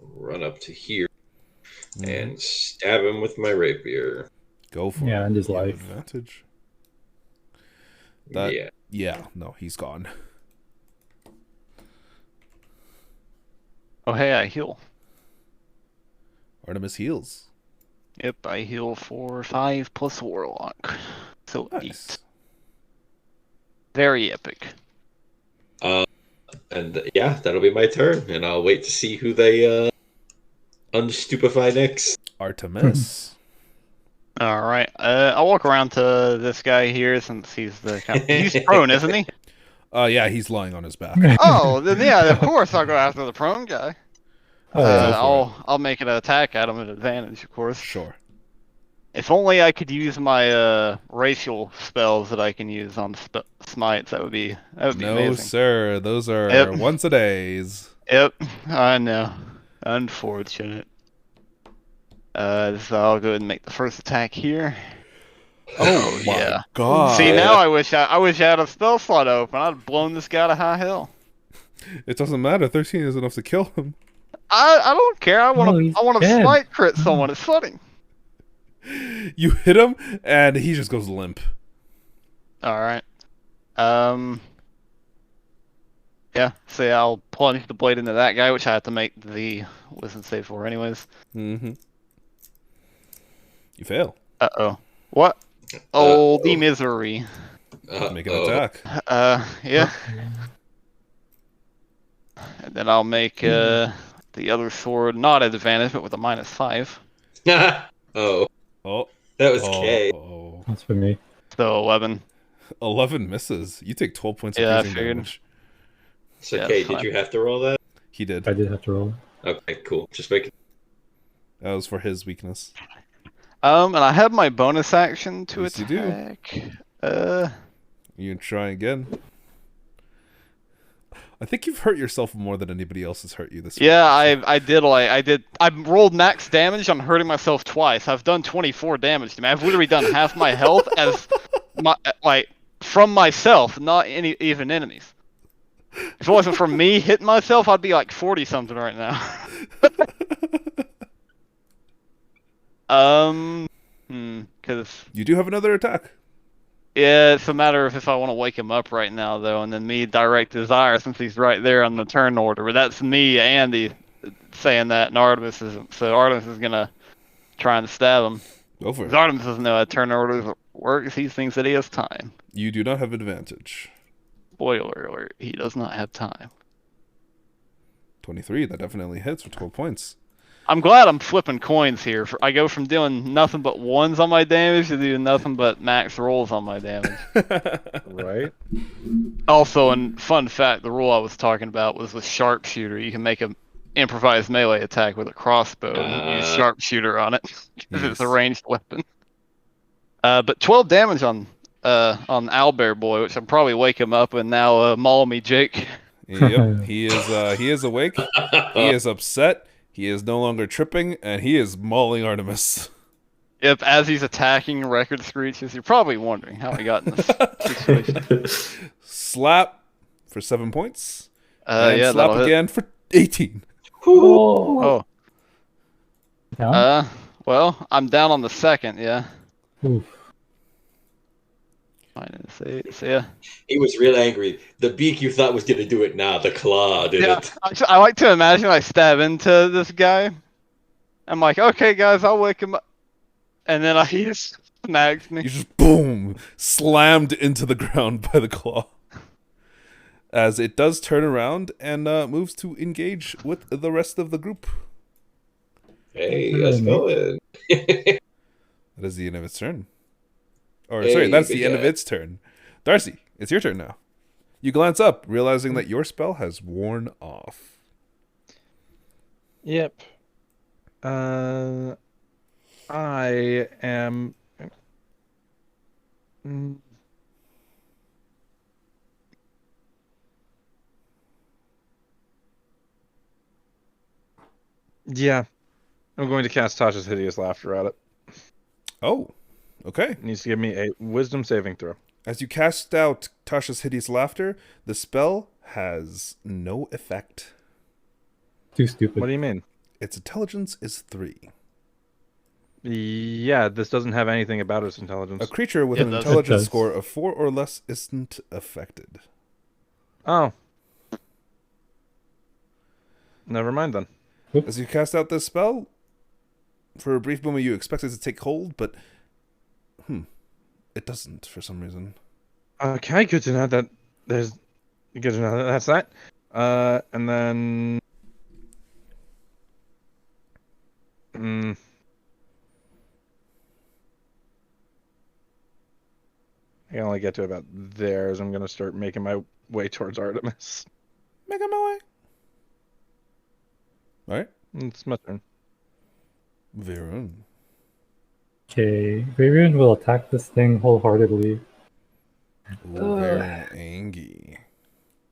run up to here and stab him with my rapier. Go for Yeah, it. and his You have life. advantage. Yeah. No, he's gone. Oh, hey, I heal. Artemis heals. Yep, I heal for 5 plus Warlock. So 8. Nice. Very epic. And yeah, that'll be my turn, and I'll wait to see who they unstupefy next. Artemis. All right. I'll walk around to this guy here since he's he's prone, isn't he? Yeah, he's lying on his back. Oh, then yeah, of course I'll go after the prone guy. Oh, yeah. I'll make an attack at him at advantage, of course. Sure. If only I could use my racial spells that I can use on smites, that would be No, amazing. sir. Those are Yep. once a days. Yep, I know. Unfortunate. So I'll go ahead and make the first attack here. Oh my yeah. god. See, now I wish I had a spell slot open. I'd have blown this guy to high hell. It doesn't matter. 13 is enough to kill him. I don't care. I want he's to dead. smite crit someone. It's funny. You hit him, and he just goes limp. All right. Yeah. So yeah, I'll plunge the blade into that guy, which I have to make the wisdom save for, anyways. Mm-hmm. You fail. Uh-oh. What? Oh, the misery. Make an attack. Yeah. And then I'll make the other sword not at advantage, but with a -5. Oh, Oh. that was K. Oh. That's for me. So 11. 11 misses. You take 12 points of Yeah, I piercing figured. damage. So Yeah, K, it's did fine. you have to roll that? He did. I did have to roll. Okay, cool. Just making. That was for his weakness. And I have my bonus action to Yes, you do. attack. You can try again. I think you've hurt yourself more than anybody else has hurt you this week. Yeah, I did. I rolled max damage on hurting myself twice. I've done 24 damage to me. I've literally done half my health as from myself, not any even enemies. If it wasn't for me hitting myself, I'd be like 40 something right now. Because You do have another attack. yeah, it's a matter of if I want to wake him up right now though, and then me direct desire since he's right there on the turn order. But that's me, Andy, saying that, and Artemis isn't. So Artemis is gonna try and stab him. Go for 'Cause it. Artemis doesn't know how turn orders works. He thinks that he has time. You do not have advantage. Spoiler alert: he does not have time. 23. That definitely hits for 12 points. I'm glad I'm flipping coins here. I go from doing nothing but ones on my damage to doing nothing but max rolls on my damage. Right? Also, and fun fact, the rule I was talking about was with sharpshooter. You can make an improvised melee attack with a crossbow and use sharpshooter on it because it's a Yes. ranged weapon. But 12 damage on Owlbear Boy, which I'll probably wake him up and now maul me, Jake. Yep. He is awake. He is upset. He is no longer tripping, and he is mauling Artemis. Yep, as he's attacking, record screeches. You're probably wondering how I got in this situation. Slap for 7 points. And Yeah, slap that'll hit. again for 18. Oh. Oh, Down? well, I'm down on the second, yeah. Oof. So yeah. He was real angry. The beak you thought was gonna do it now. The claw did Yeah, it. I like to imagine I stab into this guy. I'm like, okay, guys, I'll wake him up, and then he just snags me. You just boom slammed into the ground by the claw. As it does turn around and moves to engage with the rest of the group. Hey, let's go. That is the end of its turn. Or Hey, sorry, that's big the end of guy. its turn. Darcy, it's your turn now. You glance up, realizing that your spell has worn off. Yep. I am. Yeah. I'm going to cast Tasha's Hideous Laughter at it. Oh, okay. It needs to give me a Wisdom saving throw. As you cast out Tasha's Hideous Laughter, the spell has no effect. Too stupid. What do you mean? Its intelligence is 3. Yeah, this doesn't have anything about its intelligence. A creature with Yeah, an it does. intelligence It does. score of 4 or less isn't affected. Oh. Never mind then. As you cast out this spell, for a brief moment you expect it to take hold, but it doesn't for some reason. Okay, good to know that there's. Good to know that that's that. And then. I can only get to about there as I'm going to start making my way towards Artemis. Making my way. Alright. It's my turn. Vaerun. Okay, Vaerun will attack this thing wholeheartedly. Vaerun Angie.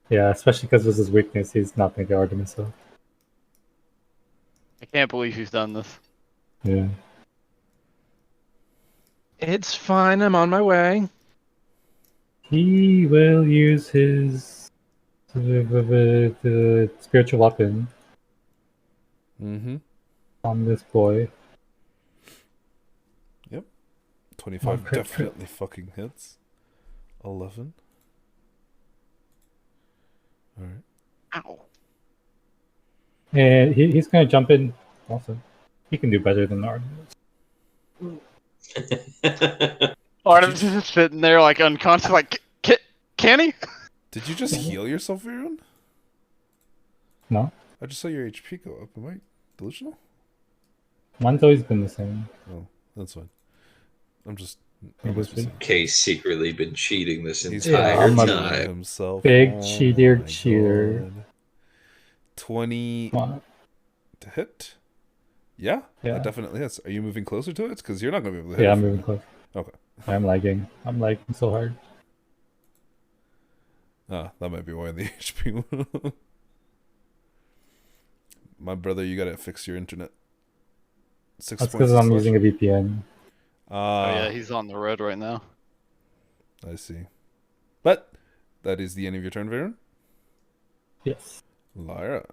Yeah, especially because of his weakness, he's not going to get Artemis up. I can't believe he's done this. Yeah. It's fine, I'm on my way. He will use his spiritual weapon Mm-hmm. on this boy. 25 crit, definitely fucking hits. 11. Alright. Ow. And he's going to jump in also. He can do better than Artemis. Artemis is just sitting there like unconscious, like, can he? Did you just heal yourself, Vaerun? No? I just saw your HP go up. Am I delusional? Mine's always been the same. Oh, that's fine. I'm just... Maybe it's big. Kay's secretly been cheating this He's entire I'm a- time. himself. Big cheater my cheater. God. 20 Come on. to hit? Yeah, Yeah. that definitely hits. Are you moving closer to it? Because you're not going to be able to hit Yeah, it I'm from moving there. close. Okay. I'm lagging. I'm lagging so hard. Ah, that might be why the HP went up. My brother, you gotta fix your internet. 6 That's points because of I'm slash. using a VPN. Ah, Oh yeah, he's on the road right now. I see. But that is the end of your turn, Vaerun. Yes. Lyra.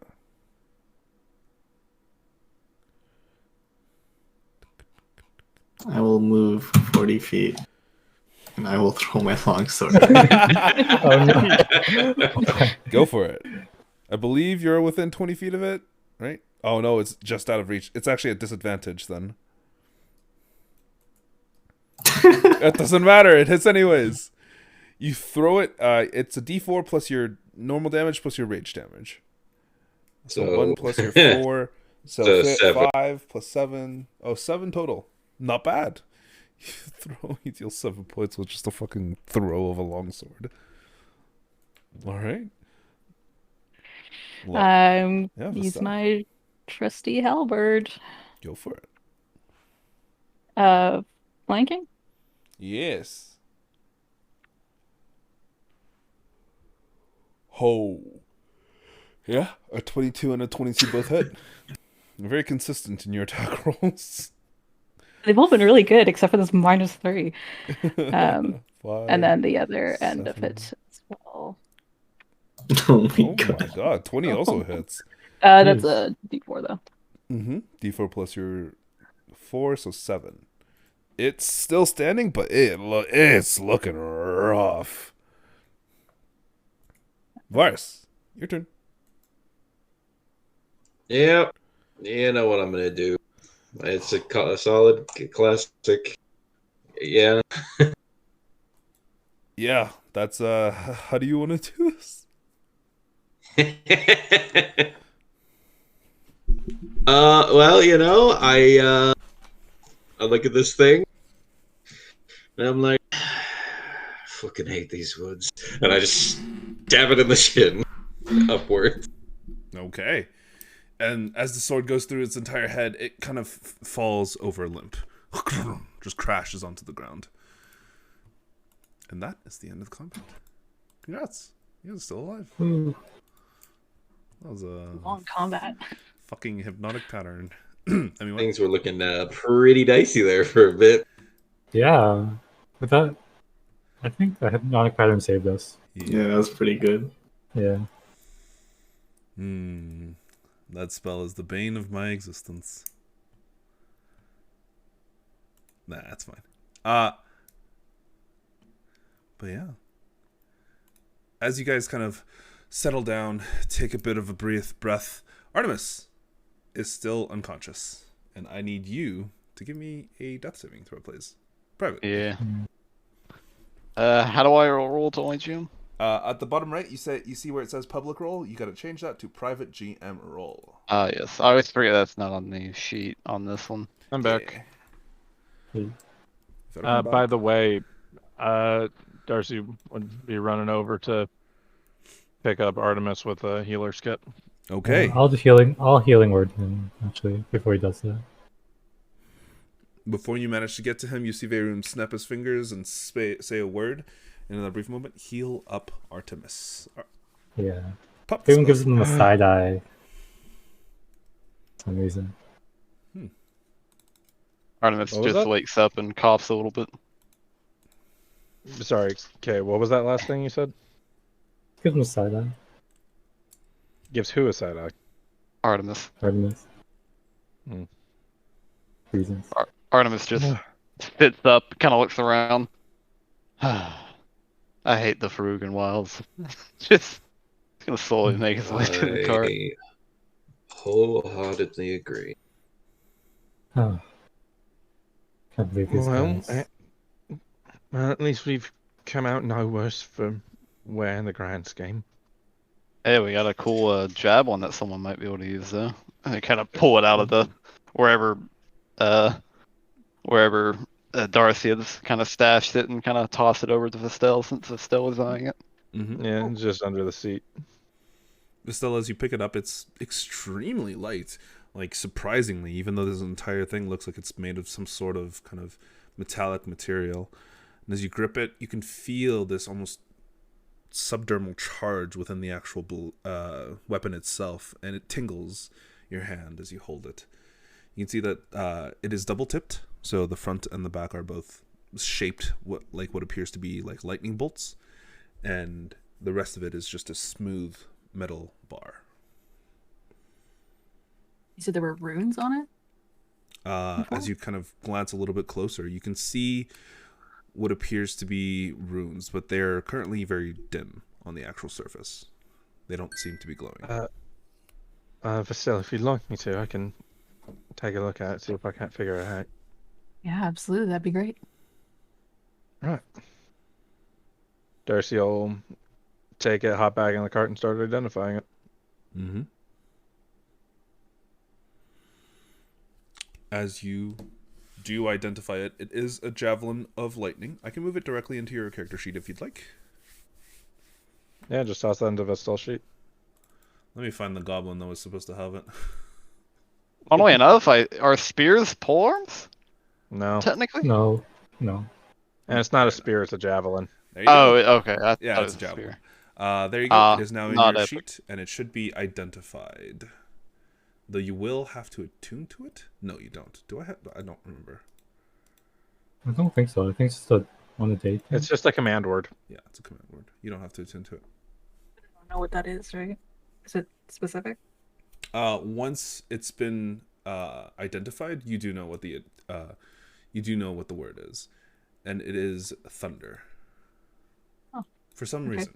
I will move 40 feet. And I will throw my longsword. Oh no. Go for it. I believe you're within 20 feet of it, right? Oh no, it's just out of reach. It's actually a disadvantage then. It doesn't matter. It hits anyways. You throw it. It's a D4 plus your normal damage plus your rage damage. So So- 1 plus your 4. So So 7. 5 plus 7. Oh, 7 total. Not bad. You deal 7 points with just a fucking throw of a longsword. All right. Yeah, Use Vestelle. my trusty halberd. Go for it. Flanking? Yes. Ho. Yeah, a 22 and a 22 both hit. You're very consistent in your attack rolls. They've all been really good, except for this -3. 5, And then the other end of 7. it as well. Oh my Oh god. my god, 20 also hits. That's a D4 though. Mm-hmm. D4 plus your 4, so 7. It's still standing, but it's looking rough. Varus, your turn. Yeah, you know what I'm gonna do. It's a solid classic. Yeah. Yeah, that's how do you want to do this? Well, I look at this thing and I'm like, fucking hate these woods, and I just stab it in the shin upwards. Okay. And as the sword goes through its entire head, it kind of falls over limp. Just crashes onto the ground. And that is the end of the combat. Congrats. You're still alive. Ooh. That was a Long combat. fucking hypnotic pattern. I mean, what? Things were looking pretty dicey there for a bit. Yeah. But that, I think the hypnotic pattern saved us. Yeah, that was pretty good. Yeah. That spell is the bane of my existence. Nah, that's fine. But yeah. As you guys kind of settle down, take a bit of a breath, Artemis is still unconscious. And I need you to give me a death saving throw, please. Private. Yeah. How do I roll to only GM? At the bottom right, you see where it says public roll. You got to change that to private GM roll. Yes. I always forget that's not on the sheet on this one. I'm back. Yeah. By the way, Darcy would be running over to pick up Artemis with a healer's kit. Okay. I'll healing word him, actually, before he does that. Before you manage to get to him, you see Vaerun snap his fingers and say a word. And in that brief moment, heal up Artemis. Yeah. Pup Vaerun spell. gives him a side eye. For some reason. Artemis What was just that? wakes up and coughs a little bit. Sorry, okay, what was that last thing you said? Gives him a side eye. Gives who a side eye? Artemis. Artemis. Hmm. Reasons. Artemis just sits up, kind of looks around. I hate the Farugan Wilds. Just gonna slowly make his way to the cart. I wholeheartedly agree. Oh. Can't believe these Well, guys. at least we've come out no worse for wear in the grand scheme. Hey, we got a cool javelin that someone might be able to use though. And kind of pull it out of the wherever Darcy has kind of stashed it and kind of toss it over to Vestelle since Vestelle was eyeing it. Mm-hmm. Yeah, it's just under the seat. Still, as you pick it up, it's extremely light. Like, surprisingly, even though this entire thing looks like it's made of some sort of kind of metallic material. And as you grip it, you can feel this almost subdermal charge within the actual weapon itself. And it tingles your hand as you hold it. You can see that it is double-tipped. So the front and the back are both shaped like what appears to be like lightning bolts. And the rest of it is just a smooth metal bar. You said there were runes on it? As you kind of glance a little bit closer, you can see what appears to be runes, but they're currently very dim on the actual surface. They don't seem to be glowing. Vestelle, if you'd like me to, I can take a look at it, see if I can't figure it out. Yeah, absolutely. That'd be great. Right. Darcy will take it, hop back in the cart, and start identifying it. Mm-hmm. As you do identify it, it is a javelin of lightning. I can move it directly into your character sheet if you'd like. Yeah, just toss that into Vestelle's sheet. Let me find the goblin that was supposed to have it. Funnily enough, are spears polearms? No. Technically? No. And it's not a spear, it's a javelin. There you go. Okay. I Yeah, thought it's it a was javelin. spear. There you go. It is now in not your epic. sheet, and it should be identified. Though you will have to attune to it? No, you don't. Do I have? I don't remember. I don't think so. I think it's just a day thing. It's just a command word. Yeah, it's a command word. You don't have to attune to it. I don't know what that is, right? Is it specific? Once it's been identified, you do know what you do know what the word is, and it is thunder. Oh, for some okay. reason.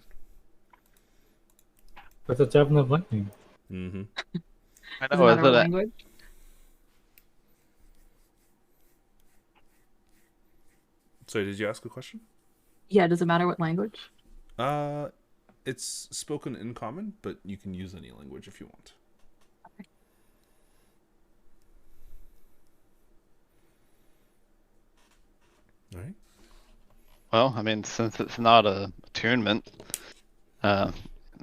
With a javelin of lightning. Mm-hmm. I Does it know. matter what language? Sorry, did you ask a question? Yeah, does it matter what language? It's spoken in common, but you can use any language if you want. Okay. All right. Well, I mean, since it's not a attunement, the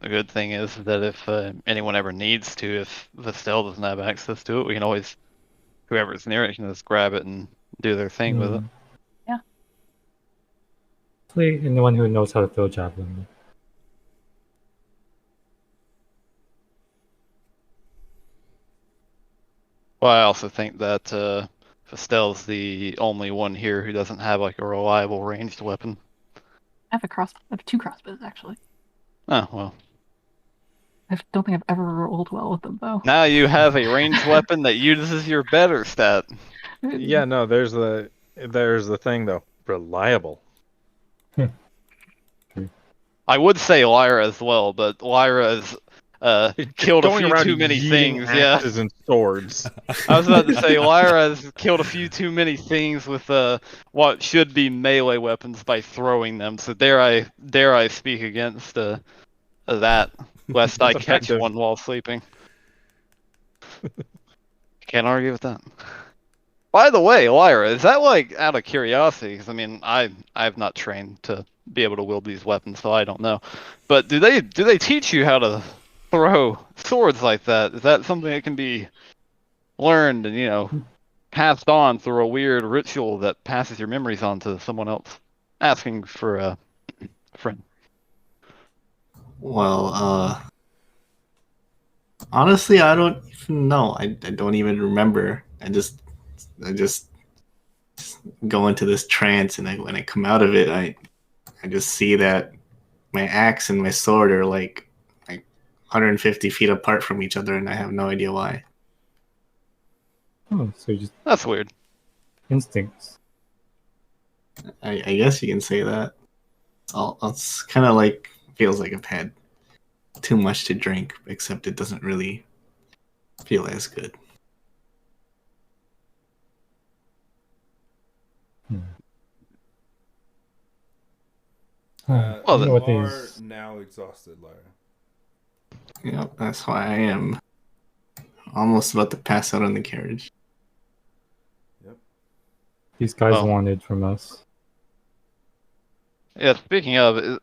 good thing is that if anyone ever needs to, if Vestelle doesn't have access to it, we can always, whoever's near it can just grab it and do their thing with it. Yeah. Hopefully, anyone who knows how to throw javelin. Well, I also think that Vestelle's the only one here who doesn't have like a reliable ranged weapon. I have 2 crossbows actually. Oh, well. I don't think I've ever rolled well with them though. Now you have a ranged weapon that uses your better stat. Yeah, no, there's the thing though. Reliable. I would say Lyra as well, but Lyra has killed a Going few around too many yeeting things. Yeah, axes and swords. I was about to say Lyra has killed a few too many things with what should be melee weapons by throwing them. So dare I speak against that, lest I That's catch effective. one while sleeping. Can't argue with that. By the way, Lyra, is that like out of curiosity? Because I mean, I've not trained to be able to wield these weapons, so I don't know. But do they teach you how to throw swords like that? Is that something that can be learned and passed on through a weird ritual that passes your memories on to someone else? Asking for a friend. Well, honestly, I don't even know. I don't even remember. I just go into this trance, and when I come out of it, I just see that my axe and my sword are like 150 feet apart from each other, and I have no idea why. Oh, so you just That's weird. instincts. I guess you can say that. It's kind of like feels like I've had too much to drink, except it doesn't really feel as good. Well, I don't then know what You are these. now exhausted, Lyra. Yep, that's why I am almost about to pass out on the carriage. These guys Well. wanted from us. Yeah, speaking of,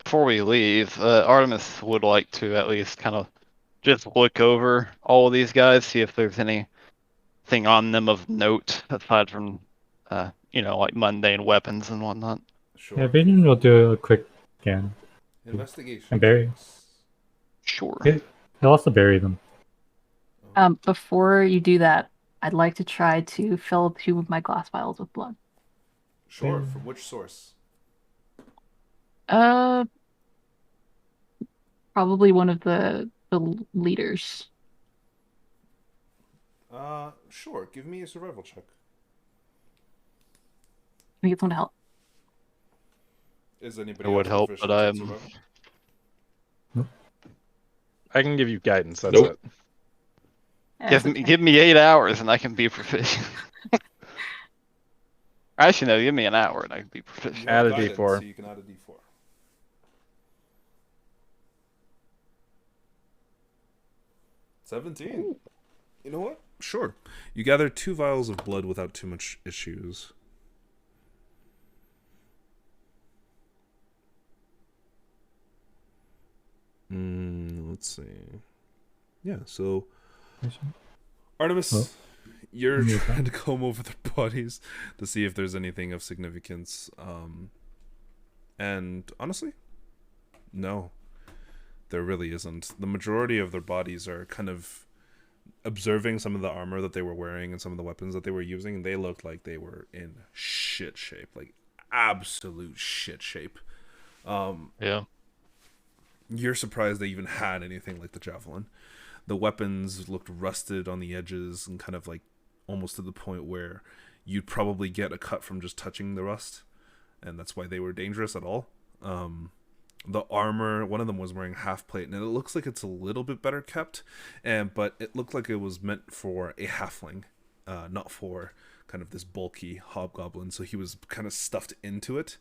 before we leave, Artemis would like to at least kind of just look over all of these guys, see if there's anything on them of note aside from, like mundane weapons and whatnot. Sure. Yeah, Vaerun will do a quick scan. Investigation. And bury. checks. Sure. He'll also bury them. Before you do that, I'd like to try to fill 2 of my glass vials with blood. Sure. From which source? Probably one of the leaders. Sure. Give me a survival check. Can we get someone to help? Is anybody It would else help, proficient but in I'm. survival? I can give you guidance. That's Nope. it. Yeah, Give it's me, okay. give me 8 hours and I can be proficient. Actually, no, give me an hour and I can be You proficient. have Add a guidance, D4. So you can add a D4. 17. You know what? Sure. You gather 2 vials of blood without too much issues. Let's see. Yeah, so Artemis, Oh. you're Okay. trying to comb over their bodies to see if there's anything of significance. And honestly, no, there really isn't. The majority of their bodies are kind of observing some of the armor that they were wearing and some of the weapons that they were using. They looked like they were in shit shape, like absolute shit shape. Yeah. You're surprised they even had anything like the javelin. The weapons looked rusted on the edges and kind of like almost to the point where you'd probably get a cut from just touching the rust, and that's why they were dangerous at all. The armor, one of them was wearing half plate, and it looks like it's a little bit better kept, but it looked like it was meant for a halfling, not for kind of this bulky hobgoblin. So he was kind of stuffed into it,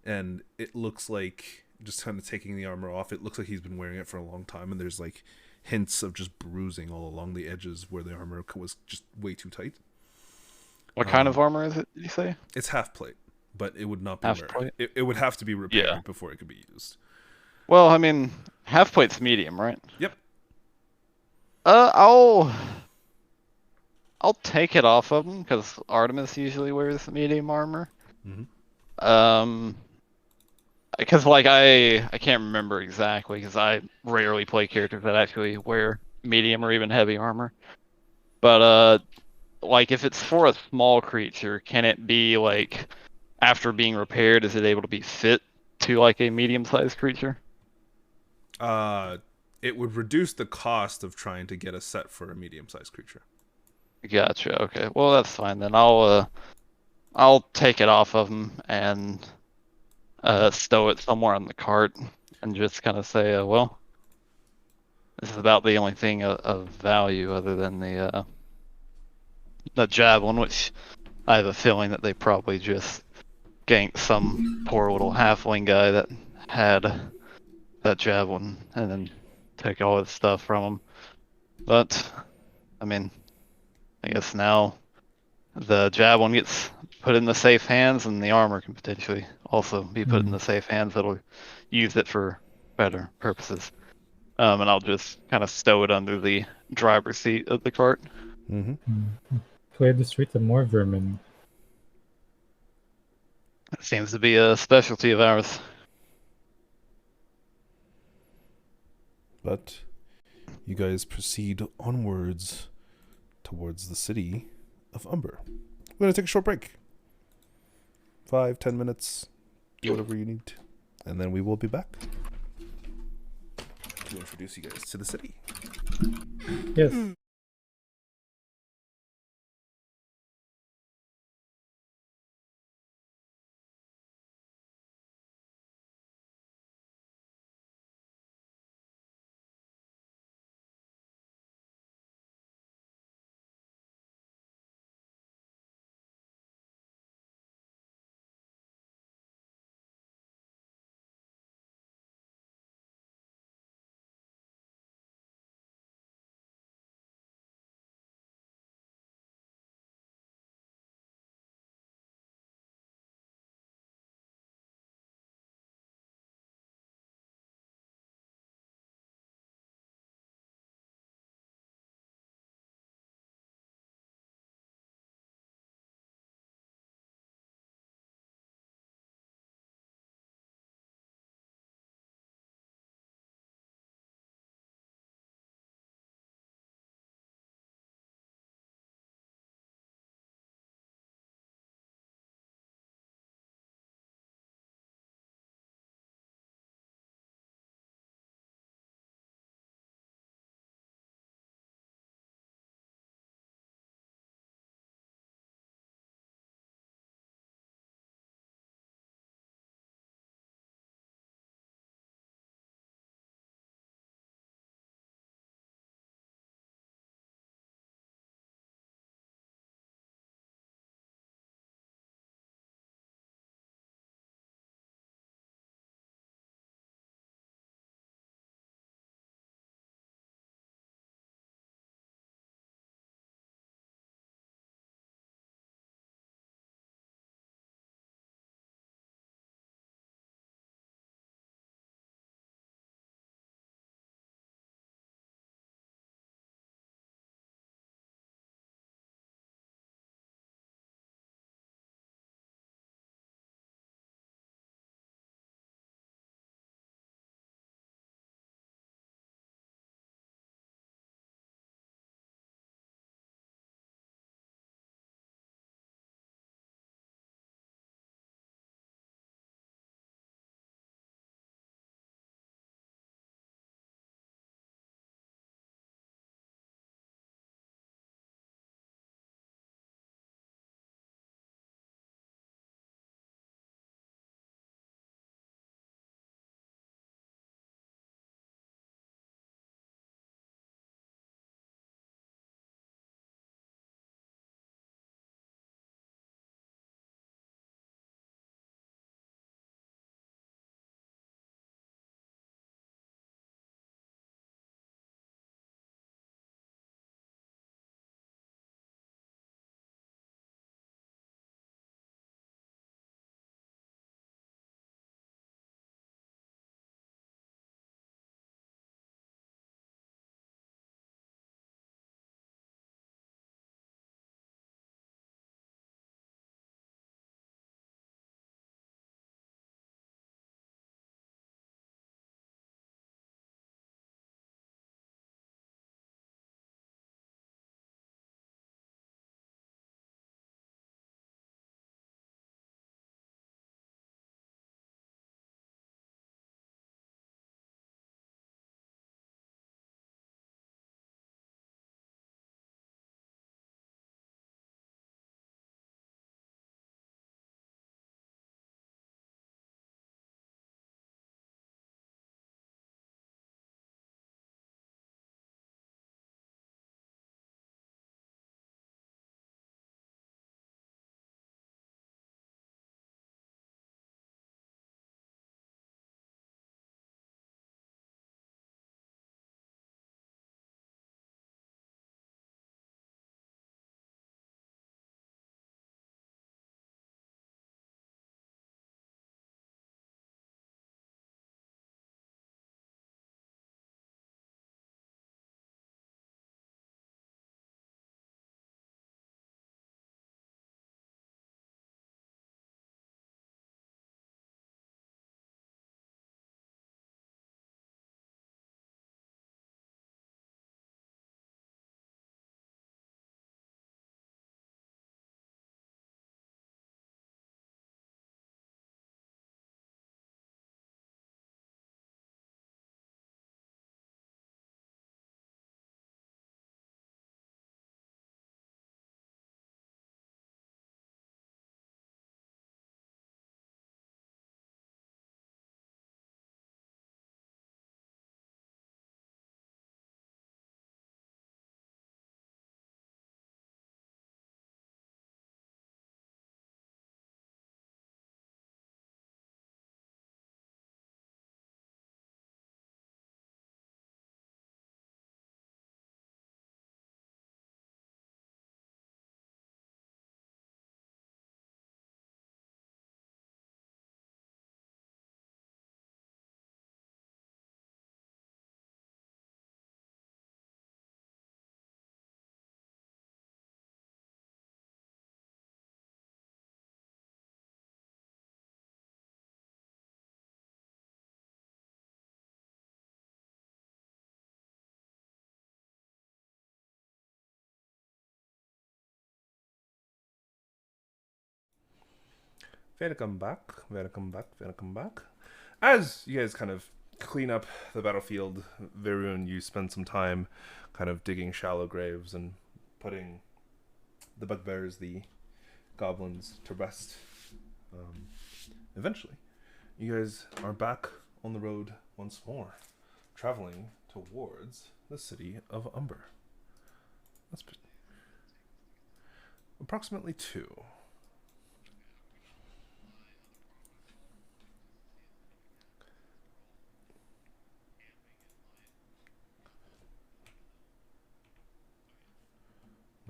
and it looks like, just kind of taking the armor off, it looks like he's been wearing it for a long time, and there's like hints of just bruising all along the edges where the armor was just way too tight. What kind of armor is it, did you say? It's half plate, but it would not be Half plate? It would have to be repaired before it could be used. Well, I mean, half plate's medium, right? Yep. I'll take it off of him because Artemis usually wears medium armor. Because like I can't remember exactly because I rarely play characters that actually wear medium or even heavy armor. But like if it's for a small creature, can it be like after being repaired, is it able to be fit to like a medium-sized creature? It would reduce the cost of trying to get a set for a medium-sized creature. Gotcha. Okay. Well, that's fine then. I'll take it off of him and stow it somewhere on the cart and just kind of say, well, this is about the only thing of value other than the javelin, which I have a feeling that they probably just ganked some poor little halfling guy that had that javelin and then took all his stuff from him. But I mean, I guess now the javelin gets put in the safe hands, and the armor can potentially also be put in the safe hands that'll use it for better purposes. And I'll just kind of stow it under the driver's seat of the cart. Clear the streets of more vermin. That seems to be a specialty of ours. But you guys proceed onwards towards the city of Umber. We're going to take a short break. 5-10 minutes, whatever you need. And then we will be back to introduce you guys to the city. Yes. Welcome back. As you guys kind of clean up the battlefield, Vaerun, you spend some time kind of digging shallow graves and putting the bugbears, the goblins, to rest. Eventually, you guys are back on the road once more, traveling towards the city of Umber. That's approximately 2.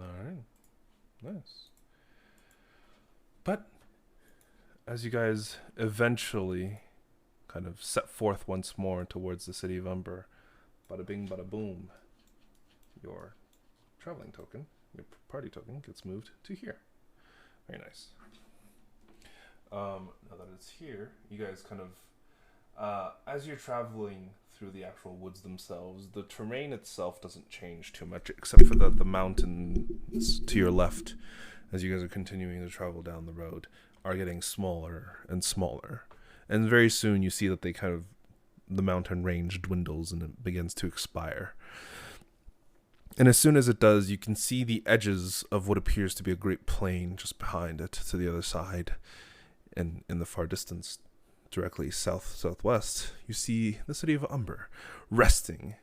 Alright. Nice. But as you guys eventually kind of set forth once more towards the city of Umber, bada bing, bada boom, your traveling token, your party token, gets moved to here. Very nice. Now that it's here, you guys kind of, as you're traveling through the actual woods themselves, the terrain itself doesn't change too much, except for the mountains to your left, as you guys are continuing to travel down the road, are getting smaller and smaller. And very soon you see that the mountain range dwindles and it begins to expire. And as soon as it does, you can see the edges of what appears to be a great plain just behind it to the other side. And in the far distance, directly southwest, you see the city of Umber resting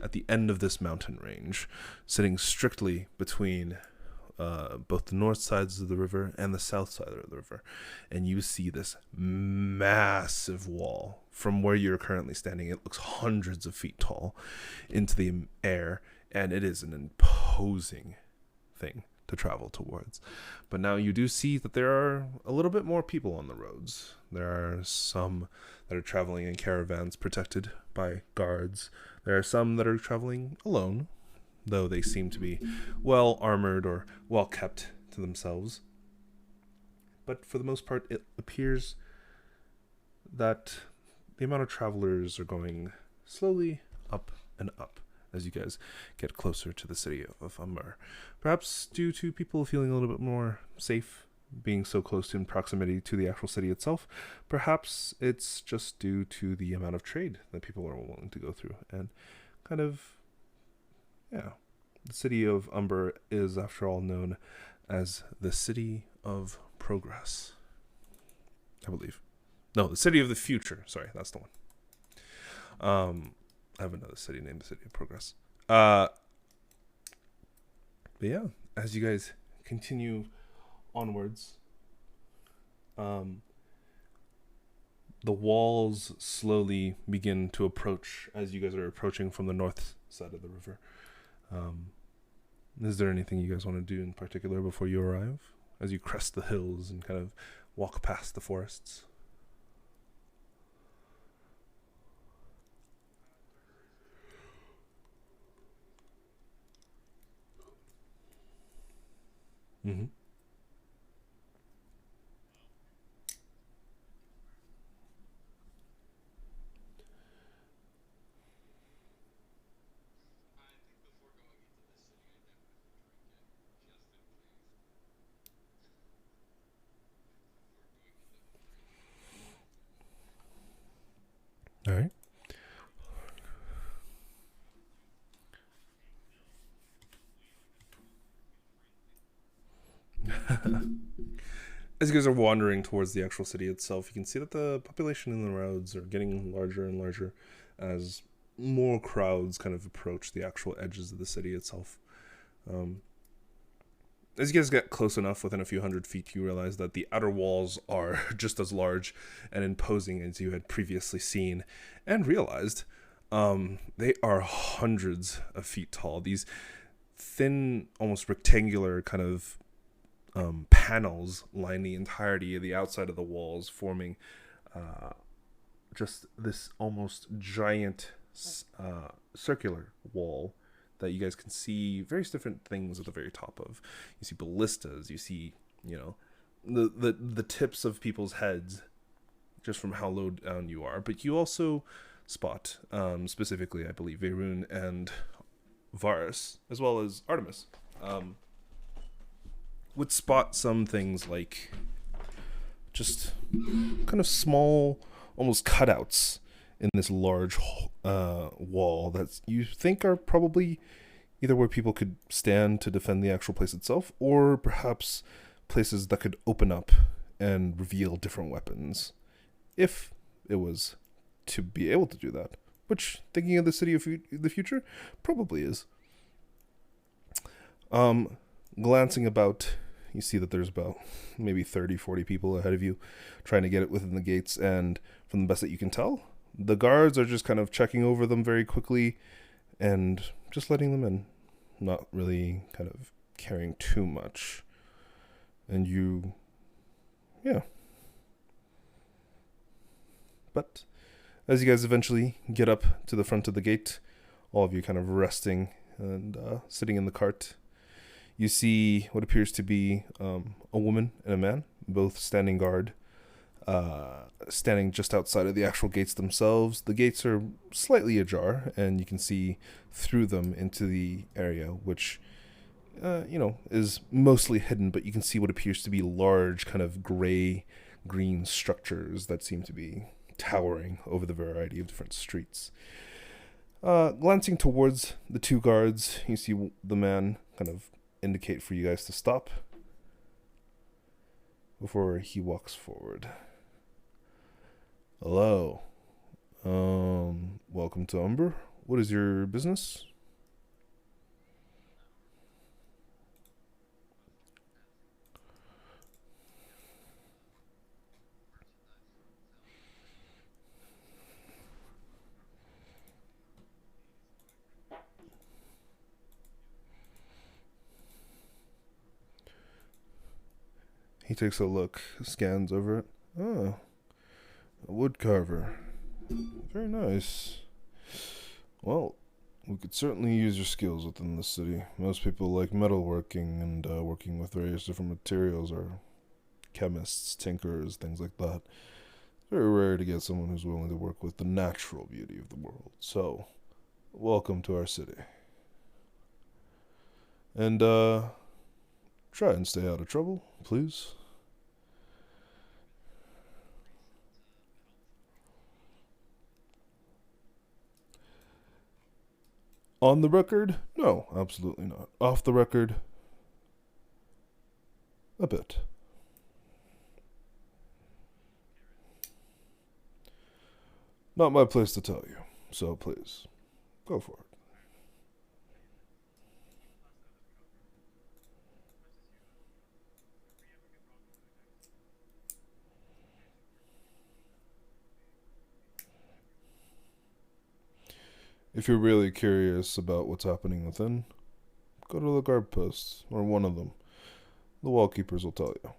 at the end of this mountain range, sitting strictly between both the north sides of the river and the south side of the river. And you see this massive wall. From where you're currently standing, it looks hundreds of feet tall into the air, and it is an imposing thing to travel towards. But now you do see that there are a little bit more people on the roads. There are some that are traveling in caravans protected by guards. There are some that are traveling alone, though they seem to be well armored or well kept to themselves. But for the most part, it appears that the amount of travelers are going slowly up and up as you guys get closer to the city of Umber. Perhaps due to people feeling a little bit more safe being so close in proximity to the actual city itself. Perhaps it's just due to the amount of trade that people are willing to go through. And kind of, yeah, the city of Umber is, after all, known as the City of Progress, I believe. No, the City of the Future. Sorry, that's the one. I have another city named the City of Progress. But yeah, as you guys continue onwards, the walls slowly begin to approach as you guys are approaching from the north side of the river. Is there anything you guys want to do in particular before you arrive, as you crest the hills and kind of walk past the forests? Mm-hmm. All right. As you guys are wandering towards the actual city itself, you can see that the population in the roads are getting larger and larger as more crowds kind of approach the actual edges of the city itself. As you guys get close enough, within a few hundred feet, you realize that the outer walls are just as large and imposing as you had previously seen and realized. They are hundreds of feet tall. These thin, almost rectangular kind of panels line the entirety of the outside of the walls, forming just this almost giant circular wall that you guys can see various different things at the very top of. You see ballistas, you see, the tips of people's heads just from how low down you are. But you also spot, specifically, I believe, Vaerun and Varus, as well as Artemis, would spot some things like just kind of small, almost cutouts in this large wall that you think are probably either where people could stand to defend the actual place itself, or perhaps places that could open up and reveal different weapons, if it was to be able to do that. Which, thinking of the city of the future, probably is. Glancing about, you see that there's about maybe 30, 40 people ahead of you trying to get it within the gates, and from the best that you can tell, the guards are just kind of checking over them very quickly and just letting them in. Not really kind of caring too much. And you... yeah. But as you guys eventually get up to the front of the gate, all of you kind of resting and sitting in the cart, you see what appears to be a woman and a man, both standing guard, standing just outside of the actual gates themselves. The gates are slightly ajar, and you can see through them into the area, which, is mostly hidden, but you can see what appears to be large, kind of gray-green structures that seem to be towering over the variety of different streets. Glancing towards the two guards, you see the man kind of indicate for you guys to stop before he walks forward. Hello. Welcome to Umber. What is your business? He takes a look, scans over it. Oh, a wood carver. Very nice. Well, we could certainly use your skills within the city. Most people like metalworking and working with various different materials, or chemists, tinkers, things like that. It's very rare to get someone who's willing to work with the natural beauty of the world. So, welcome to our city. And, try and stay out of trouble, please. On the record? No, absolutely not. Off the record? A bit. Not my place to tell you, so please, go for it. If you're really curious about what's happening within, go to the guard posts, or one of them. The wall keepers will tell you.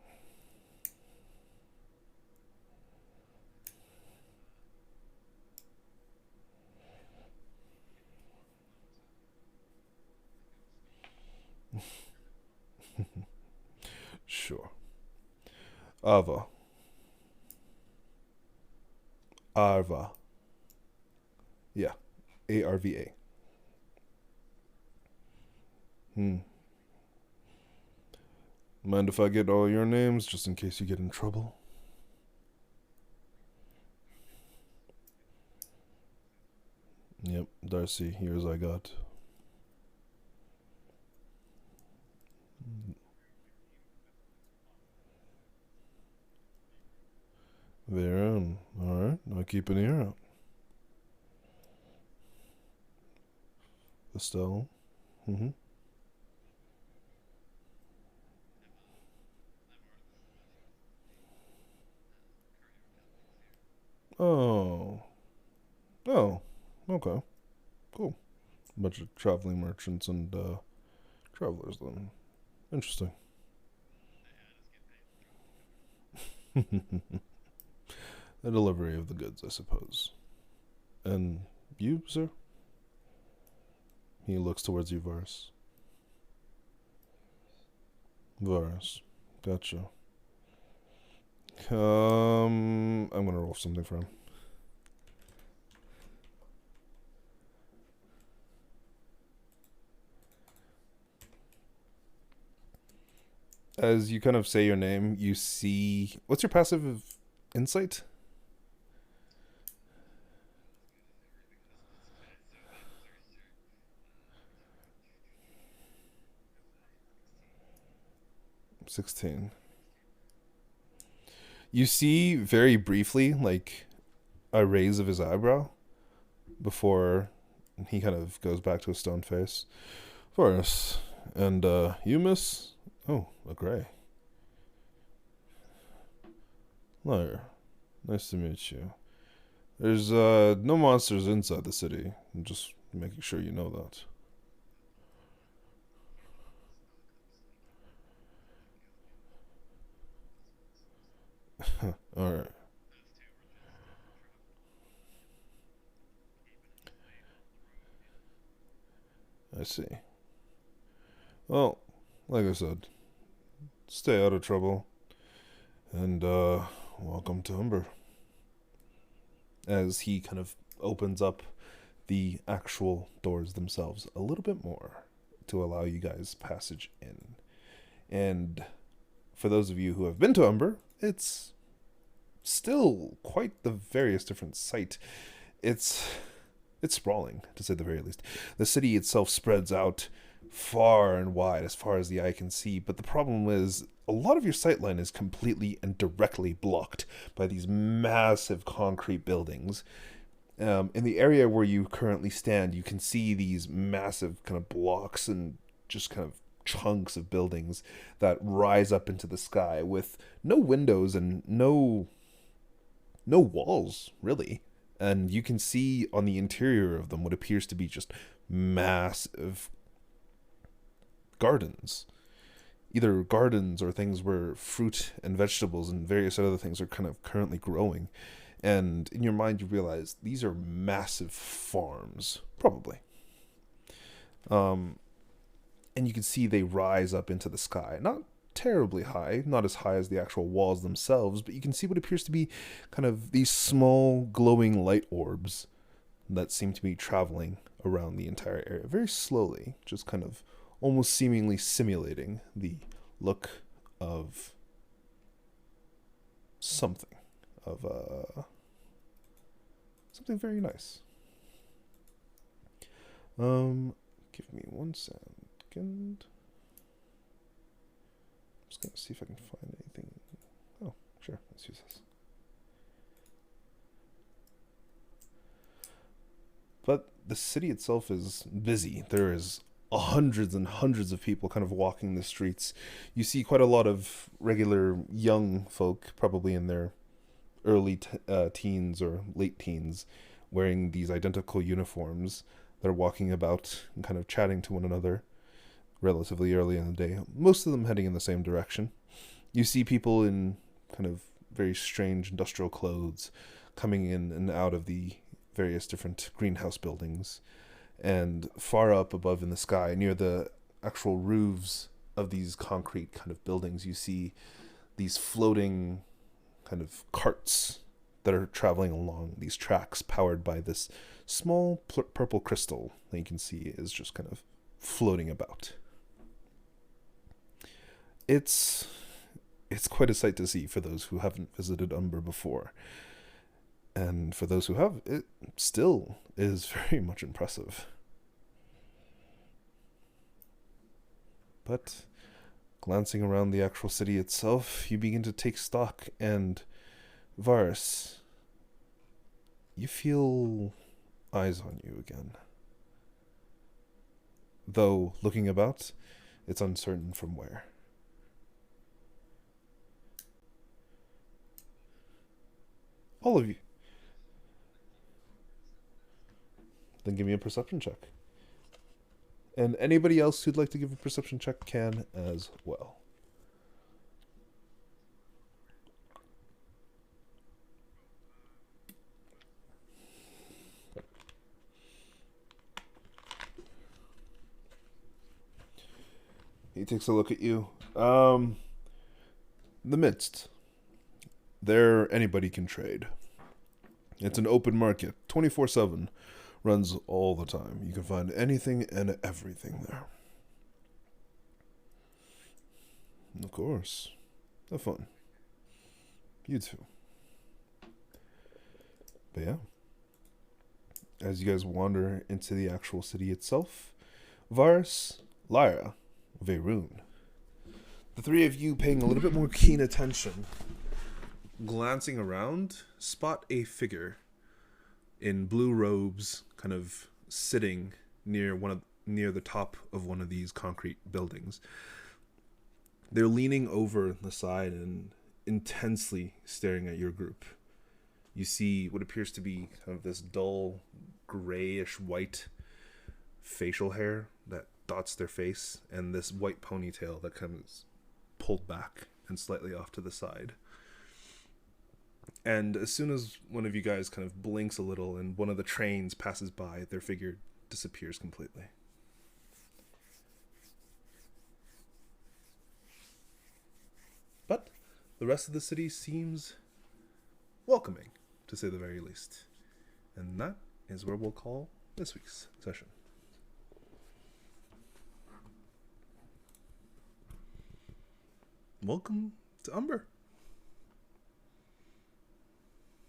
Sure. Ava. Arva. Yeah. ARVA. Mind if I get all your names, just in case you get in trouble? Yep, Darcy, here's I got. Vaerun. Alright, I'll keep an ear out. Vestelle. Oh. Oh. Okay. Cool. Bunch of traveling merchants and travelers then. Interesting. The delivery of the goods, I suppose. And you, sir? He looks towards you, Varus. Varus. Gotcha. I'm gonna roll something for him. As you kind of say your name, you see... What's your passive insight? $16. You see very briefly, like, a raise of his eyebrow before he kind of goes back to a stone face. Varus, and you, miss? Oh, a gray. Lyra, nice to meet you. There's no monsters inside the city. I'm just making sure you know that. Alright. I see. Well, like I said, stay out of trouble. And, welcome to Umber. As he kind of opens up the actual doors themselves a little bit more to allow you guys passage in. And for those of you who have been to Umber, it's still quite the various different sight. It's sprawling, to say the very least. The city itself spreads out far and wide as far as the eye can see, but the problem is a lot of your sightline is completely and directly blocked by these massive concrete buildings. In the area where you currently stand, you can see these massive kind of blocks and just kind of chunks of buildings that rise up into the sky with no windows and no walls, really. And you can see on the interior of them what appears to be just massive gardens. Either gardens or things where fruit and vegetables and various other things are kind of currently growing. And in your mind you realize these are massive farms, probably. And you can see they rise up into the sky. Not terribly high, not as high as the actual walls themselves, but you can see what appears to be kind of these small glowing light orbs that seem to be traveling around the entire area very slowly, just kind of almost seemingly simulating the look of something something very nice. Give me 1 second. Just gonna see if I can find anything. Oh, sure, let's use this. But the city itself is busy. There is hundreds and hundreds of people kind of walking the streets. You see quite a lot of regular young folk, probably in their early teens or late teens, wearing these identical uniforms. They're walking about and kind of chatting to one another relatively early in the day, most of them heading in the same direction. You see people in kind of very strange industrial clothes coming in and out of the various different greenhouse buildings. And far up above in the sky, near the actual roofs of these concrete kind of buildings, you see these floating kind of carts that are traveling along these tracks powered by this small purple crystal that you can see is just kind of floating about. It's quite a sight to see for those who haven't visited Umber before. And for those who have, it still is very much impressive. But glancing around the actual city itself, you begin to take stock, and Varus, you feel eyes on you again. Though, looking about, it's uncertain from where. All of you. Then give me a perception check. And anybody else who'd like to give a perception check can as well. He takes a look at you. The midst. There anybody can trade. It's an open market, 24/7. Runs all the time. You can find anything and everything there. Of course. Have fun. You too. But yeah. As you guys wander into the actual city itself, Varus, Lyra, Vaerun. The three of you paying a little bit more keen attention, glancing around, spot a figure in blue robes kind of sitting near the top of one of these concrete buildings. They're leaning over the side and intensely staring at your group. You see what appears to be kind of this dull, grayish white facial hair that dots their face, and this white ponytail that comes pulled back and slightly off to the side. And as soon as one of you guys kind of blinks a little and one of the trains passes by, their figure disappears completely. But the rest of the city seems welcoming, to say the very least. And that is where we'll call this week's session. Welcome to Umber.